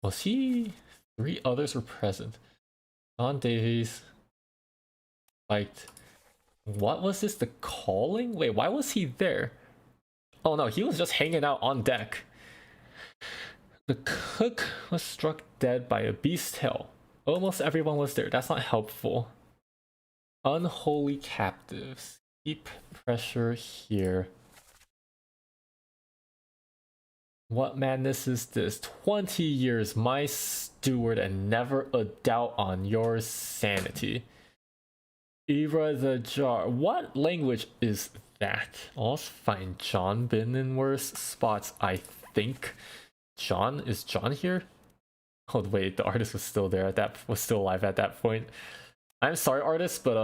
[SPEAKER 1] Was he? 3 others were present. John Davies. Liked. What was this? The calling? Wait, why was he there? Oh no, he was just hanging out on deck. The cook was struck dead by a beast tail. Almost everyone was there. That's not helpful. Unholy captives. Keep pressure here. What madness is this? 20 years, my steward, and never a doubt on your sanity. Obra the jar. What language is that? I'll find John been in worse spots, I think. John? Is John here? Oh wait, the artist was still there at that, was still alive at that point. I'm sorry, artist, but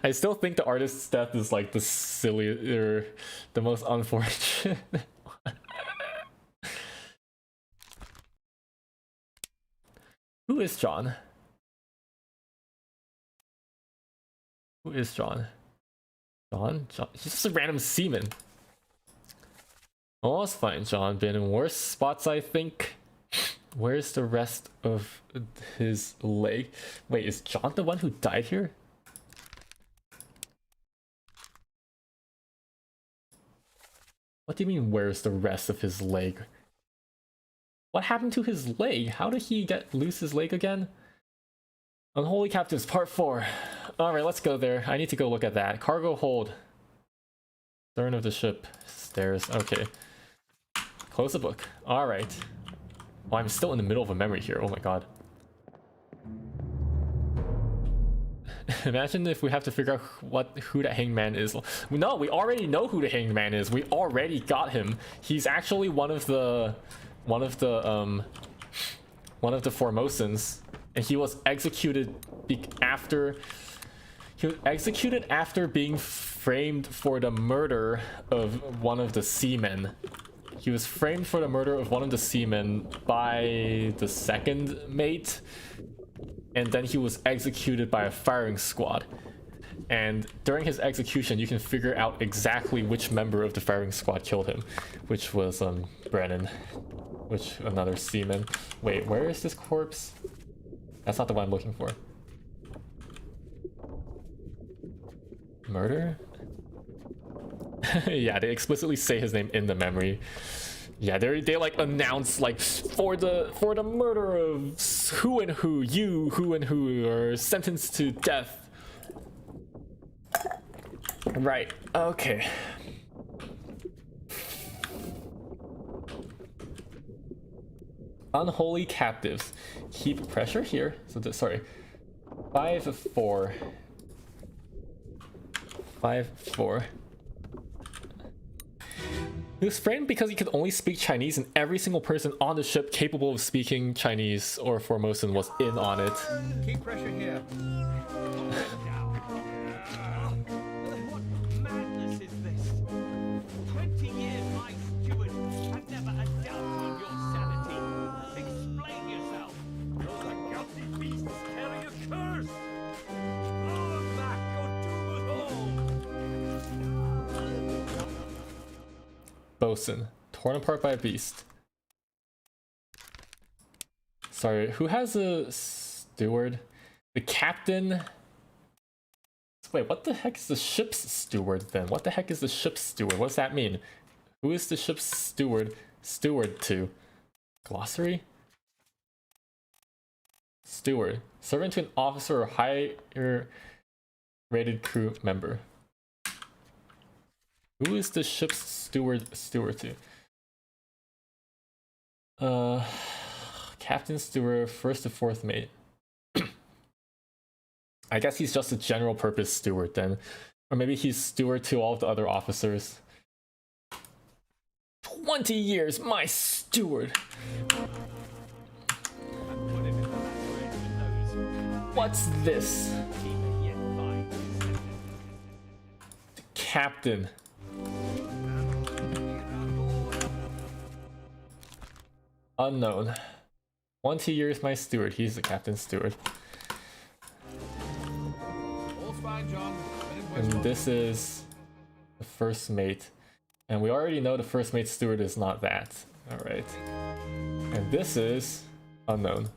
[SPEAKER 1] I still think the artist's death is like the sillier, the most unfortunate. Who is John? Who is John? John? He's just a random seaman. Oh, it's fine. John been in worse spots, I think. Where's the rest of his leg? Wait, is John the one who died here? What do you mean, where's the rest of his leg? What happened to his leg? How did he lose his leg again? Unholy Captives, Part 4. Alright, let's go there. I need to go look at that. Cargo hold. Stern of the ship. Stairs. Okay. Close the book. Alright. Oh, I'm still in the middle of a memory here. Oh my god. Imagine if we have to figure out who that hangman is. No, we already know who the hangman is. We already got him. He's actually one of the Formosans, and he was executed after being framed for the murder of one of the seamen. He was framed for the murder of one of the seamen by the second mate, and then he was executed by a firing squad. And during his execution, you can figure out exactly which member of the firing squad killed him, which was Brennan, another seaman. Wait, where is this corpse? That's not the one I'm looking for. Murder? Yeah, they explicitly say his name in the memory. Yeah, they like announce like for the murder of who and who, who and who are sentenced to death. Right. Okay. Unholy captives. Keep pressure here. So sorry. 5-4. 5-4. He was framed because he could only speak Chinese, and every single person on the ship capable of speaking Chinese or Formosan was in on it.
[SPEAKER 2] Keep pressure here.
[SPEAKER 3] What madness is this? 20 years, my steward. I've never a doubt on your sanity. Explain yourself.
[SPEAKER 2] Those unguilty beasts carry a curse. Blow them back or doom us all.
[SPEAKER 1] Bosun. Torn apart by a beast. Sorry, who has a steward? The captain. Wait, what the heck is the ship's steward then? What the heck is the ship's steward? What does that mean? Who is the ship's steward to? Glossary? Steward. Servant to an officer or higher rated crew member. Who is the ship's steward to? Captain, steward, first to fourth mate. I guess he's just a general purpose steward then. Or maybe he's steward to all of the other officers. 20 years, my steward! What's this? The captain. Unknown. 20 years, my steward. He's the captain's steward. And this is the first mate. And we already know the first mate steward is not that. Alright. And this is unknown.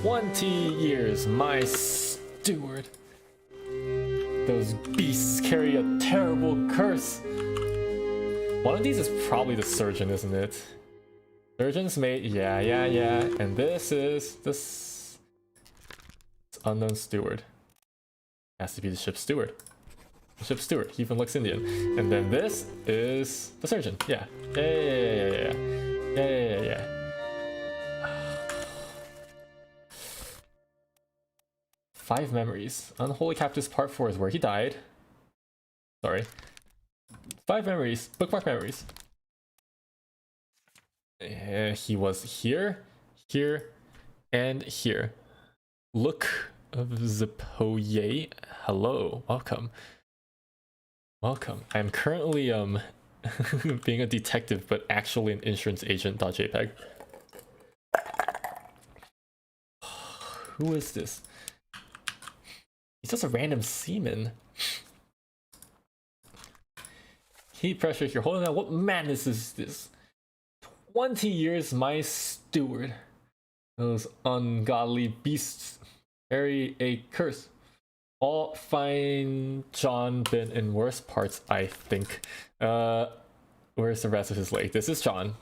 [SPEAKER 1] 20 years, my steward. Those beasts carry a terrible curse. One of these is probably the surgeon, isn't it? Surgeon's mate, yeah. And this is this unknown steward. Has to be the ship's steward. The ship's steward. He even looks Indian. And then this is the surgeon. Yeah. 5 memories. Unholy Captives Part 4 is where he died. Sorry. 5 memories. Bookmark memories. He was here, here, and here. Look of Zapoye. Hello. Welcome. Welcome. I'm currently being a detective, but actually an insurance agent.jpg. Who is this? He's just a random seaman. Heat pressure, you're holding on. What madness is this? 20 years, my steward. Those ungodly beasts carry a curse. All find John been in worse parts, I think. Where's the rest of his leg? This is John.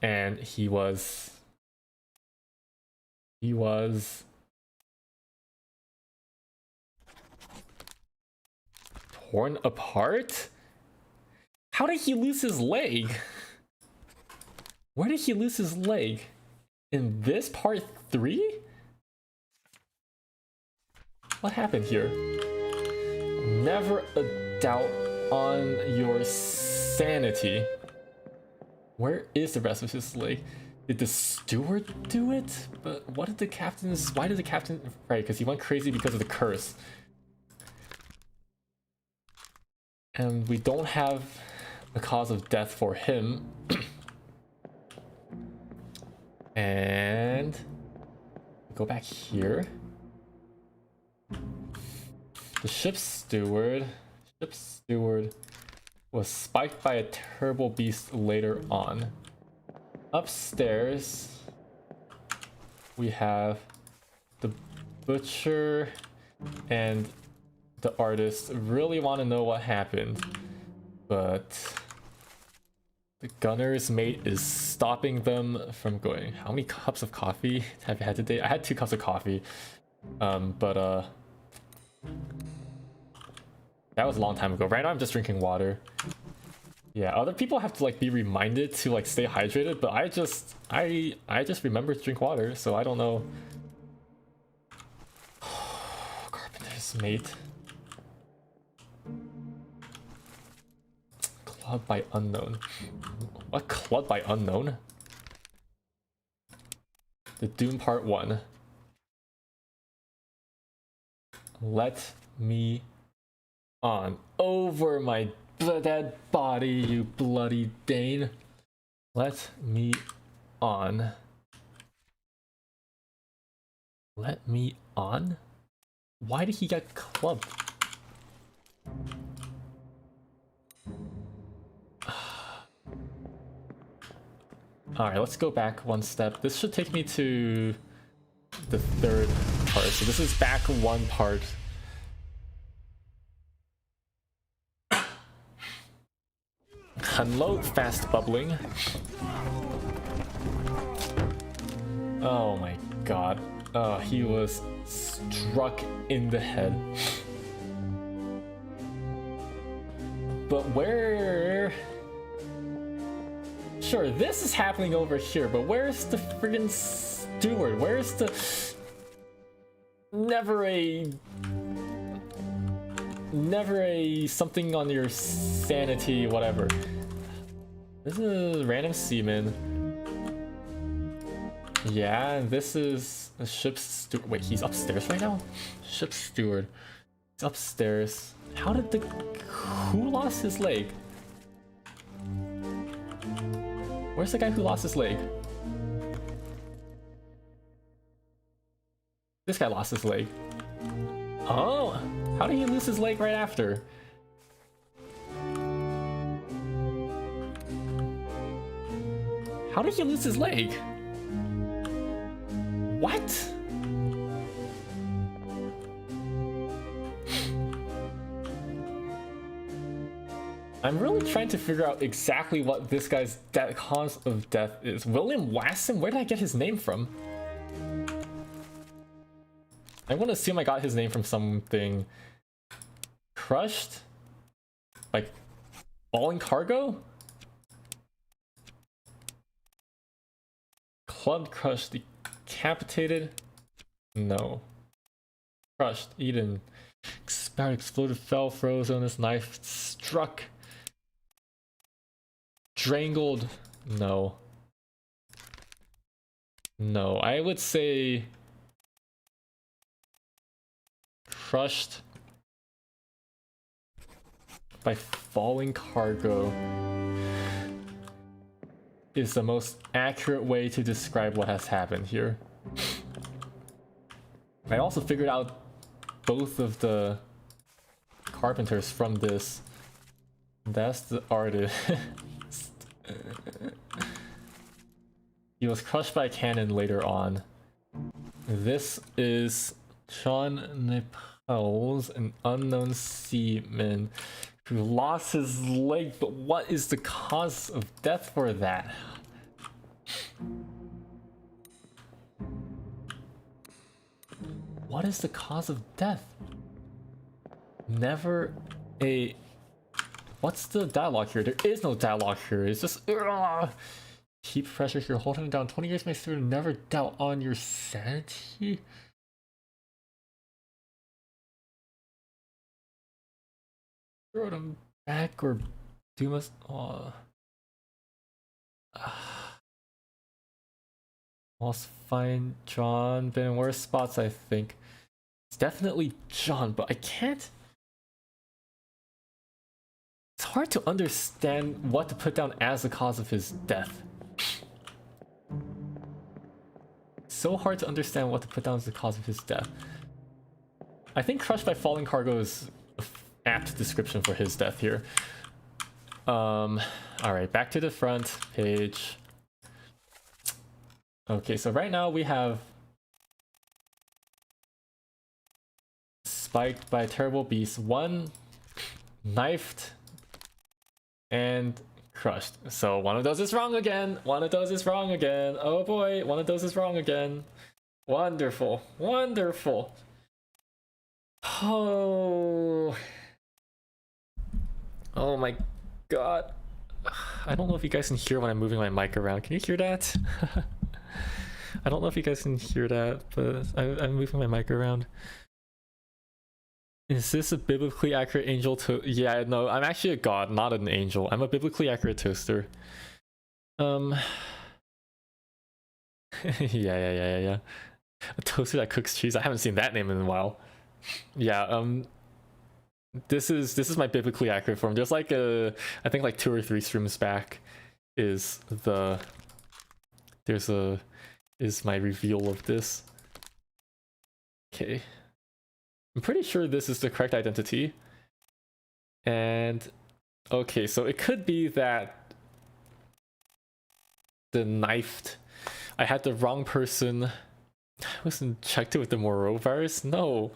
[SPEAKER 1] And he was torn apart? How did he lose his leg? Where did he lose his leg? In this part 3? What happened here? Never a doubt on your sanity. Where is the rest of his leg? Did the steward do it? But what did the captain's... Why did the captain... Right, because he went crazy because of the curse. And we don't have a cause of death for him. And... go back here. The ship's steward was spiked by a terrible beast later on. Upstairs, we have the butcher and the artist. Really want to know what happened, but the gunner's mate is stopping them from going. How many cups of coffee have you had today? I had 2 cups of coffee, but that was a long time ago. Right now I'm just drinking water. Yeah, other people have to like be reminded to like stay hydrated, but I just remember to drink water, so I don't know. Carpenter's mate. Club by unknown. What club by unknown? The Doom Part 1. Let me on. Over my dead body, you bloody Dane. Let me on. Let me on? Why did he get clubbed? Alright, let's go back one step. This should take me to the 3rd part. So this is back 1 part. Unload fast bubbling. Oh my god. He was struck in the head. But where Sure, this is happening over here, but where's the friggin' steward? Where's the... Never a something on your sanity, whatever. This is random seaman. Yeah, and this is a ship's steward. Wait, he's upstairs right now? Ship's steward. He's upstairs. How did the... Who lost his leg? Where's the guy who lost his leg? This guy lost his leg. Oh, how did he lose his leg right after? How did he lose his leg? What? I'm really trying to figure out exactly what this guy's cause of death is. William Wasson? Where did I get his name from? I want to assume I got his name from something. Crushed? Like, falling cargo? Clubbed, crushed, decapitated? No. Crushed, eaten, expired, exploded, fell, froze on this knife, struck, strangled. No. No, I would say crushed by falling cargo is the most accurate way to describe what has happened here. I also figured out both of the carpenters from this. That's the artist. He was crushed by a cannon later on. This is John Nepals, an unknown seaman who lost his leg, but what is the cause of death for that? What is the cause of death? Never a... What's the dialogue here? There is no dialogue here. It's just... Keep pressure here. Holding him down. 20 years my student. Never doubt on your sanity? Throw him back or do us... Almost find John. Been in worse spots, I think. It's definitely John, but I can't... It's hard to understand what to put down as the cause of his death. So hard to understand what to put down as the cause of his death. I think crushed by falling cargo is an apt description for his death here. Alright, back to the front page. Okay, so right now we have spiked by a terrible beast, one knifed and crushed. So one of those is wrong again. One of those is wrong again. Oh boy, one of those is wrong again. Wonderful, wonderful. Oh my god. I don't know if you guys can hear when I'm moving my mic around. Can you hear that? I don't know if you guys can hear that, but I'm moving my mic around. Is this a biblically accurate angel to... Yeah, no, I'm actually a god, not an angel. I'm a biblically accurate toaster. Yeah. A toaster that cooks cheese. I haven't seen that name in a while. Yeah, this is my biblically accurate form. There's like I think like 2 or 3 streams back is my reveal of this. Okay. I'm pretty sure this is the correct identity. And okay, so it could be that the knifed, I had the wrong person. I wasn't checked it with the Moreau virus. No,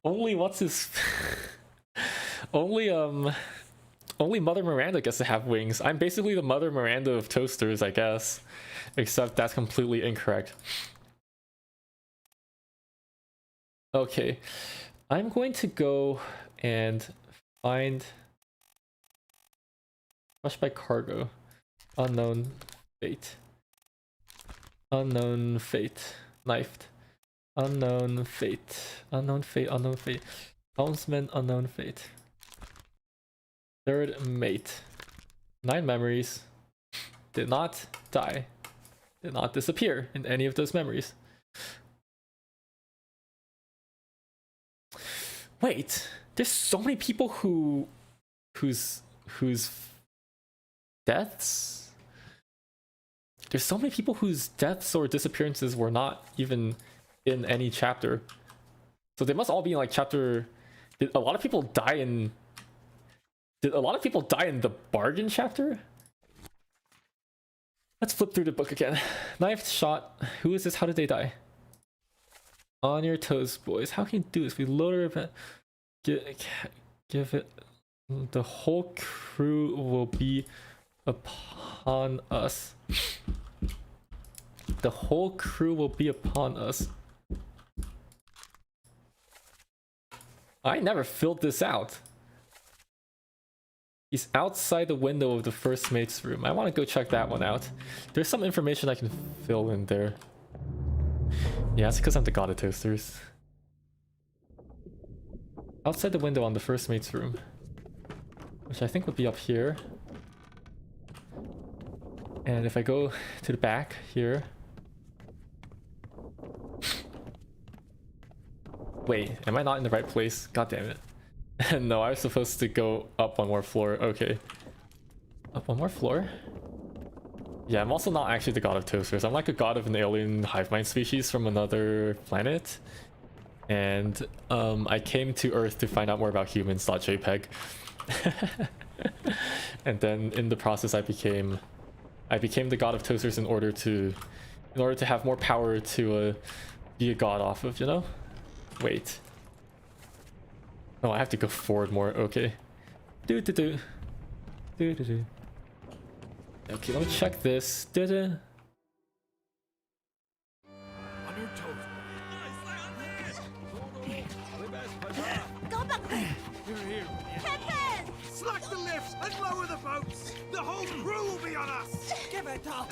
[SPEAKER 1] only what's his only Mother Miranda gets to have wings. I'm basically the Mother Miranda of toasters, I guess, except that's completely incorrect. Okay, I'm going to go and find crushed by cargo. Unknown fate. Unknown fate. Knifed. Unknown fate. Unknown fate. Unknown fate. Helmsman. Unknown fate. Third mate. 9 memories. Did not die. Did not disappear in any of those memories. Wait, there's so many people whose deaths. There's so many people whose deaths or disappearances were not even in any chapter. So they must all be in like chapter. Did a lot of people die in? Did a lot of people die in the bargain chapter? Let's flip through the book again. Knifed, shot. Who is this? How did they die? On your toes, boys. How can you do this? We load our event. Give it. The whole crew will be upon us. The whole crew will be upon us. I never filled this out. He's outside the window of the first mate's room. I want to go check that one out. There's some information I can fill in there. Yeah, it's because I'm the god of toasters. Outside the window on the first mate's room. Which I think would be up here. And if I go to the back here. Wait, am I not in the right place? God damn it. No, I was supposed to go up one more floor. Okay. Up one more floor? Yeah, I'm also not actually the god of toasters. I'm like a god of an alien hive mind species from another planet. And I came to Earth to find out more about humans.jpg. And then in the process I became the god of toasters in order to have more power to be a god off of, you know? Wait. Oh, I have to go forward more. Okay. Okay, let me check this.
[SPEAKER 3] On your toes.
[SPEAKER 6] Go back there!
[SPEAKER 3] Here.
[SPEAKER 6] Captain!
[SPEAKER 2] Slack the lifts and lower the boats. The whole crew will be on us.
[SPEAKER 6] Give it up!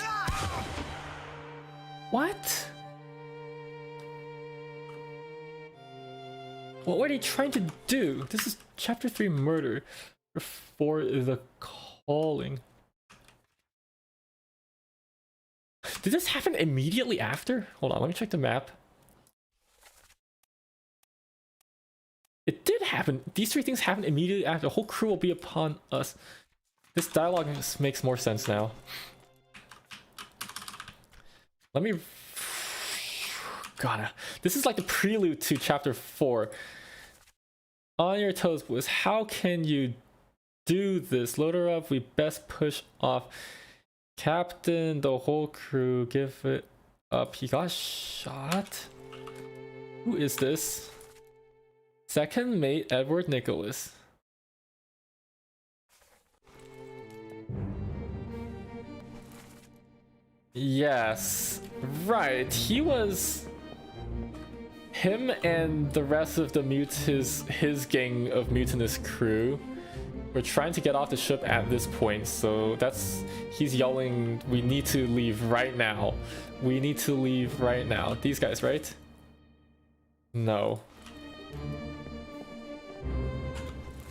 [SPEAKER 1] What? What were they trying to do? This is chapter 3 murder for the calling. Did this happen immediately after? Hold on, let me check the map. It did happen. These 3 things happened immediately after. The whole crew will be upon us. This dialogue makes more sense now. Let me... God, this is like the prelude to chapter 4. On your toes, boys. How can you do this? Load her up. We best push off. Captain, the whole crew, give it up. He got shot. Who is this? Second mate Edward Nicholas. Yes, right. He was... Him and the rest of the his gang of mutinous crew were trying to get off the ship at this point. So he's yelling, "We need to leave right now. We need to leave right now." These guys, right? No.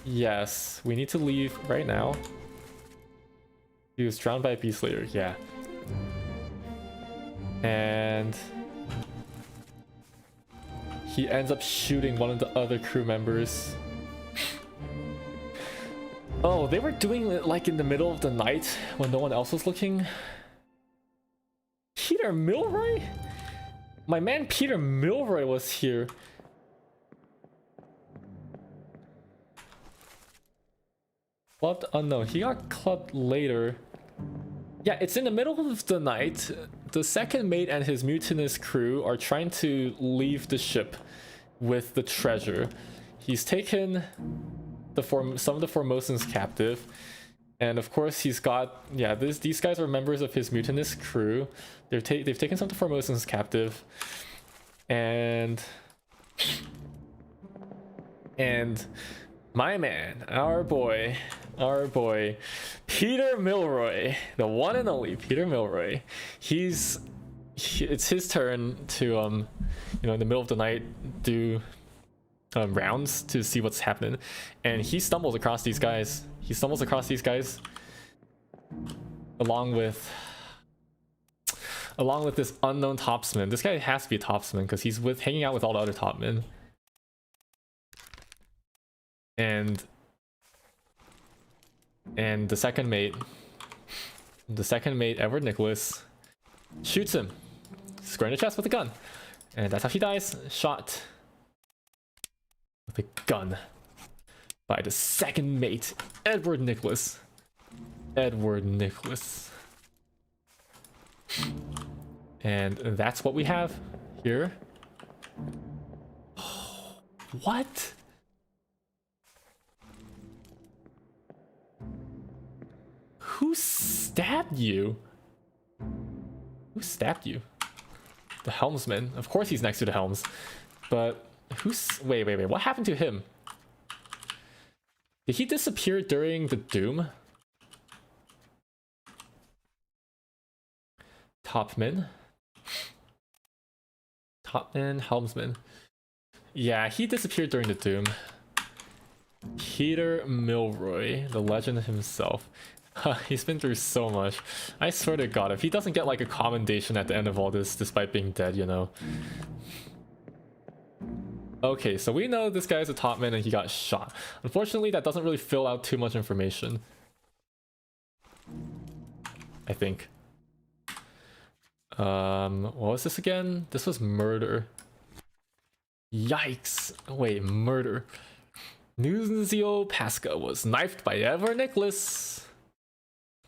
[SPEAKER 1] Yes, we need to leave right now. He was drowned by a beast layer. Yeah. And he ends up shooting one of the other crew members. Oh, they were doing it like in the middle of the night when no one else was looking. Peter Milroy? My man Peter Milroy was here. Clubbed unknown. He got clubbed later. Yeah, it's in the middle of the night. The second mate and his mutinous crew are trying to leave the ship with the treasure. He's taken some of the Formosans captive, and of course he's got these guys are members of his mutinous crew. They've taken some of the Formosans captive, and My man, our boy, Peter Milroy, the one and only Peter Milroy. It's his turn to you know, in the middle of the night do rounds to see what's happening, and he stumbles across these guys. Along with this unknown topsman. This guy has to be a topsman because he's hanging out with all the other topmen. And the second mate, Edward Nicholas, shoots him square in the chest with a gun, and that's how he dies, shot with a gun by the second mate, Edward Nicholas. And that's what we have here. What? Who stabbed you? Who stabbed you? The helmsman. Of course he's next to the helms. But wait, what happened to him? Did he disappear during the doom? Topman, helmsman. Yeah, he disappeared during the doom. Peter Milroy, the legend himself. He's been through so much. I swear to God, if he doesn't get like a commendation at the end of all this, despite being dead, you know. Okay, so we know this guy's a topman and he got shot. Unfortunately, that doesn't really fill out too much information, I think. What was this again? This was murder. Yikes. Wait, murder. Nunzio Pasca was knifed by Edward Nicholas.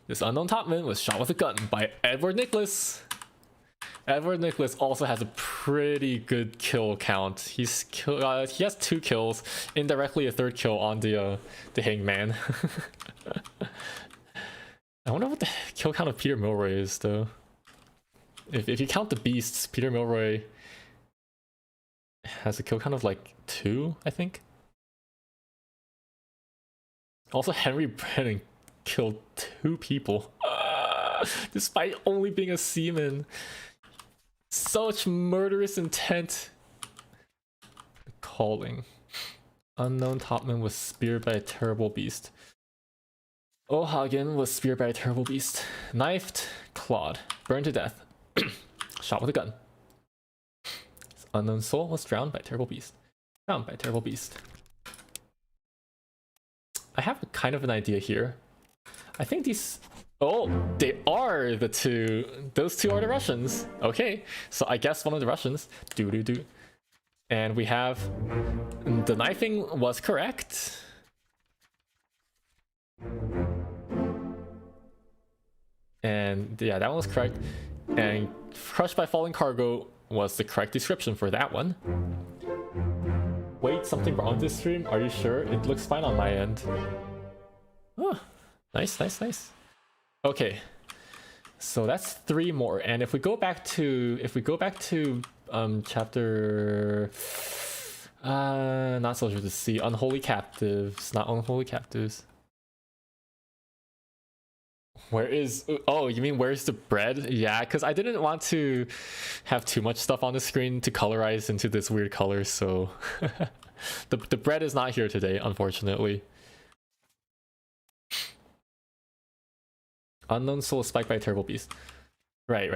[SPEAKER 1] This unknown topman was shot with a gun by Edward Nicholas. Edward Nicholas also has a pretty good kill count. He has 2 kills, indirectly a 3rd kill on the hangman. I wonder what the kill count of Peter Milroy is though. If you count the beasts, Peter Milroy has a kill count of like 2, I think. Also, Henry Brennan killed 2 people, despite only being a seaman. Such murderous intent. Calling. Unknown topman was speared by a terrible beast. O'Hagan was speared by a terrible beast. Knifed, clawed, burned to death. Shot with a gun. This unknown soul was drowned by a terrible beast. Drowned by a terrible beast. I have kind of an idea here. I think these... Oh, they are the 2. Those 2 are the Russians. Okay, so I guess one of the Russians. Do. And we have... The knifing was correct. And yeah, that one was correct. And crushed by falling cargo was the correct description for that one. Wait, something wrong with this stream? Are you sure? It looks fine on my end. Oh, nice. Okay, so that's 3 more. And if we go back to chapter not Soldier of the Sea, Unholy Captives, not Unholy Captives. Where is... Oh, you mean where's the bread? Yeah, because I didn't want to have too much stuff on the screen to colorize into this weird color, so... the bread is not here today, unfortunately. Unknown soul spiked by a terrible beast. Right.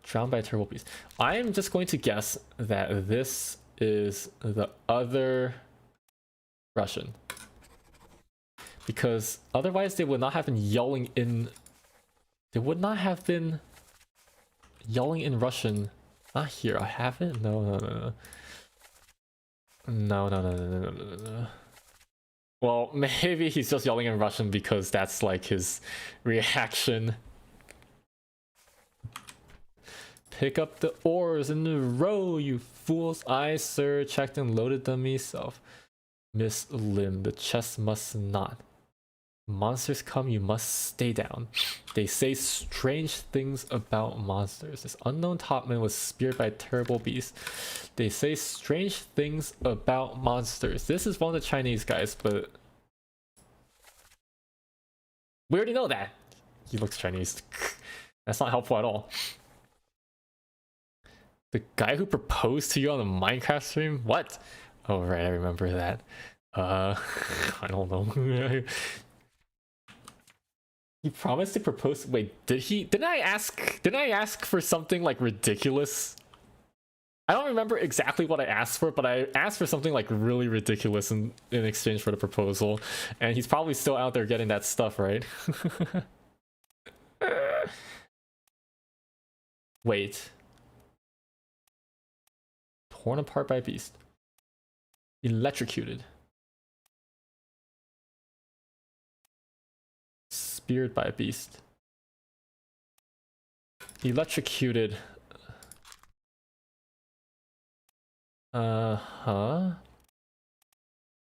[SPEAKER 1] Drowned by a terrible beast. I'm just going to guess that this is the other... Russian, because otherwise they would not have been yelling in. They would not have been yelling in Russian. Not here. I have it. No. Well, maybe he's just yelling in Russian because that's like his reaction. Pick up the oars in the row, you fools! I, sir, checked and loaded them myself. Miss Lim, the chest must not. Monsters come, you must stay down. They say strange things about monsters. This unknown topman was speared by a terrible beast. They say strange things about monsters. This is one of the Chinese guys, but we already know that. He looks Chinese. That's not helpful at all. The guy who proposed to you on the Minecraft stream? What? Oh right, I remember that. I don't know. He promised to propose. Wait, did he? Didn't I ask for something like ridiculous? I don't remember exactly what I asked for, but I asked for something like really ridiculous in exchange for the proposal. And he's probably still out there getting that stuff, right? Wait. Torn apart by a beast. Electrocuted. Speared by a beast. Electrocuted.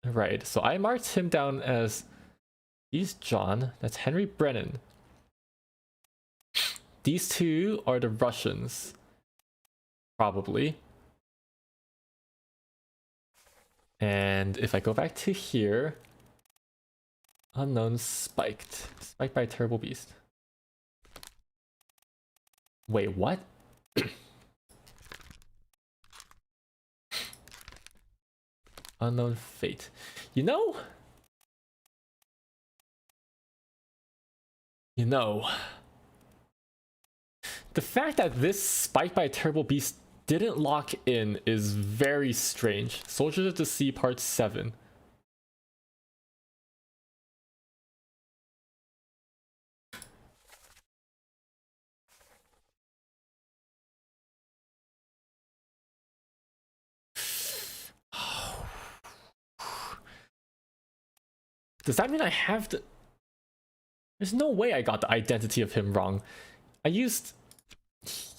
[SPEAKER 1] Right, so I marked him down as he's John. That's Henry Brennan. These two are the Russians. Probably. And if I go back to here, unknown spiked. Spiked by a terrible beast. Wait, what? Unknown fate. You know, the fact that this spiked by a terrible beast didn't lock in is very strange. Soldiers of the Sea Part 7. Does that mean I have to... There's no way I got the identity of him wrong. I used...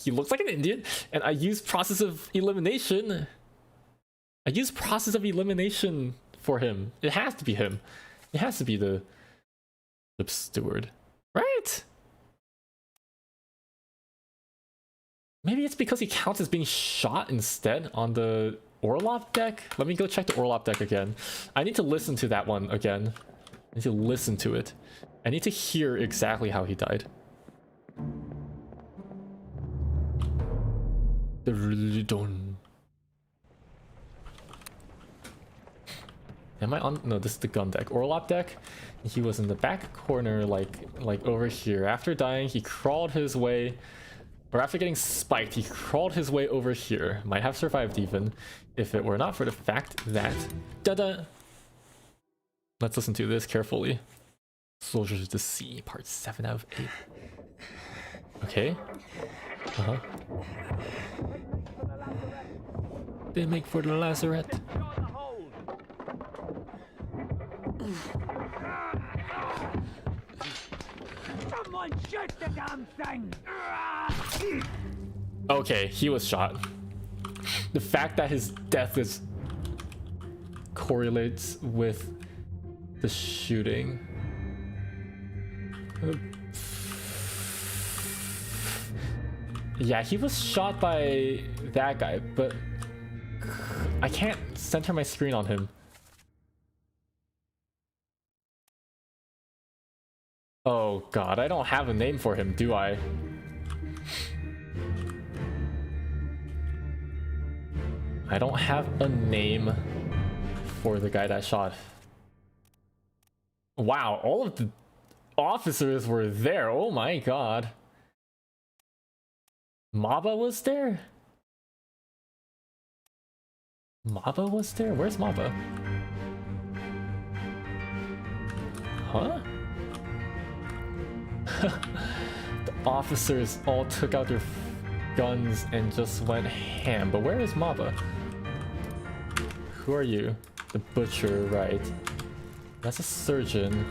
[SPEAKER 1] He looks like an Indian, and I used process of elimination. I used process of elimination for him. It has to be him. It has to be the steward, right? Maybe it's because he counts as being shot instead on the Orlop deck. Let me go check the Orlop deck again. I need to listen to that one again. I need to listen to it. I need to hear exactly how he died. The Religion. Am I on? No, this is the gun deck. Orlop deck. He was in the back corner, like over here. After dying, he crawled his way, or after getting spiked, he crawled his way over here. Might have survived even, if it were not for the fact that... Da-da! Let's listen to this carefully. Soldiers of the Sea, part 7 out of 8. Okay. Uh-huh. They make for the Lazaret.
[SPEAKER 3] Someone shoot the damn thing!
[SPEAKER 1] Okay, he was shot. The fact that his death is correlates with the shooting. Yeah, he was shot by that guy, but I can't center my screen on him. Oh god, I don't have a name for him, do I? I don't have a name for the guy that shot. Wow, all of the officers were there. Oh my god. Maba was there? Maba was there? Where's Maba? Huh? The officers all took out their guns and just went ham. But where is Maba? Who are you? The butcher, right? That's a surgeon.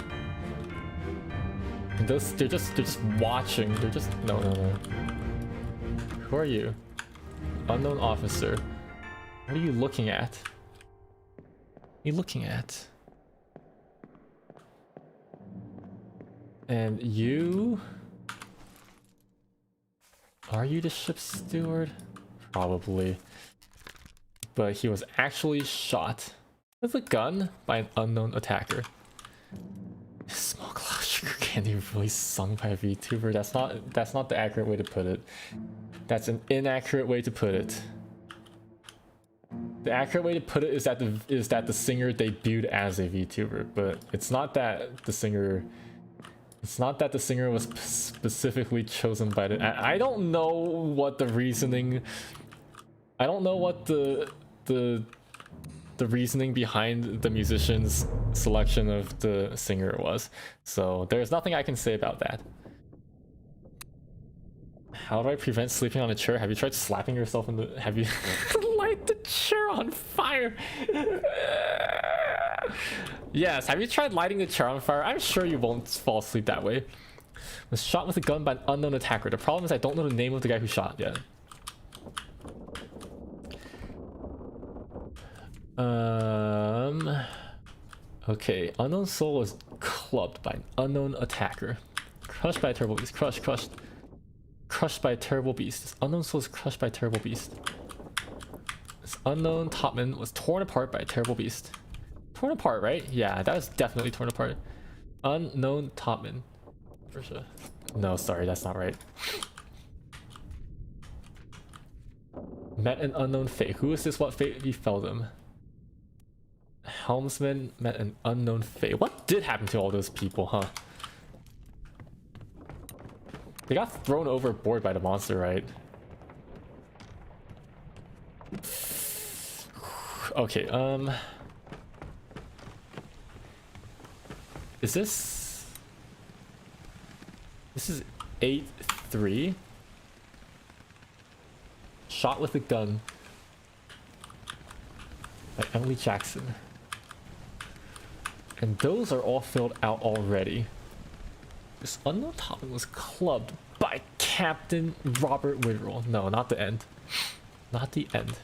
[SPEAKER 1] And those they're just watching. They're just no. Who are you? Unknown officer. What are you looking at? What are you looking at? And you... Are you the ship steward? Probably. But he was actually shot with a gun by an unknown attacker. Small cloud sugar candy really sung by a VTuber? That's not the accurate way to put it. That's an inaccurate way to put it. The accurate way to put it is that the singer debuted as a VTuber, but it's not that the singer was specifically chosen by the... I don't know what the reasoning... I don't know what the reasoning behind the musician's selection of the singer was. So there's nothing I can say about that. How do I prevent sleeping on a chair? Have you tried slapping yourself in the... Have you... Light the chair on fire! Yes, have you tried lighting the chair on fire? I'm sure you won't fall asleep that way. Was shot with a gun by an unknown attacker. The problem is I don't know the name of the guy who shot yet. Okay, unknown soul was clubbed by an unknown attacker. Crushed by a terrible beast. Crushed by a terrible beast. This unknown soul was crushed by a terrible beast. This unknown topman was torn apart by a terrible beast. Torn apart, right? Yeah, that was definitely torn apart. Unknown topman. For sure. No, sorry, that's not right. Met an unknown fate. Who is this? What fate befell them? Helmsman met an unknown fate. What did happen to all those people, huh? They got thrown overboard by the monster, right? Okay, is this... This is 8-3. Shot with a gun by Emily Jackson. And those are all filled out already. This unknown topic was clubbed by Captain Robert Witherell. No, not the end. Not the end.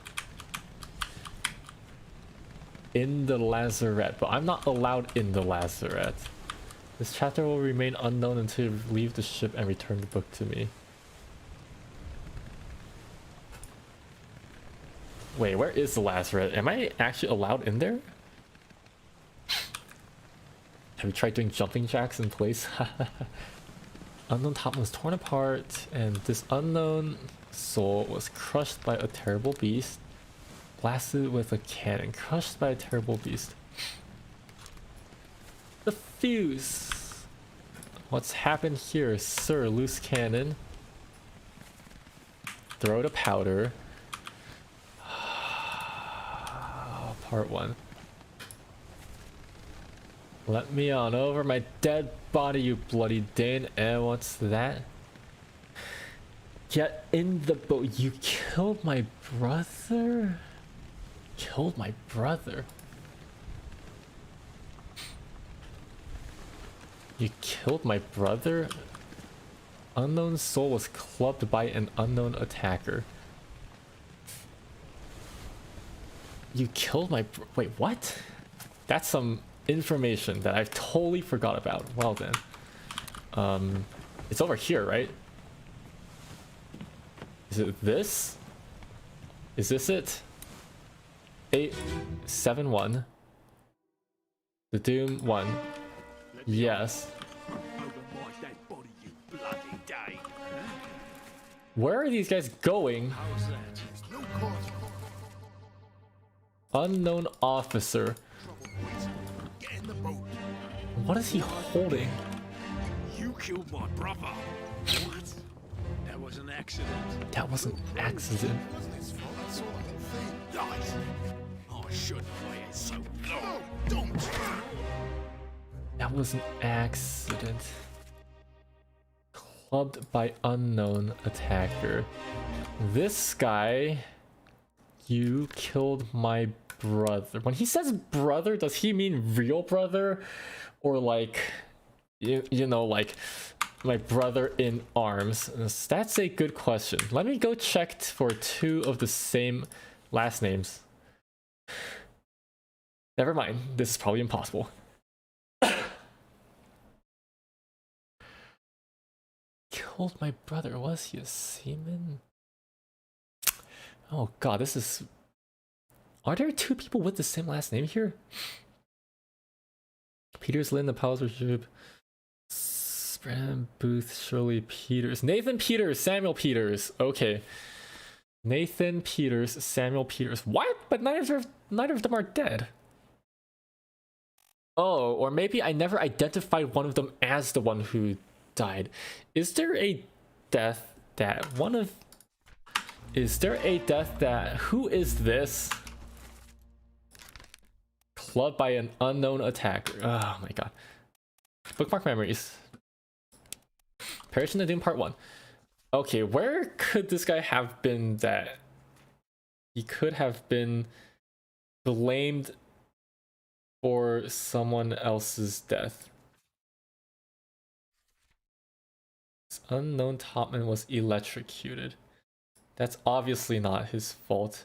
[SPEAKER 1] In the lazarette, but I'm not allowed in the lazarette. This chapter will remain unknown until you leave the ship and return the book to me. Wait, where is the lazarette? Am I actually allowed in there? Have you tried doing jumping jacks in place? Unknown top was torn apart, and this unknown soul was crushed by a terrible beast. Blasted with a cannon. Crushed by a terrible beast. The fuse! What's happened here, sir? Loose cannon. Throw the powder. Part 1. Let me on over my dead body, you bloody Dinn. And what's that? Get in the boat. You killed my brother? Killed my brother? You killed my brother? Unknown soul was clubbed by an unknown attacker. You killed my wait, what? That's some information that I've totally forgot about. Well then. It's over here, right? Is it this? Is this it? 871. The Doom 1. Yes. Where are these guys going? Unknown officer. What is he holding?
[SPEAKER 2] You killed my brother. What? That was an accident.
[SPEAKER 1] That was an accident.
[SPEAKER 2] Lies. I shouldn't wait so long. Don't.
[SPEAKER 1] That was an accident. Clubbed by unknown attacker. This guy. You killed my brother. When he says brother, does he mean real brother? Or like, you know, like my brother in arms? That's a good question. Let me go check for 2 of the same last names. Never mind. This is probably impossible. killed my brother? Was he a seaman? Oh god, this is... Are there two people with the same last name here? Peters, Lynn, the Palace Worship. Spread Booth, Shirley Peters. Nathan Peters, Samuel Peters. Okay. Nathan Peters, Samuel Peters. What? But neither of them are dead. Oh, or maybe I never identified one of them as the one who died. Is there a death that one of... Is there a death that... Who is this? Clubbed by an unknown attacker. Oh my god. Bookmark memories. Perish in the Doom Part 1. Okay, where could this guy have been that... He could have been blamed for someone else's death. This unknown topman was electrocuted. That's obviously not his fault.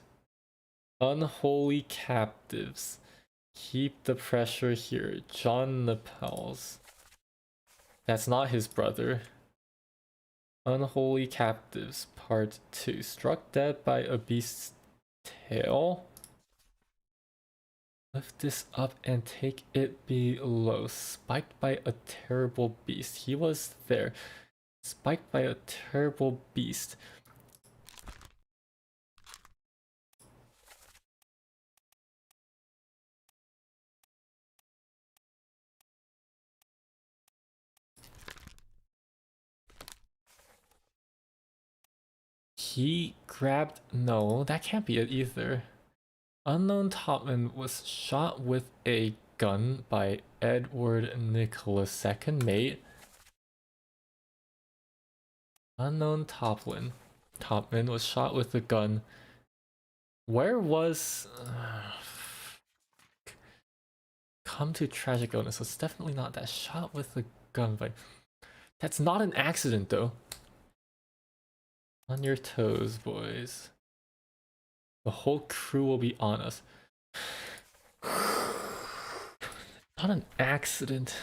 [SPEAKER 1] Unholy captives. Keep the pressure here. John Nepals. That's not his brother. Unholy captives, part 2. Struck dead by a beast's tail. Lift this up and take it below. Spiked by a terrible beast. He was there. Spiked by a terrible beast. He grabbed... No, that can't be it either. Unknown topman was shot with a gun by Edward Nicholas, second mate. Unknown topman was shot with a gun. Where was... Come to tragic illness. It's definitely not that. Shot with a gun by... That's not an accident though. On your toes, boys. The whole crew will be on us. Not an accident.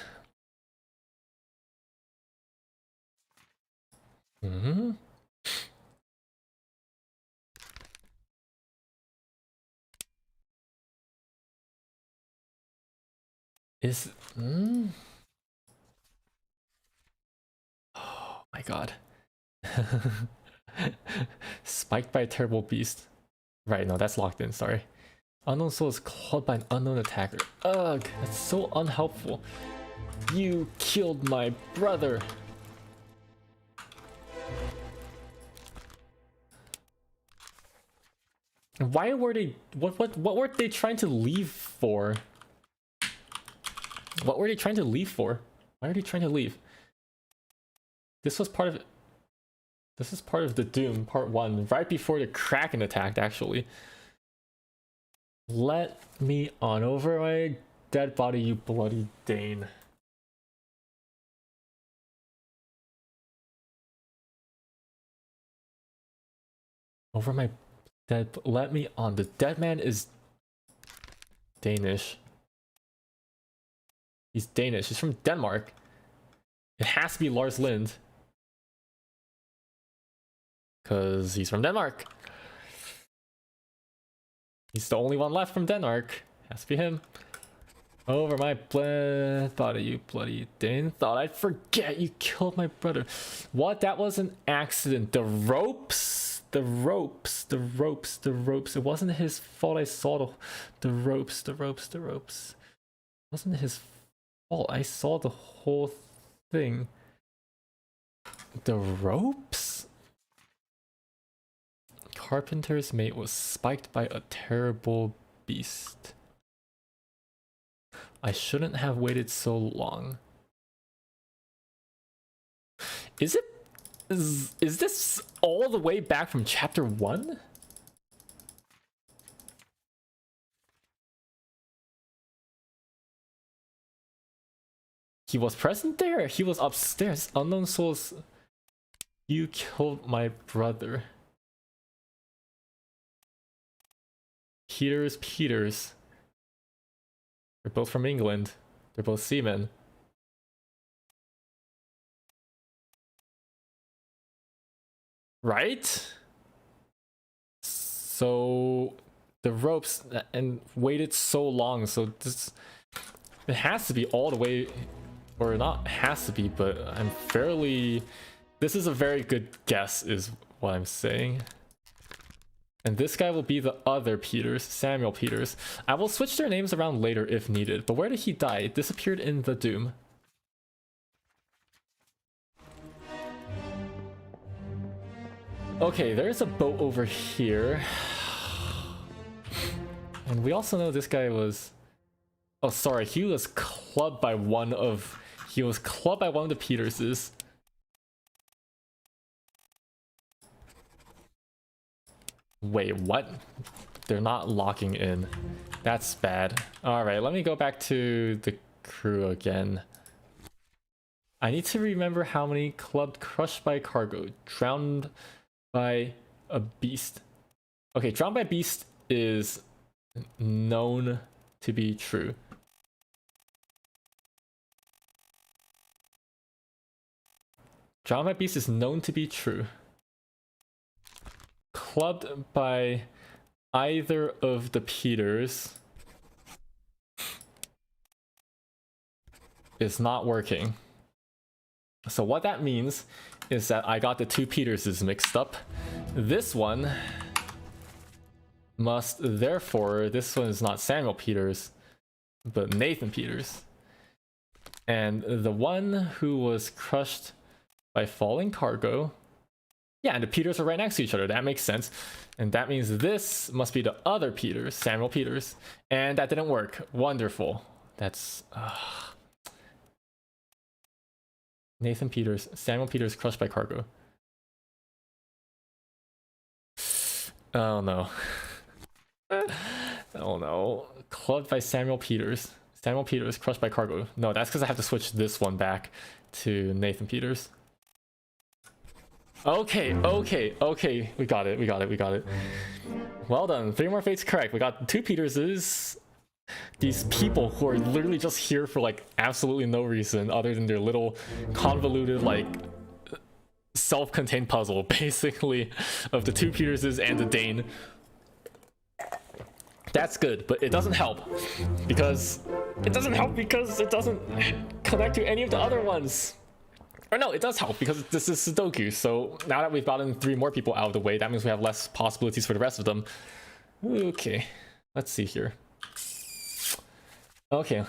[SPEAKER 1] Mm-hmm. Is... Oh my god. Spiked by a terrible beast. Right, no, that's locked in, sorry. Unknown soul is clawed by an unknown attacker. Ugh, that's so unhelpful. You killed my brother. Why were they... What were they trying to leave for? What were they trying to leave for? Why are they trying to leave? This was part of... This is part of the Doom, part 1, right before the Kraken attacked, actually. Let me on over my dead body, you bloody Dane. Over my dead... Let me on. The dead man is Danish. He's Danish. He's from Denmark. It has to be Lars Lind. Because he's from Denmark. He's the only one left from Denmark. Has to be him. Over my body, you bloody Dane. Thought I'd forget you killed my brother. What? That was an accident. The ropes. The ropes. The ropes. The ropes. It wasn't his fault. I saw the ropes. The ropes. The ropes. It wasn't his fault. I saw the whole thing. The ropes? Carpenter's mate was spiked by a terrible beast. I shouldn't have waited so long. Is this all the way back from chapter 1? He was present there. He was upstairs. Unknown souls. You killed my brother. Peters. They're both from England. They're both seamen. right? So the ropes and waited so long, so this it has to be all the way, or not has to be, but I'm fairly, this is a very good guess is what I'm saying. And this guy will be the other Peters, Samuel Peters. I will switch their names around later if needed, but where did he die? It disappeared in the Doom. Okay, there's a boat over here. And we also know this guy was... Oh, sorry, he was clubbed by one of... He was clubbed by one of the Peterses. Wait, what? They're not locking in. That's bad. Alright, let me go back to the crew again. I need to remember how many clubbed, crushed by cargo, drowned by a beast. Okay, drowned by beast is known to be true. Drowned by beast is known to be true. Clubbed by either of the Peters is not working. So what that means is that I got the two Peterses mixed up. This one must, therefore, this one is not Samuel Peters, but Nathan Peters. And the one who was crushed by falling cargo, yeah, and the Peters are right next to each other. That makes sense. And that means this must be the other Peters, Samuel Peters. And that didn't work. Wonderful. That's... Nathan Peters, Samuel Peters crushed by cargo. Oh no. Oh no. Clubbed by Samuel Peters. Samuel Peters crushed by cargo. No, that's because I have to switch this one back to Nathan Peters. Okay. We got it. Well done. 3 more fates correct. We got 2 Peterses. These people who are literally just here for like absolutely no reason other than their little convoluted like self-contained puzzle basically of the 2 Peterses and the Dane. That's good, but it doesn't help because it doesn't connect to any of the other ones. Or no, it does help because this is Sudoku. So now that we've gotten 3 more people out of the way, that means we have less possibilities for the rest of them. Okay, let's see here. Okay,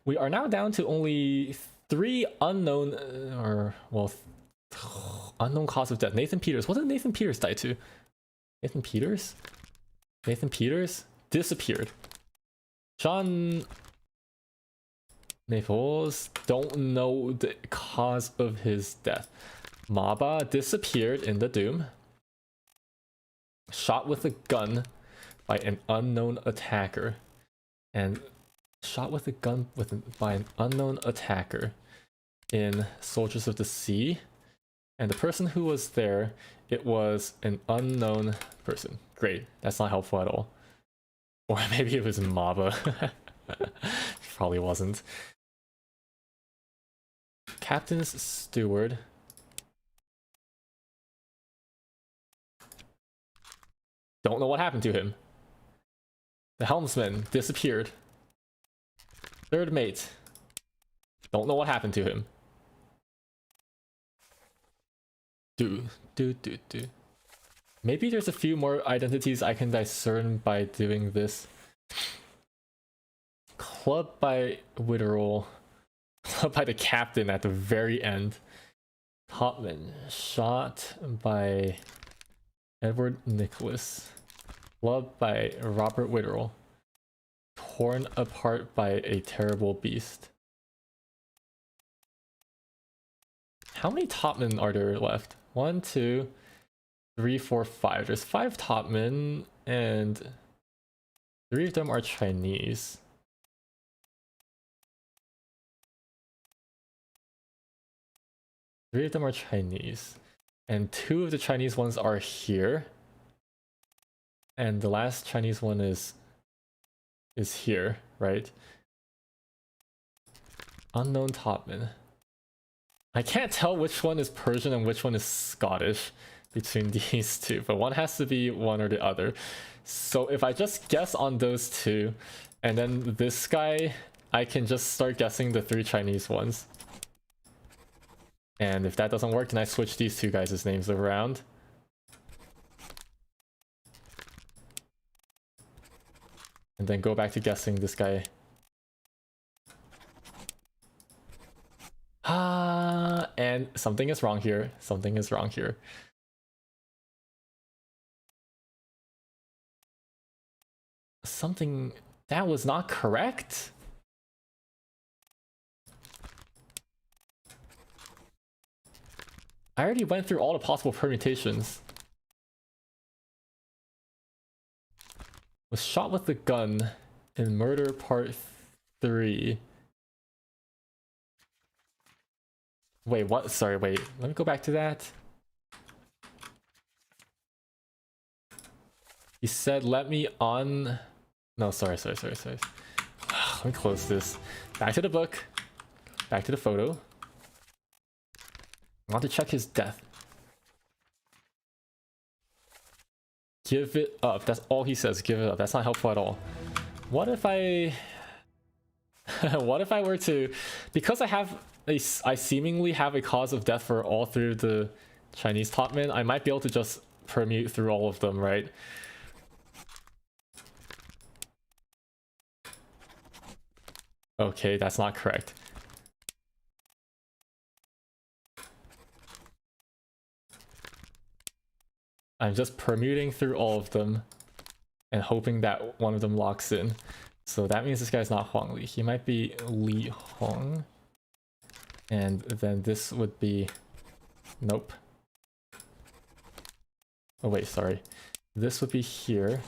[SPEAKER 1] we are now down to only 3 unknown, unknown cause of death. Nathan Peters. What did Nathan Peters die to? Nathan Peters disappeared. John Naples, don't know the cause of his death. Maba disappeared in the Doom. Shot with a gun by an unknown attacker. And shot with a gun by an unknown attacker in Soldiers of the Sea. And the person who was there, it was an unknown person. Great, that's not helpful at all. Or maybe it was Maba. Probably wasn't. Captain's steward. Don't know what happened to him. The helmsman disappeared. 3rd mate. Don't know what happened to him. Maybe there's a few more identities I can discern by doing this. Clubbed by Witterall. Clubbed by the captain at the very end. Topman. Shot by Edward Nicholas. Clubbed by Robert Witterall. Torn apart by a terrible beast. How many topmen are there left? 1, 2, 3, 4, 5. There's 5 topmen, and 3 of them are Chinese. Three of them are Chinese, and 2 of the Chinese ones are here. And the last Chinese one is here, right? Unknown topman. I can't tell which one is Persian and which one is Scottish between these two, but one has to be one or the other. So if I just guess on those two, and then this guy, I can just start guessing the 3 Chinese ones. And if that doesn't work, then I switch these two guys' names around. And then go back to guessing this guy. And something is wrong here. Something is wrong here. Something that was not correct. I already went through all the possible permutations. Was shot with the gun in Murder Part 3. Wait, what? Sorry, wait. Let me go back to that. He said, let me on... No, sorry. Let me close this. Back to the book. Back to the photo. I want to check his death. Give it up. That's all he says. Give it up. That's not helpful at all. What if I... what if I were to... Because I seemingly have a cause of death for all 3 of the Chinese top men, I might be able to just permute through all of them, right? Okay, that's not correct. I'm just permuting through all of them and hoping that one of them locks in. So that means this guy's not Huang Li. He might be Li Hong. And then this would be... Nope. Oh wait, sorry. This would be here.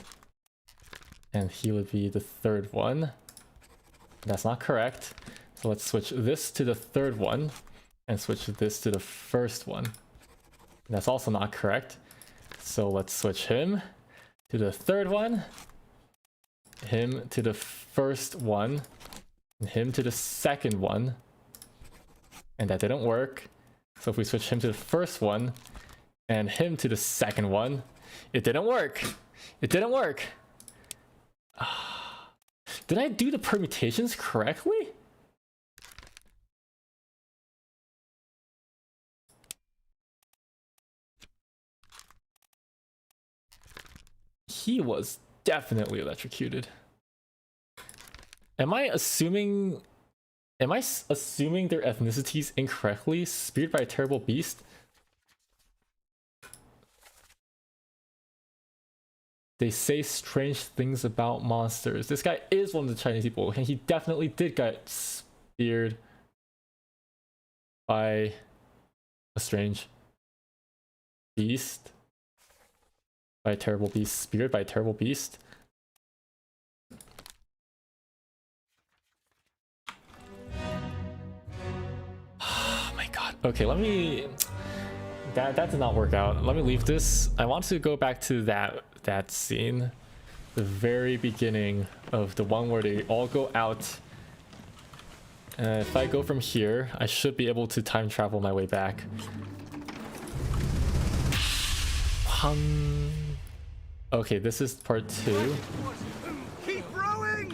[SPEAKER 1] And he would be the 3rd one. That's not correct. So let's switch this to the 3rd one. And switch this to the 1st one. That's also not correct. So let's switch him to the 3rd one. Him to the 1st one. And him to the 2nd one. And that didn't work. So if we switch him to the 1st one and him to the 2nd one, it didn't work. It didn't work. Did I do the permutations correctly? He was definitely electrocuted. Am I assuming their ethnicities incorrectly? Speared by a terrible beast? They say strange things about monsters. This guy is one of the Chinese people, and he definitely did get speared by a strange beast. By a terrible beast. Speared by a terrible beast. Oh my god. Okay, let me... That did not work out. Let me leave this. I want to go back to that scene. The very beginning of the one where they all go out. If I go from here, I should be able to time travel my way back. Okay, this is part 2.
[SPEAKER 4] Keep rowing!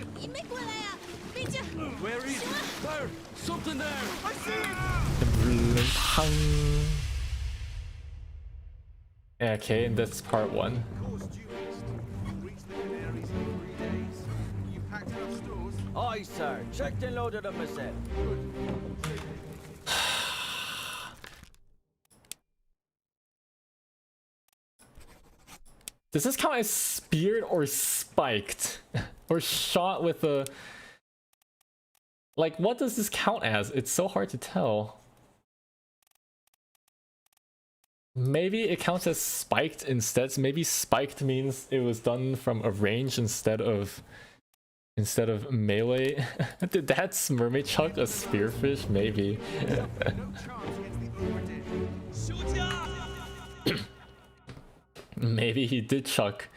[SPEAKER 2] Where is it? There! Something there!
[SPEAKER 4] I see it!
[SPEAKER 1] Okay, and that's part 1.
[SPEAKER 5] Aye, sir. Checked and loaded them myself.
[SPEAKER 1] Does this count as speared or spiked? Or shot with a... Like, what does this count as? It's so hard to tell. Maybe it counts as spiked instead. So maybe spiked means it was done from a range instead of melee. Did that mermaid chuck a spearfish? Maybe. Maybe he did chuck.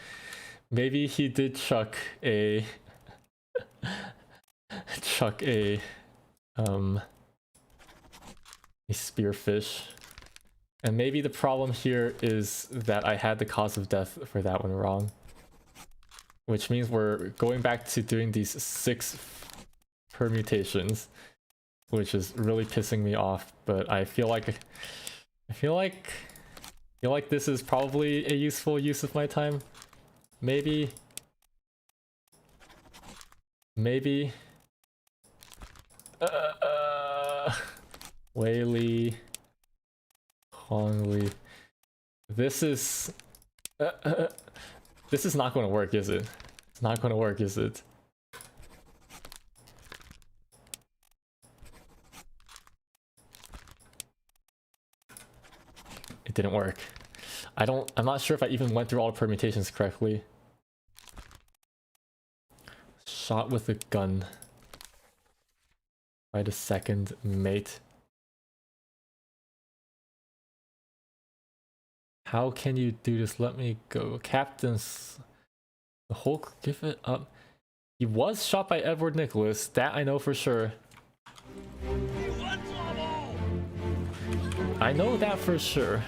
[SPEAKER 1] Maybe he did chuck a a spearfish. And maybe the problem here is that I had the cause of death for that one wrong. Which means we're going back to doing these 6 permutations, which is really pissing me off, but I feel like this is probably a useful use of my time. Maybe Whaley Hongli. This is not going to work, is it? It's not going to work, is it? It didn't work. I'm not sure if I even went through all the permutations correctly. Shot with a gun by the second mate. How can you do this? Let me go. Captain's the Hulk, give it up. He was shot by Edward Nicholas, that I know for sure. I know that for sure.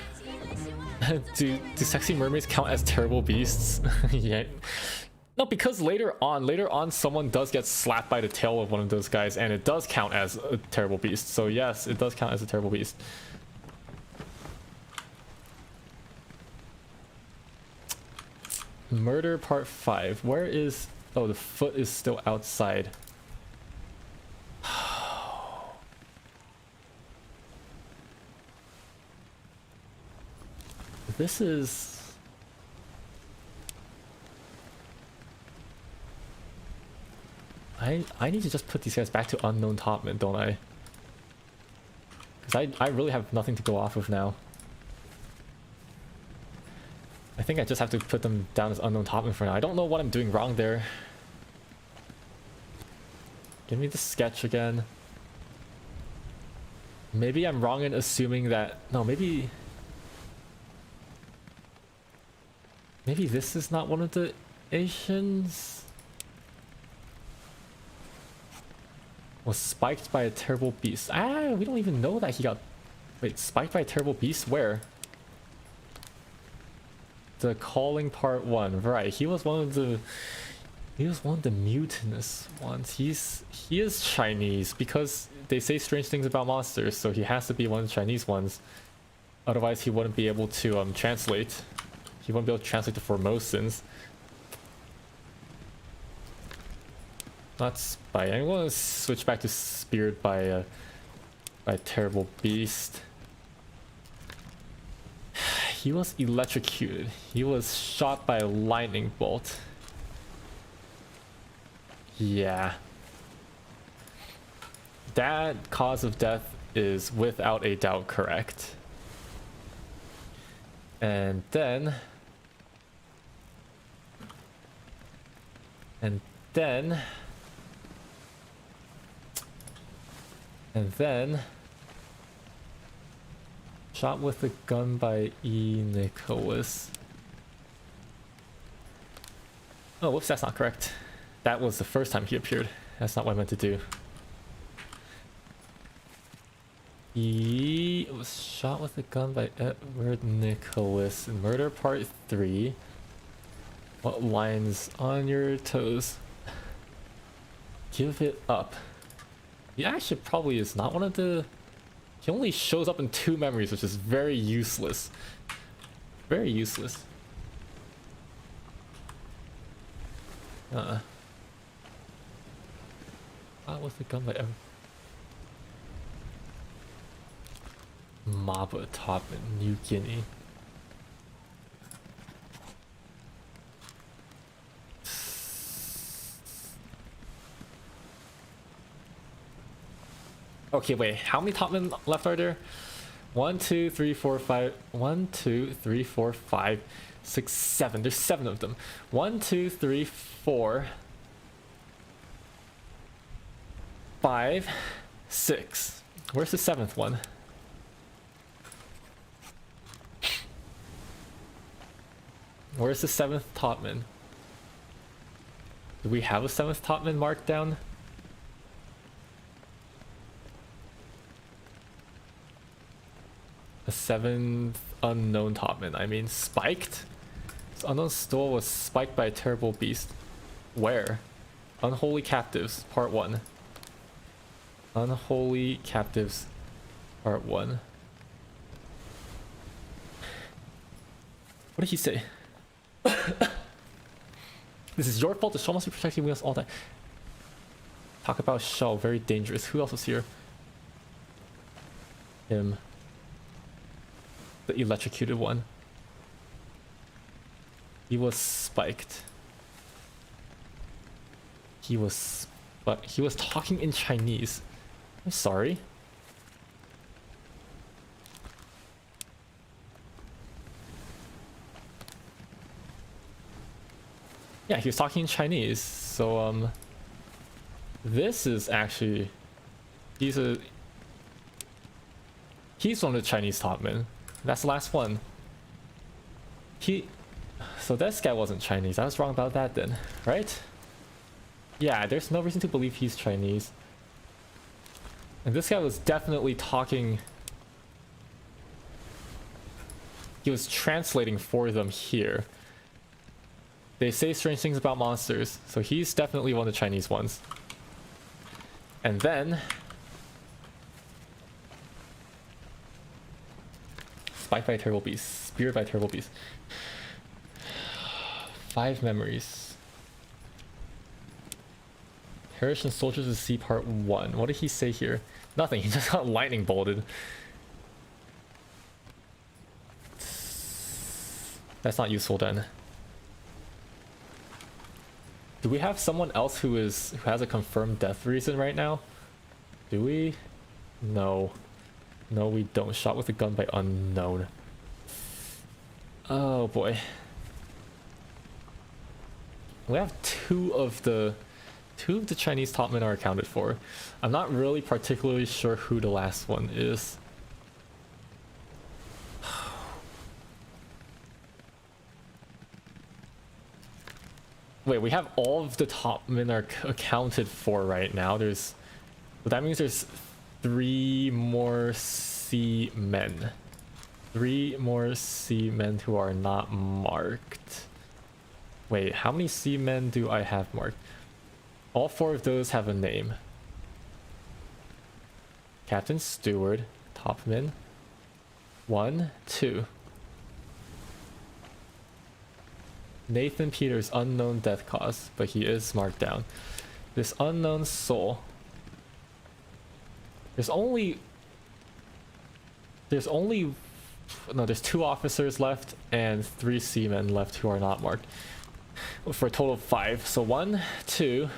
[SPEAKER 1] do sexy mermaids count as terrible beasts? Yeah. No, because later on someone does get slapped by the tail of one of those guys and it does count as a terrible beast. So yes, it does count as a terrible beast. Murder part 5. Where is... Oh, the foot is still outside. This is... I need to just put these guys back to unknown topman, don't I? Because I really have nothing to go off of now. I think I just have to put them down as unknown topman for now. I don't know what I'm doing wrong there. Give me the sketch again. Maybe I'm wrong in assuming that... No, maybe this is not one of the Asians? Was spiked by a terrible beast. Ah, we don't even know that he got... Wait, spiked by a terrible beast? Where? The Calling Part 1. Right, he was one of the mutinous ones. He is Chinese because they say strange things about monsters, so he has to be one of the Chinese ones. Otherwise he wouldn't be able to translate. He wouldn't be able to translate the Formosans. Not spy. I'm going to switch back to speared by a terrible beast. He was electrocuted. He was shot by a lightning bolt. Yeah. That cause of death is without a doubt correct. And then... shot with a gun by E. Nicholas. Oh, whoops, that's not correct. That was the first time he appeared. That's not what I meant to do. He was shot with a gun by Edward Nicholas in Murder Part 3. What lines on your toes? Give it up. He actually probably is not one of the... He only shows up in 2 memories, which is very useless. Very useless. What's the gun by ever? Maba Topman, New Guinea. Okay, wait, how many topmen left are there? 1, 2, 3, 4, 5. 1, 2, 3, 4, 5, 6, 7. There's 7 of them. 1, 2, 3, 4, 5, 6. Where's the 7th one? Where's the 7th topman? Do we have a 7th topman marked down? A 7th unknown topman. I mean, spiked? This unknown stool was spiked by a terrible beast. Where? Unholy Captives, Part 1. Unholy Captives, Part 1. What did he say? This is your fault. The shell must be protecting us all the time. Talk about shell. Very dangerous. Who else was here? Him. The electrocuted one. He was spiked. He was talking in Chinese. I'm sorry. Yeah, he was talking in Chinese. So this is actually he's one of the Chinese topmen. That's the last one. So this guy wasn't Chinese. I was wrong about that then, right? Yeah, there's no reason to believe he's Chinese. And this guy was definitely talking. He was translating for them here. They say strange things about monsters, so he's definitely one of the Chinese ones. And then spiked by a terrible beast, speared by a terrible beast. 5 memories. Perish in Soldiers of the Sea Part 1. What did he say here? Nothing, he just got lightning bolted. That's not useful then. Do we have someone else who has a confirmed death reason right now? Do we? No. No, we don't. Shot with a gun by unknown. Oh boy. We have two of the Chinese topmen are accounted for. I'm not really particularly sure who the last one is. Wait, we have all of the topmen are accounted for right now. But that means there's 3 more seamen. 3 more seamen who are not marked. Wait, how many seamen do I have marked? All 4 of those have a name. Captain Steward, topman. 1, 2. Nathan Peters, unknown death cause, but he is marked down. This unknown soul. There's 2 officers left and 3 seamen left who are not marked. For a total of 5. So 1, 2.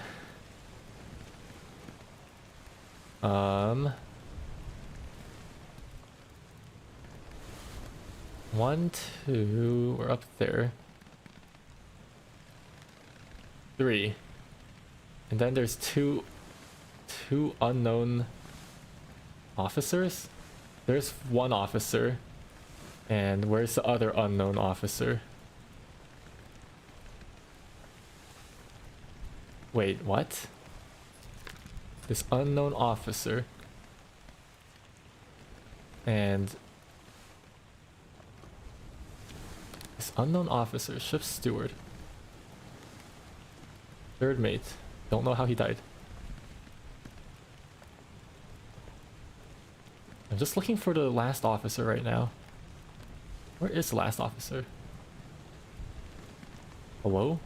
[SPEAKER 1] 1, 2. We're up there. 3. And then there's two unknown officers. There's 1 officer. And where's the other unknown officer? Wait, what? This unknown officer. And this unknown officer, ship steward. 3rd mate. Don't know how he died. I'm just looking for the last officer right now. Where is the last officer? Hello?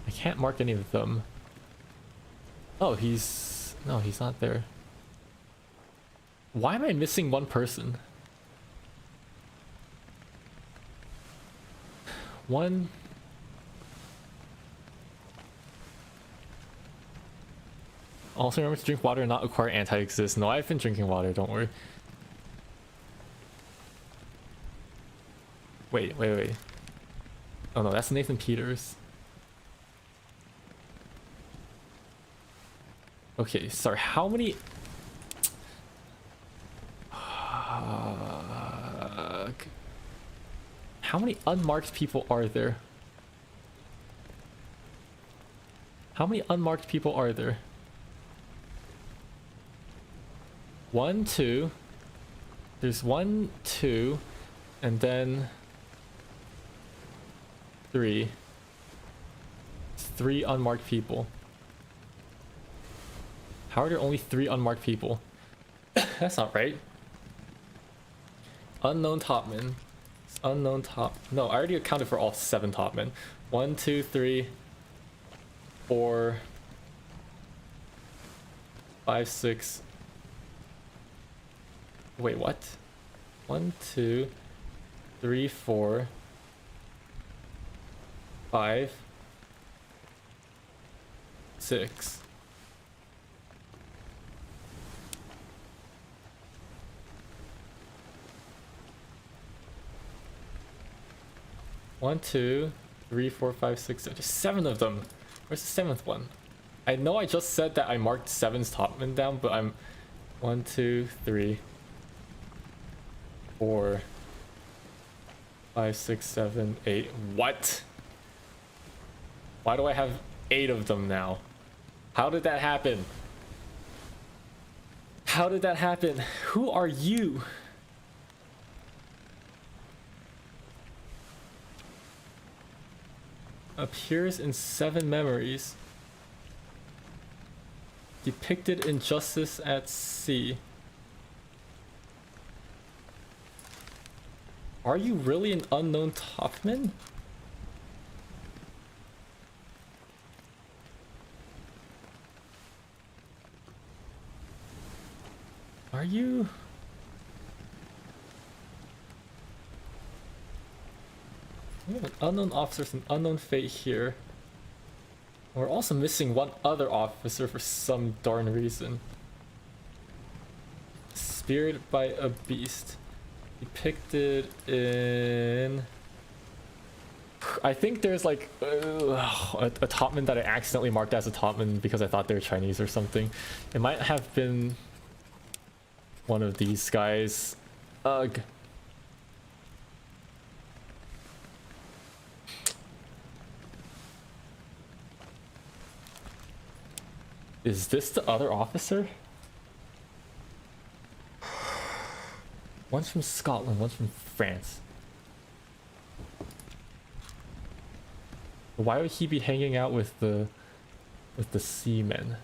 [SPEAKER 1] I can't mark any of them. Oh, no, he's not there. Why am I missing 1 person? 1. Also remember to drink water and not acquire anti-exist. No, I've been drinking water, don't worry. Wait. Oh no, that's Nathan Peters. Okay, sorry, how many... How many unmarked people are there? How many unmarked people are there? 1, 2. There's 1, 2, and then 3. It's 3 unmarked people. How are there only 3 unmarked people? That's not right. Unknown topmen. Unknown top. No, I already accounted for all 7 topmen. 1, 2, 3, 4, 5, 6. Wait, what? 1, 2, 3, 4, 5, 6. One, 2, 3, 4, 5, 6. There's 7 of them. Where's the 7th one? I know I just said that I marked 7's topman down, but I'm 1, 2, 3, 4, 5, 6, 7, 8. What? Why do I have 8 of them now? How did that happen? How did that happen? Who are you? Appears in 7 memories. Depicted injustice at sea. Are you really an unknown topman? Are you? We have an unknown officer and unknown fate here. We're also missing 1 other officer for some darn reason. Spirit by a beast. Depicted in... I think there's like a topman that I accidentally marked as a topman because I thought they were Chinese or something. It might have been one of these guys. Ugh. Is this the other officer? One's from Scotland, one's from France. Why would he be hanging out with the seamen?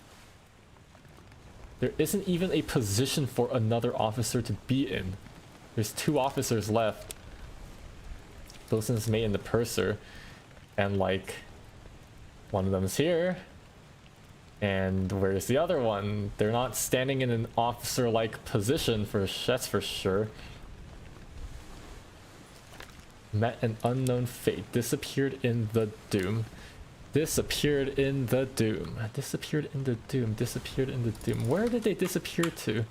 [SPEAKER 1] There isn't even a position for another officer to be in. There's 2 officers left. Bosun's mate and the purser. And like, one of them's here. And where's the other one? They're not standing in an officer-like position, that's for sure. Met an unknown fate. Disappeared in the doom. Disappeared in the doom. Disappeared in the doom. Disappeared in the doom. Where did they disappear to?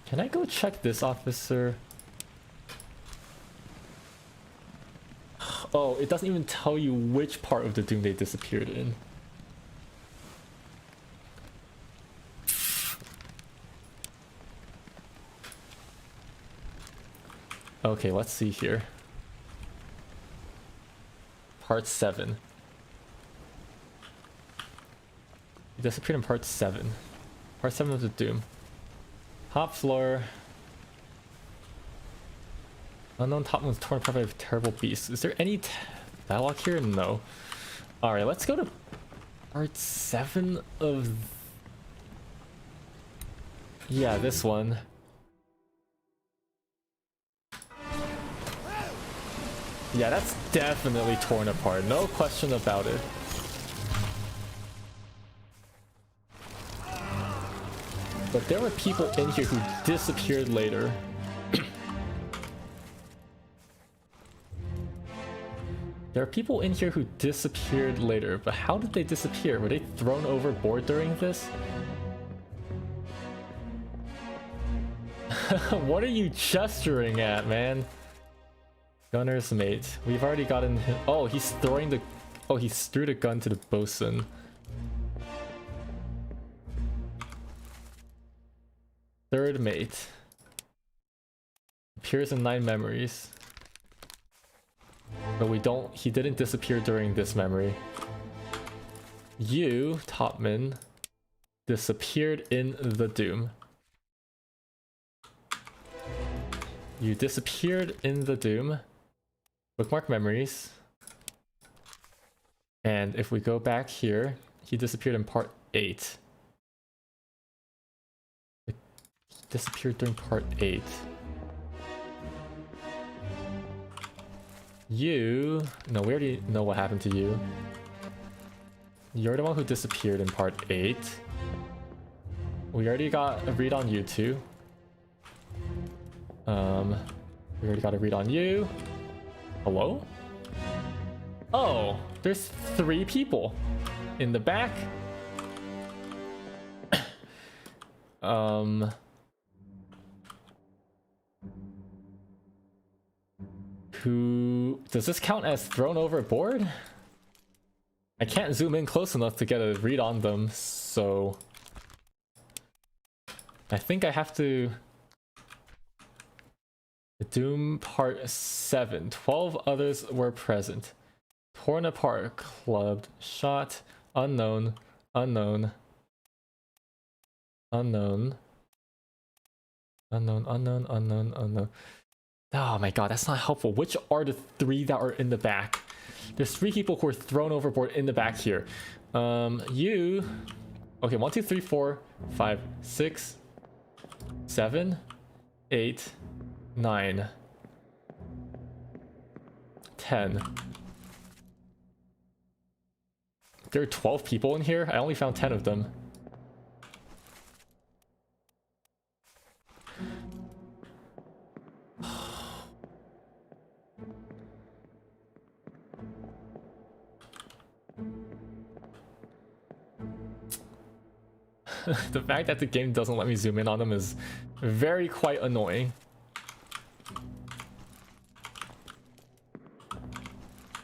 [SPEAKER 1] Can I go check this officer? Oh, it doesn't even tell you which part of the doom they disappeared in. Okay, let's see here. Part 7. He disappeared in part 7. Part 7 of the doom. Top floor. Unknown top was torn apart by a terrible beast. Is there any dialogue here? No. Alright, let's go to part 7 of... Yeah, this one. Yeah, that's definitely torn apart. No question about it. But there were people in here who disappeared later. There are people in here who disappeared later, but how did they disappear? Were they thrown overboard during this? What are you gesturing at, man? Gunner's mate. We've already gotten him. Oh, he's throwing the... Oh, he threw the gun to the bosun. Third mate. Appears in 9 memories. But we don't, he didn't disappear during this memory. You, Topman, disappeared in the Doom. You disappeared in the Doom. Bookmark memories. And if we go back here, he disappeared in part 8. He disappeared during part 8. You... No, we already know what happened to you. You're the one who disappeared in part 8. We already got a read on you two. We already got a read on you. Hello? Oh, there's 3 people in the back. Who does this count as thrown overboard? I can't zoom in close enough to get a read on them, so I think I have to. Doom part 7. 12 others were present. Torn apart, clubbed, shot, unknown, unknown, unknown, unknown, unknown, unknown, unknown. Oh my god, that's not helpful. Which are the 3 that are in the back? There's 3 people who were thrown overboard in the back here. You... Okay, 1, 2, 3, 4, 5, 6, 7, 8, 9, 10. There are 12 people in here? I only found 10 of them. The fact that the game doesn't let me zoom in on them is very quite annoying.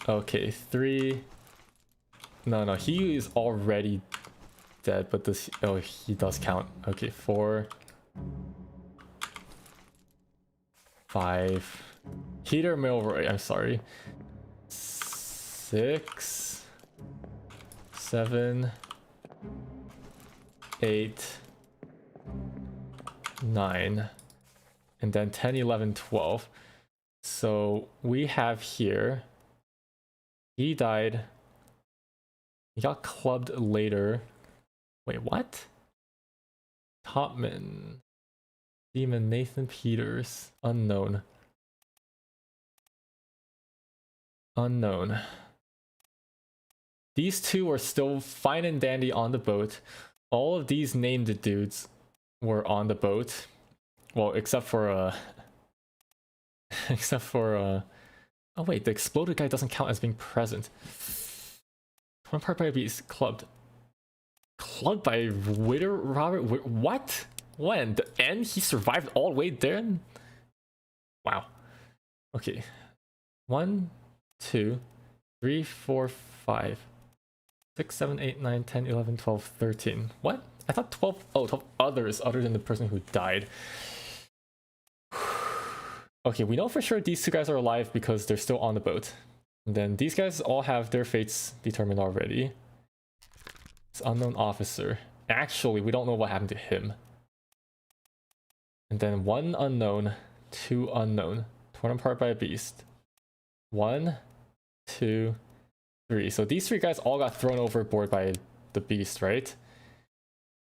[SPEAKER 1] Okay, 3. No, he is already dead, but this... Oh, he does count. Okay, 4. 5. Peter Milroy, I'm sorry. 6. 7. 8. 9. And then 10, 11, 12. So we have here... He died. He got clubbed later. Wait, what? Topman. Demon Nathan Peters. Unknown. Unknown. These 2 are still fine and dandy on the boat. All of these named dudes were on the boat. Well, except for oh wait, the exploded guy doesn't count as being present. One part by beast clubbed. Clubbed by Witter Robert. What? When? The end? He survived all the way there? Wow. Okay. 1, 2, 3, 4, 5, 6, 7, 8, 9, 10, 11, 12, 13. What? I thought 12. Oh, 12 others other than the person who died. Okay, we know for sure these 2 guys are alive because they're still on the boat. And then these guys all have their fates determined already. It's unknown officer. Actually, we don't know what happened to him. And then 1 unknown, 2 unknown. Torn apart by a beast. 1, 2, 3. So these 3 guys all got thrown overboard by the beast, right?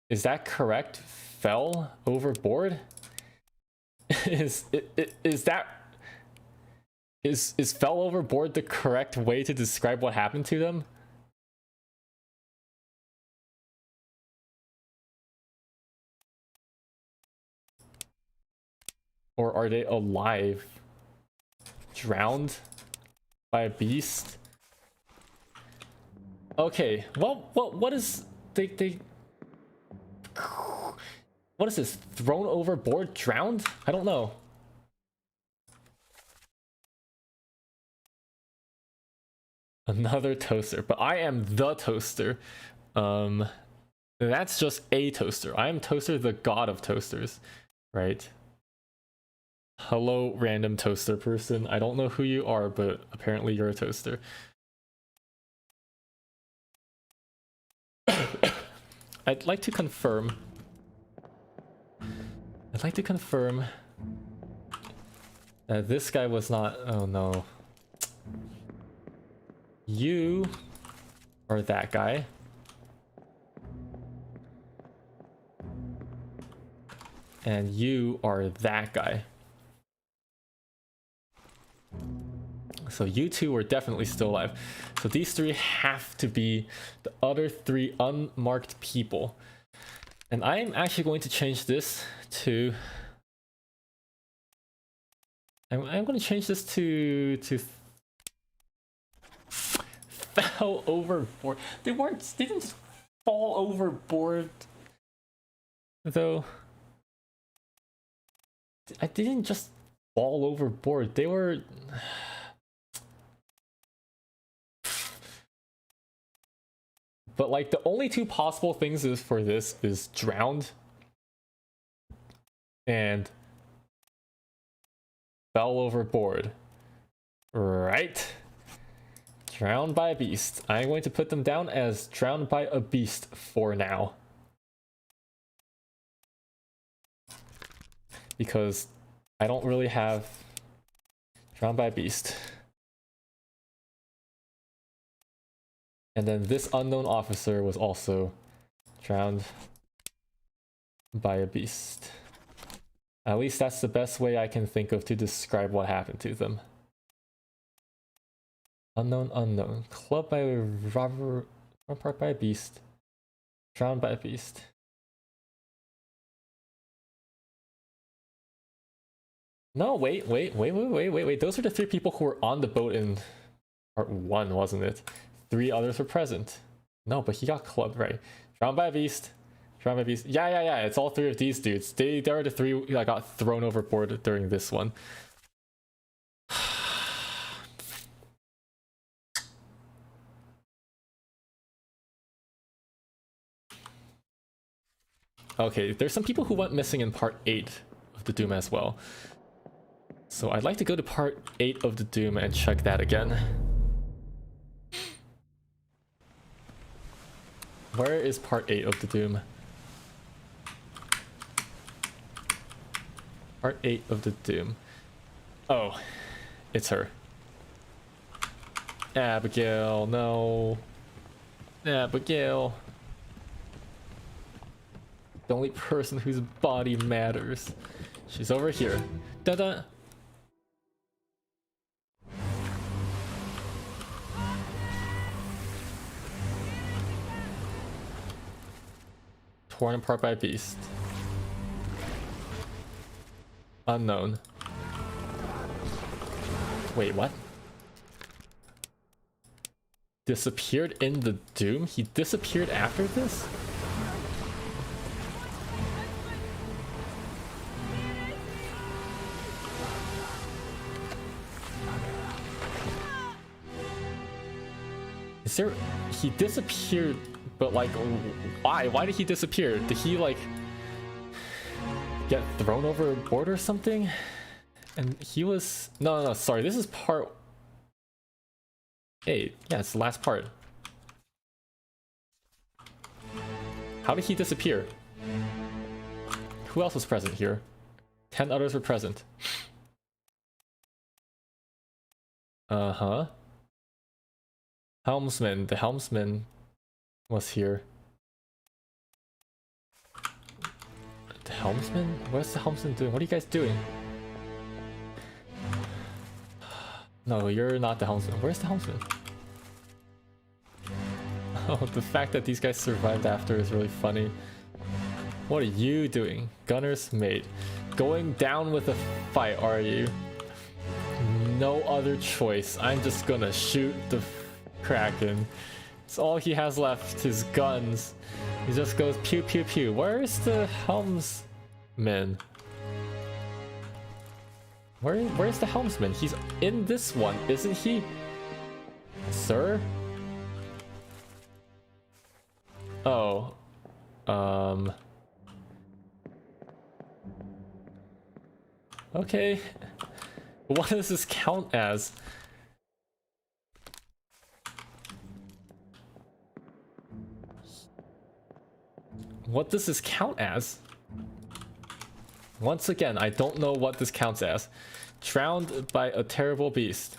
[SPEAKER 1] Is that correct? Fell overboard? Is fell overboard the correct way to describe what happened to them? Or are they alive? Drowned by a beast? Okay, well, what is they what is this? Thrown overboard? Drowned? I don't know. Another toaster, but I am the toaster. That's just a toaster. I am Toaster, the god of toasters, right? Hello, random toaster person. I don't know who you are, but apparently you're a toaster. I'd like to confirm. That this guy was not. Oh no. You are that guy. And you are that guy. So you two are definitely still alive. So these three have to be the other three unmarked people. And I'm actually going to change this to... I'm going to change this to fell overboard. They didn't just fall overboard though. I didn't just fall overboard. They were... But like the only two possible things for this is drowned and fell overboard. Right? Drowned by a beast. I'm going to put them down as drowned by a beast for now. Because I don't really have drowned by a beast. And then this unknown officer was also drowned by a beast. At least that's the best way I can think of to describe what happened to them. Unknown. Clubbed by a robber, part by a beast. Drowned by a beast. No, wait. Those are the three people who were on the boat in part 1, wasn't it? 3 others were present. No, but he got clubbed, right? Drowned by a beast. Drowned by a beast. Yeah. It's all 3 of these dudes. They are the 3 that got thrown overboard during this one. Okay, there's some people who went missing in part 8 of the Doom as well. So I'd like to go to part 8 of the Doom and check that again. Where is part 8 of the Doom? Part 8 of the Doom. Oh, it's her. Abigail, no. Abigail. The only person whose body matters. She's over here. Da-da. Torn apart by a beast. Unknown. Wait, what? Disappeared in the Doom? He disappeared after this? Is there... He disappeared, but like, why? Why did he disappear? Did he like... get thrown overboard or something? And he was... No, sorry, this is part 8. Yeah, it's the last part. How did he disappear? Who else was present here? 10 others were present. Uh-huh. Helmsman. The helmsman was here. The helmsman? What's the helmsman doing? What are you guys doing? No, you're not the helmsman. Where's the helmsman? Oh, the fact that these guys survived after is really funny. What are you doing? Gunner's mate. Going down with a fight, are you? No other choice. I'm just gonna shoot the Kraken. It's all he has left, his guns. He just goes pew pew pew. Where's the helmsman? Where's the helmsman? He's in this one, isn't he? Sir? Oh. Okay. What does this count as? What does this count as? Once again, I don't know what this counts as. Drowned by a terrible beast.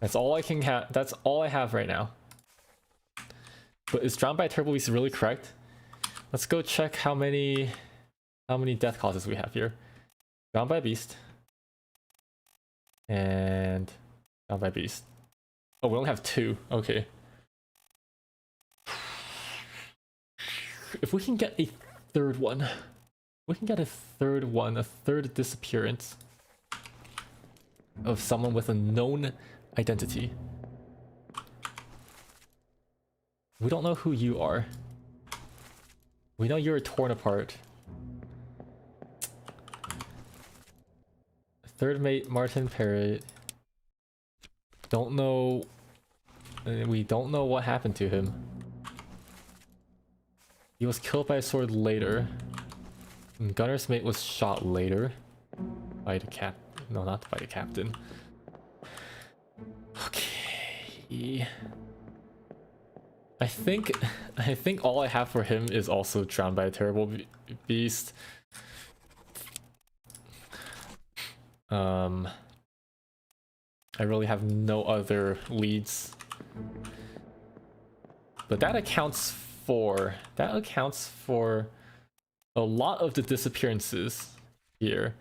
[SPEAKER 1] That's all I can have. That's all I have right now. But is drowned by a terrible beast really correct? Let's go check how many death causes we have here. Drowned by a beast. And drowned by a beast. Oh, we only have 2. Okay. If we can get a third one. We can get a third one, a third disappearance of someone with a known identity. We don't know who you are. We know you're torn apart. Third mate Martin Parrott. Don't know. We don't know what happened to him. He was killed by a sword later. And Gunner's mate was shot later by the no, not by the captain. Okay. I think all I have for him is also drowned by a terrible beast. I really have no other leads. But that accounts for a lot of the disappearances here.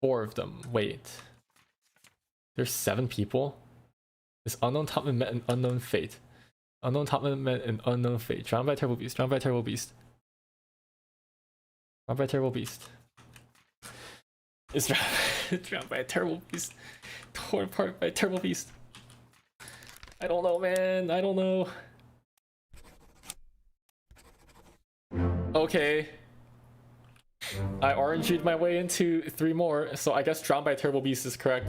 [SPEAKER 1] 4 of them. Wait. There's 7 people? This unknown topman met an unknown fate. Unknown topman met an unknown fate. Drowned by a terrible beast. Drowned by a terrible beast. Drowned by a terrible beast. It's drowned by a terrible beast. Torn apart by a terrible beast. I don't know, man. I don't know. Okay. I RNG'd my way into 3 more, so I guess drowned by a terrible beast is correct.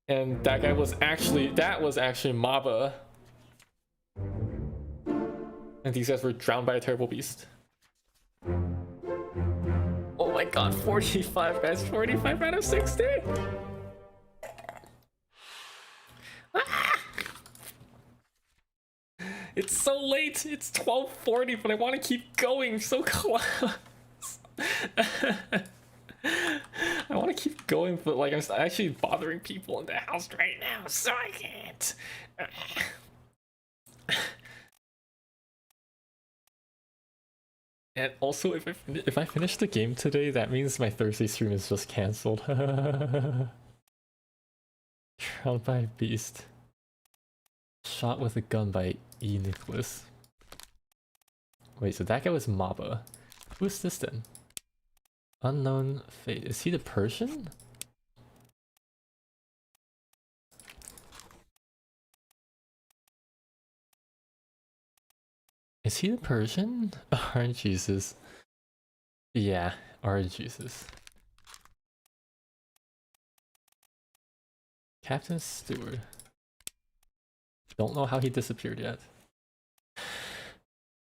[SPEAKER 1] And that guy was actually, Maba. And these guys were drowned by a terrible beast. Oh my god, 45 guys, 45 out of 60! Ah! It's so late, it's 12:40, but I want to keep going so close. I want to keep going, but like I'm actually bothering people in the house right now, so I can't. And also, if I finish the game today, that means my Thursday stream is just cancelled. Drowned by a beast. Shot with a gun by E. Nicholas. Wait, so that guy was Maba. Who's this then? Unknown fate. Is he the Persian? Is he the Persian? Orange Jesus. Yeah, Orange Jesus. Captain Stewart. Don't know how he disappeared yet.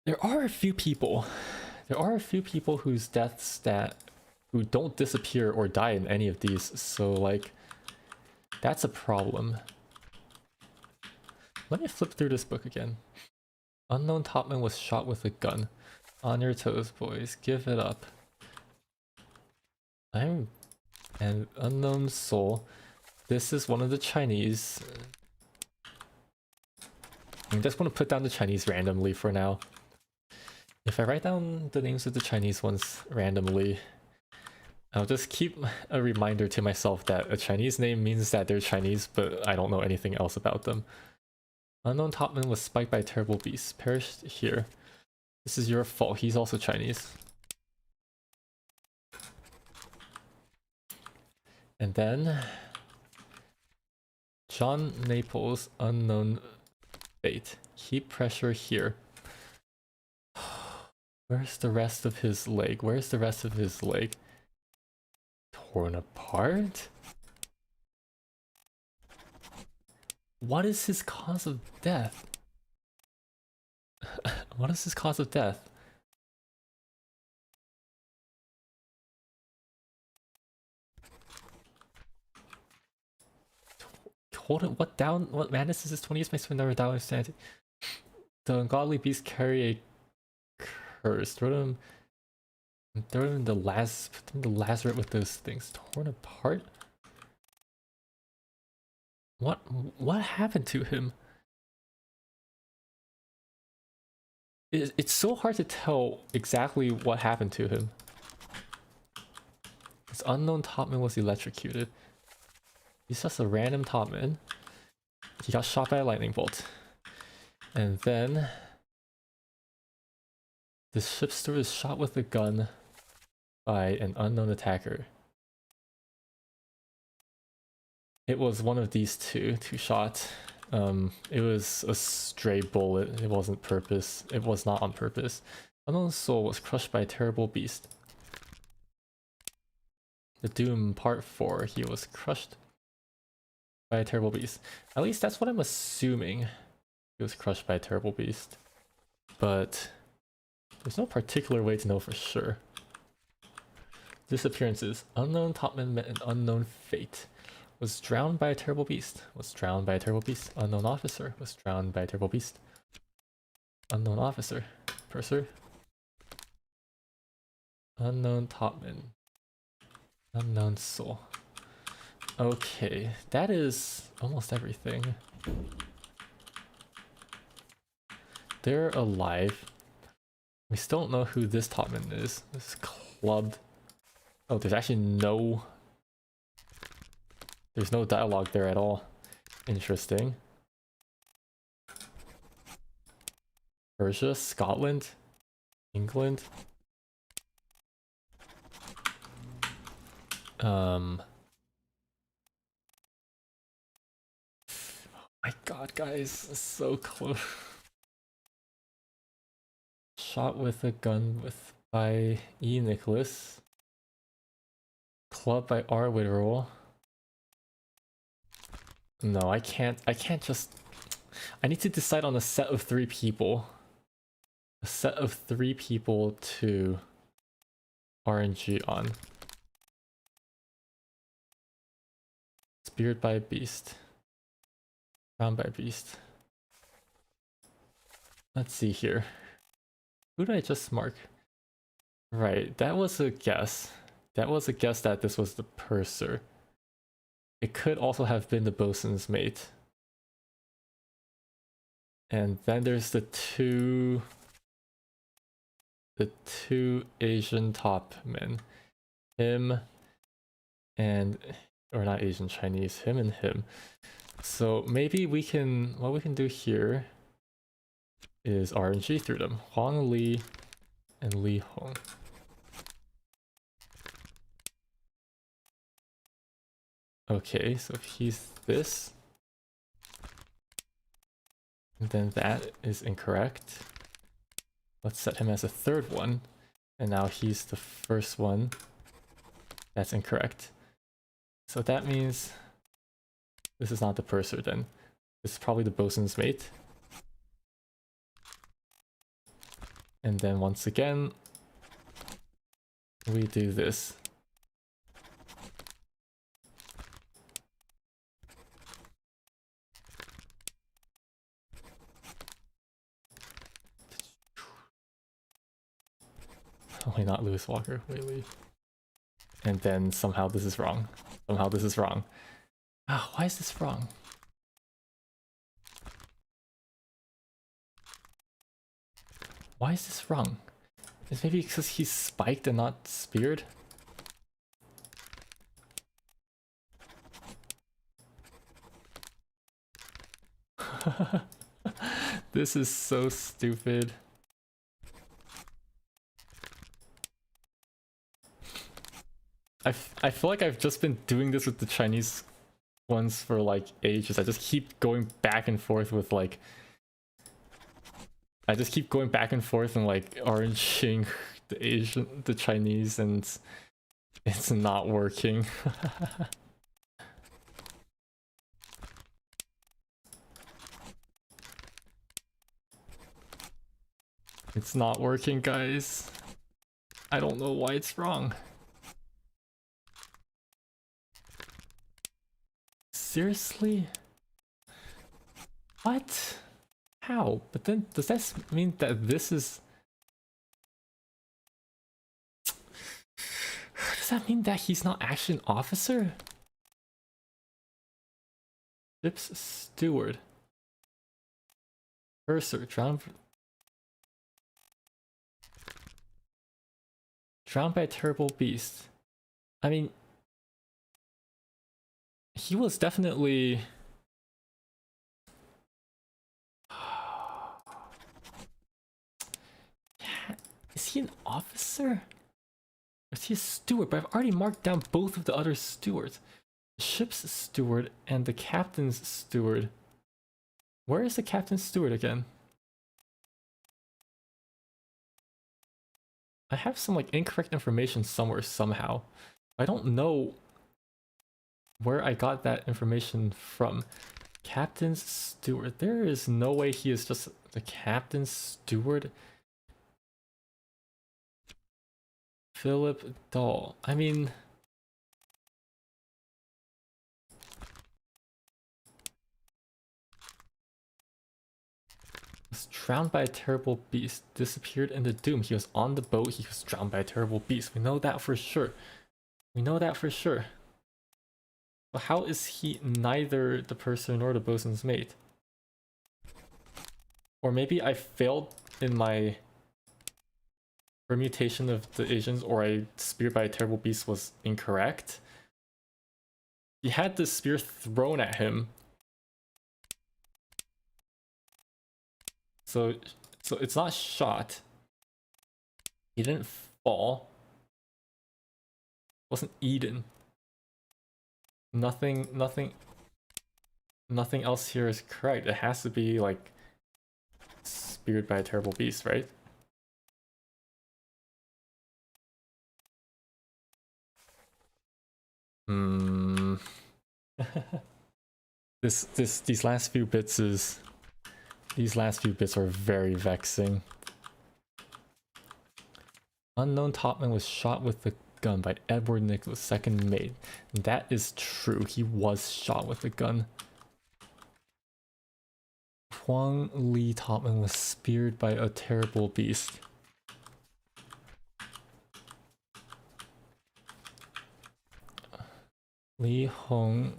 [SPEAKER 1] There are a few people whose deaths who don't disappear or die in any of these, so like that's a problem. Let me flip through this book again. Unknown topman was shot with a gun. On your toes, boys. Give it up. And unknown soul. This is one of the Chinese. I'm just going to put down the Chinese randomly for now. If I write down the names of the Chinese ones randomly, I'll just keep a reminder to myself that a Chinese name means that they're Chinese, but I don't know anything else about them. Unknown topman was spiked by a terrible beast. Perished here. This is your fault. He's also Chinese. And then John Naples, unknown fate. Keep pressure here. Where's the rest of his leg? Where's the rest of his leg? Torn apart? What is his cause of death? What is his cause of death? Hold it, what down? What madness is this? 20 years makes me never die standing. The ungodly beast carry a curse. Throw them in the lazaret with those things. Torn apart? What happened to him? It's so hard to tell exactly what happened to him. This unknown topman was electrocuted. He's just a random topman. He got shot by a lightning bolt. And then the ship's steward is shot with a gun by an unknown attacker. It was one of these two shot. It was a stray bullet. It wasn't purpose. It was not on purpose. Unknown soul was crushed by a terrible beast. The Doom Part 4. He was crushed by a terrible beast. At least that's what I'm assuming. He was crushed by a terrible beast. But there's no particular way to know for sure. Disappearances. Unknown topman met an unknown fate. Was drowned by a terrible beast. Was drowned by a terrible beast. Unknown officer. Was drowned by a terrible beast. Unknown officer. Purser. Unknown topman. Unknown soul. Okay, that is almost everything. They're alive. We still don't know who this topman is. This is clubbed. Oh, there's actually no... There's no dialogue there at all. Interesting. Persia, Scotland, England. Oh my god, guys, so close. Shot with a gun by E. Nicholas. Club by R. Witterall. No, I can't just... I need to decide on a set of 3 people. A set of 3 people to RNG on. Speared by a beast. Drowned by a beast. Let's see here. Who did I just mark? Right, that was a guess. That was a guess that this was the purser. It could also have been the bosun's mate. And then there's the two Asian top men. Him and, or not Asian, Chinese, him and him. So maybe we can, what we can do here is RNG through them. Huang Li and Li Hong. Okay, so if he's this, then that is incorrect. Let's set him as a 3rd one, and now he's the 1st one. That's incorrect. So that means this is not the purser then. This is probably the bosun's mate. And then once again, we do this. Only not Lewis Walker, Whaley. And then somehow this is wrong. Somehow this is wrong. Ah, why is this wrong? Why is this wrong? Is maybe because he's spiked and not speared? This is so stupid. I feel like I've just been doing this with the Chinese ones for like ages. I just keep going back and forth with like... I just keep going back and forth and like oranging the Chinese, and it's not working. It's not working, guys. I don't know why it's wrong. Seriously? What? How? But then, does that mean that this is... Does that mean that he's not actually an officer? Ship's steward. Purser, drowned by a terrible beast. I mean, he was definitely... Is he an officer? Or is he a steward? But I've already marked down both of the other stewards. The ship's steward and the captain's steward. Where is the captain's steward again? I have some like incorrect information somewhere somehow. I don't know where I got that information from. Captain's steward. There is no way he is just the captain's steward. Philip Dahl. I mean... was drowned by a terrible beast. Disappeared in the doom. He was on the boat. He was drowned by a terrible beast. We know that for sure. We know that for sure. But how is he neither the purser nor the bosun's mate? Or maybe I failed in my permutation of the Asians, or I speared by a terrible beast was incorrect. He had the spear thrown at him. So it's not shot. He didn't fall. It wasn't eaten. Nothing else here is correct. It has to be like speared by a terrible beast, right? These last few bits are very vexing. Unknown topman was shot with a gun by Edward Nicholas, second mate. That is true. He was shot with a gun. Huang Li Topman was speared by a terrible beast. Li Hong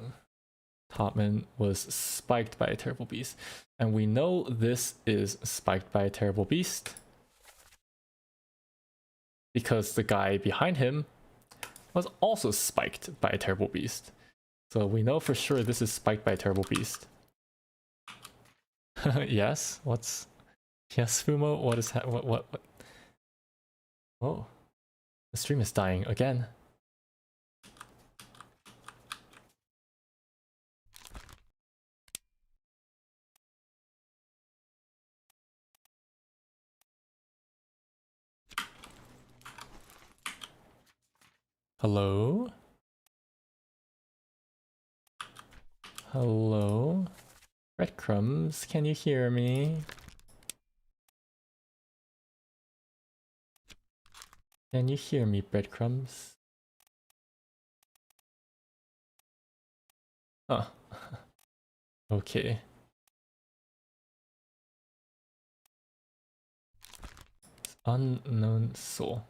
[SPEAKER 1] Topman was spiked by a terrible beast. And we know this is spiked by a terrible beast because the guy behind him was also spiked by a terrible beast. So we know for sure this is spiked by a terrible beast. Yes, what's... Yes, Fumo, what is what? Oh, the stream is dying again. Hello? Hello? Breadcrumbs, can you hear me? Can you hear me, breadcrumbs? Huh. Okay. Unknown soul.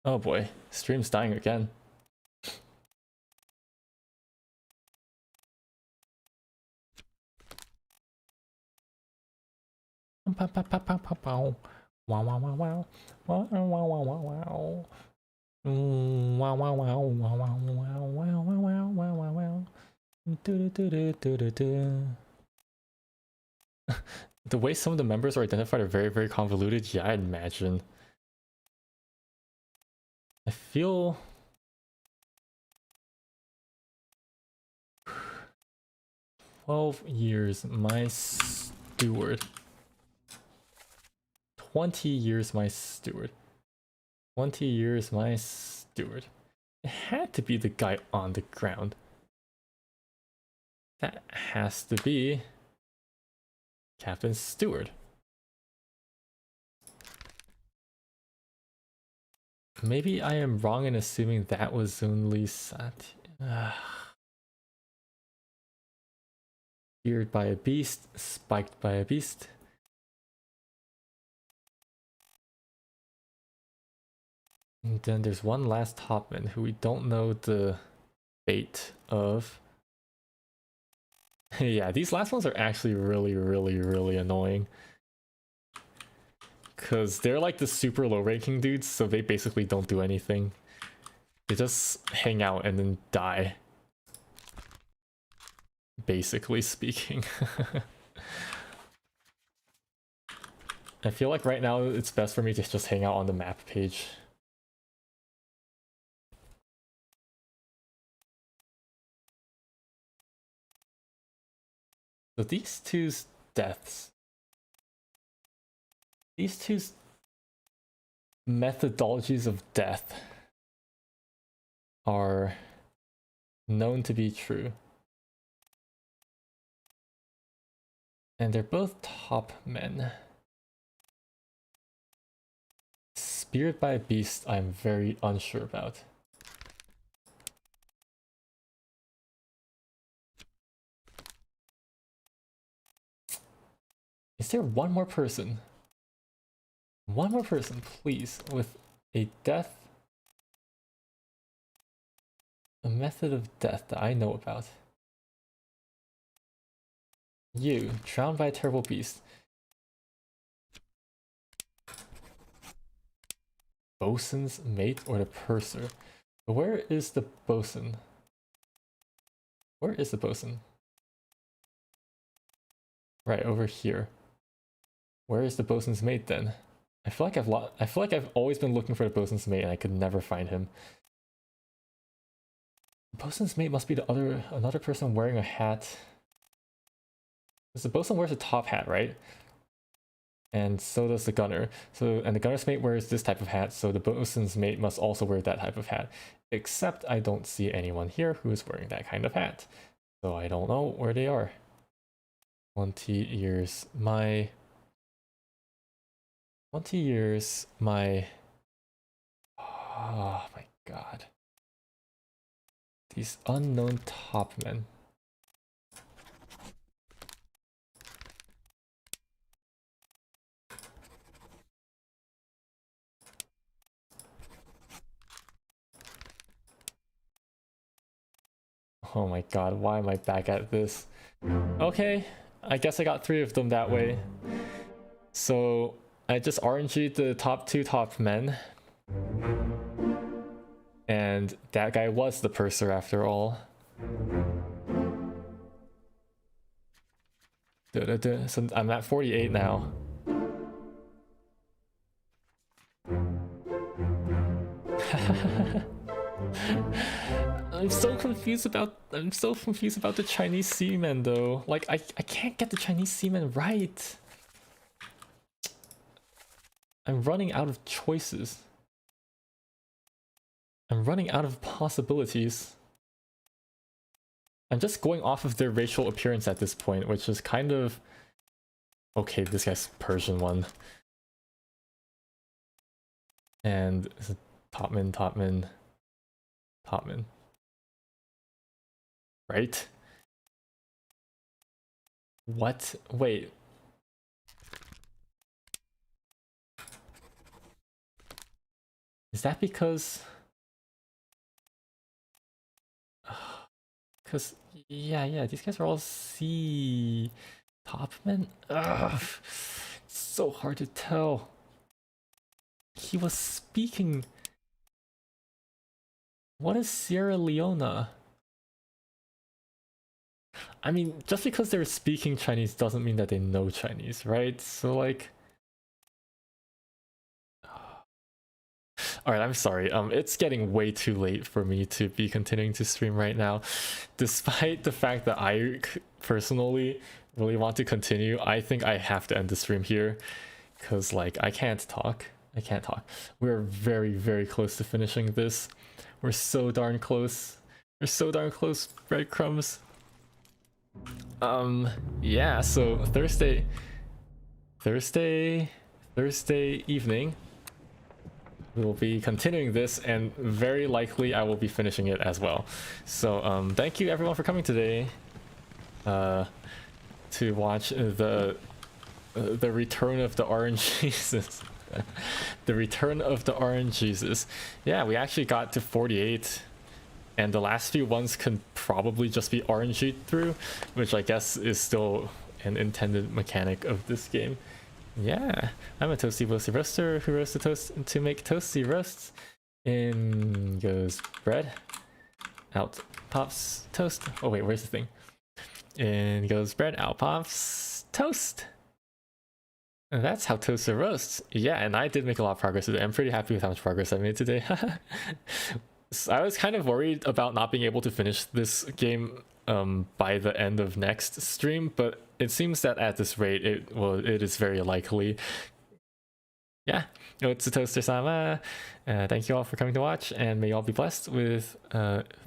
[SPEAKER 1] Oh boy, stream's dying again. Wow wow wow wow wow wow wow wow wow. Wow wow wow wow wow wow wow wow wow wow wow. Do do do do do do. The way some of the members are identified are very, very convoluted. Yeah, I'd imagine. I feel... 12 years, my steward. 20 years, my steward. 20 years, my steward. It had to be the guy on the ground. That has to be Captain Stewart. Maybe I am wrong in assuming that was only Speared by a beast, spiked by a beast. And then there's one last topman who we don't know the fate of. Yeah, these last ones are actually really annoying. Because they're like the super low ranking dudes, so they basically don't do anything. They just hang out and then die. Basically speaking. I feel like right now it's best for me to just hang out on the map page. So these two's deaths. These two's methodologies of death are known to be true. And they're both top men. Speared by a beast, I'm very unsure about. Is there one more person? One more person, please, with a death, a method of death that I know about. You, drowned by a terrible beast. Bosun's mate or the purser? Where is the bosun? Where is the bosun? Right over here. Where is the bosun's mate then? I feel like I've always been looking for the bosun's mate and I could never find him. The bosun's mate must be another person wearing a hat. Because the bosun wears a top hat, right? And so does the gunner. And the gunner's mate wears this type of hat, so the bosun's mate must also wear that type of hat. Except I don't see anyone here who is wearing that kind of hat. So I don't know where they are. 20 years, my... Oh my god. These unknown top men. Oh my god, why am I back at this? Okay, I guess I got 3 of them that way. So I just RNG'd the top 2 top men. And that guy was the purser after all. So I'm at 48 now. I'm so confused about the Chinese seamen though. Like I can't get the Chinese seamen right. I'm running out of choices. I'm running out of possibilities. I'm just going off of their racial appearance at this point, which is kind of... Okay, this guy's Persian one. And Topman. Right? What? Wait. Is that because... Because, yeah, these guys are all C topmen. Ugh, it's so hard to tell. He was speaking... What is Sierra Leone? I mean, just because they're speaking Chinese doesn't mean that they know Chinese, right? So like... Alright, I'm sorry. It's getting way too late for me to be continuing to stream right now. Despite the fact that I personally really want to continue, I think I have to end the stream here. Because, like, I can't talk. We're very, very close to finishing this. We're so darn close. Breadcrumbs. Yeah, so Thursday evening we will be continuing this, and very likely I will be finishing it as well. So thank you everyone for coming today to watch the return of the orange Jesus. The return of the orange Jesus. Yeah, we actually got to 48, and the last few ones can probably just be RNG through, which I guess is still an intended mechanic of this game. Yeah, I'm a toasty roasty roaster who roasts the toast to make toasty roasts. In goes bread, out pops toast. Oh wait, where's the thing? In goes bread, out pops toast. And that's how toaster roasts. Yeah, and I did make a lot of progress today. I'm pretty happy with how much progress I made today. I was kind of worried about not being able to finish this game by the end of next stream, but it seems that at this rate it is very likely. Yeah, it's a toaster sama. Thank you all for coming to watch, and may you all be blessed with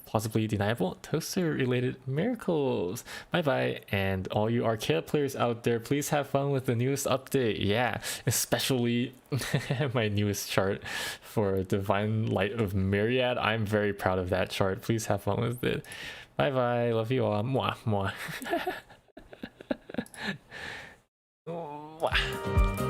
[SPEAKER 1] plausibly deniable toaster related miracles. Bye bye, and all you arcade players out there, please have fun with the newest update. Yeah, especially my newest chart for Divine Light of Myriad. I'm very proud of that chart. Please have fun with it. Bye bye, love you all. Mwah mwah. Mwah.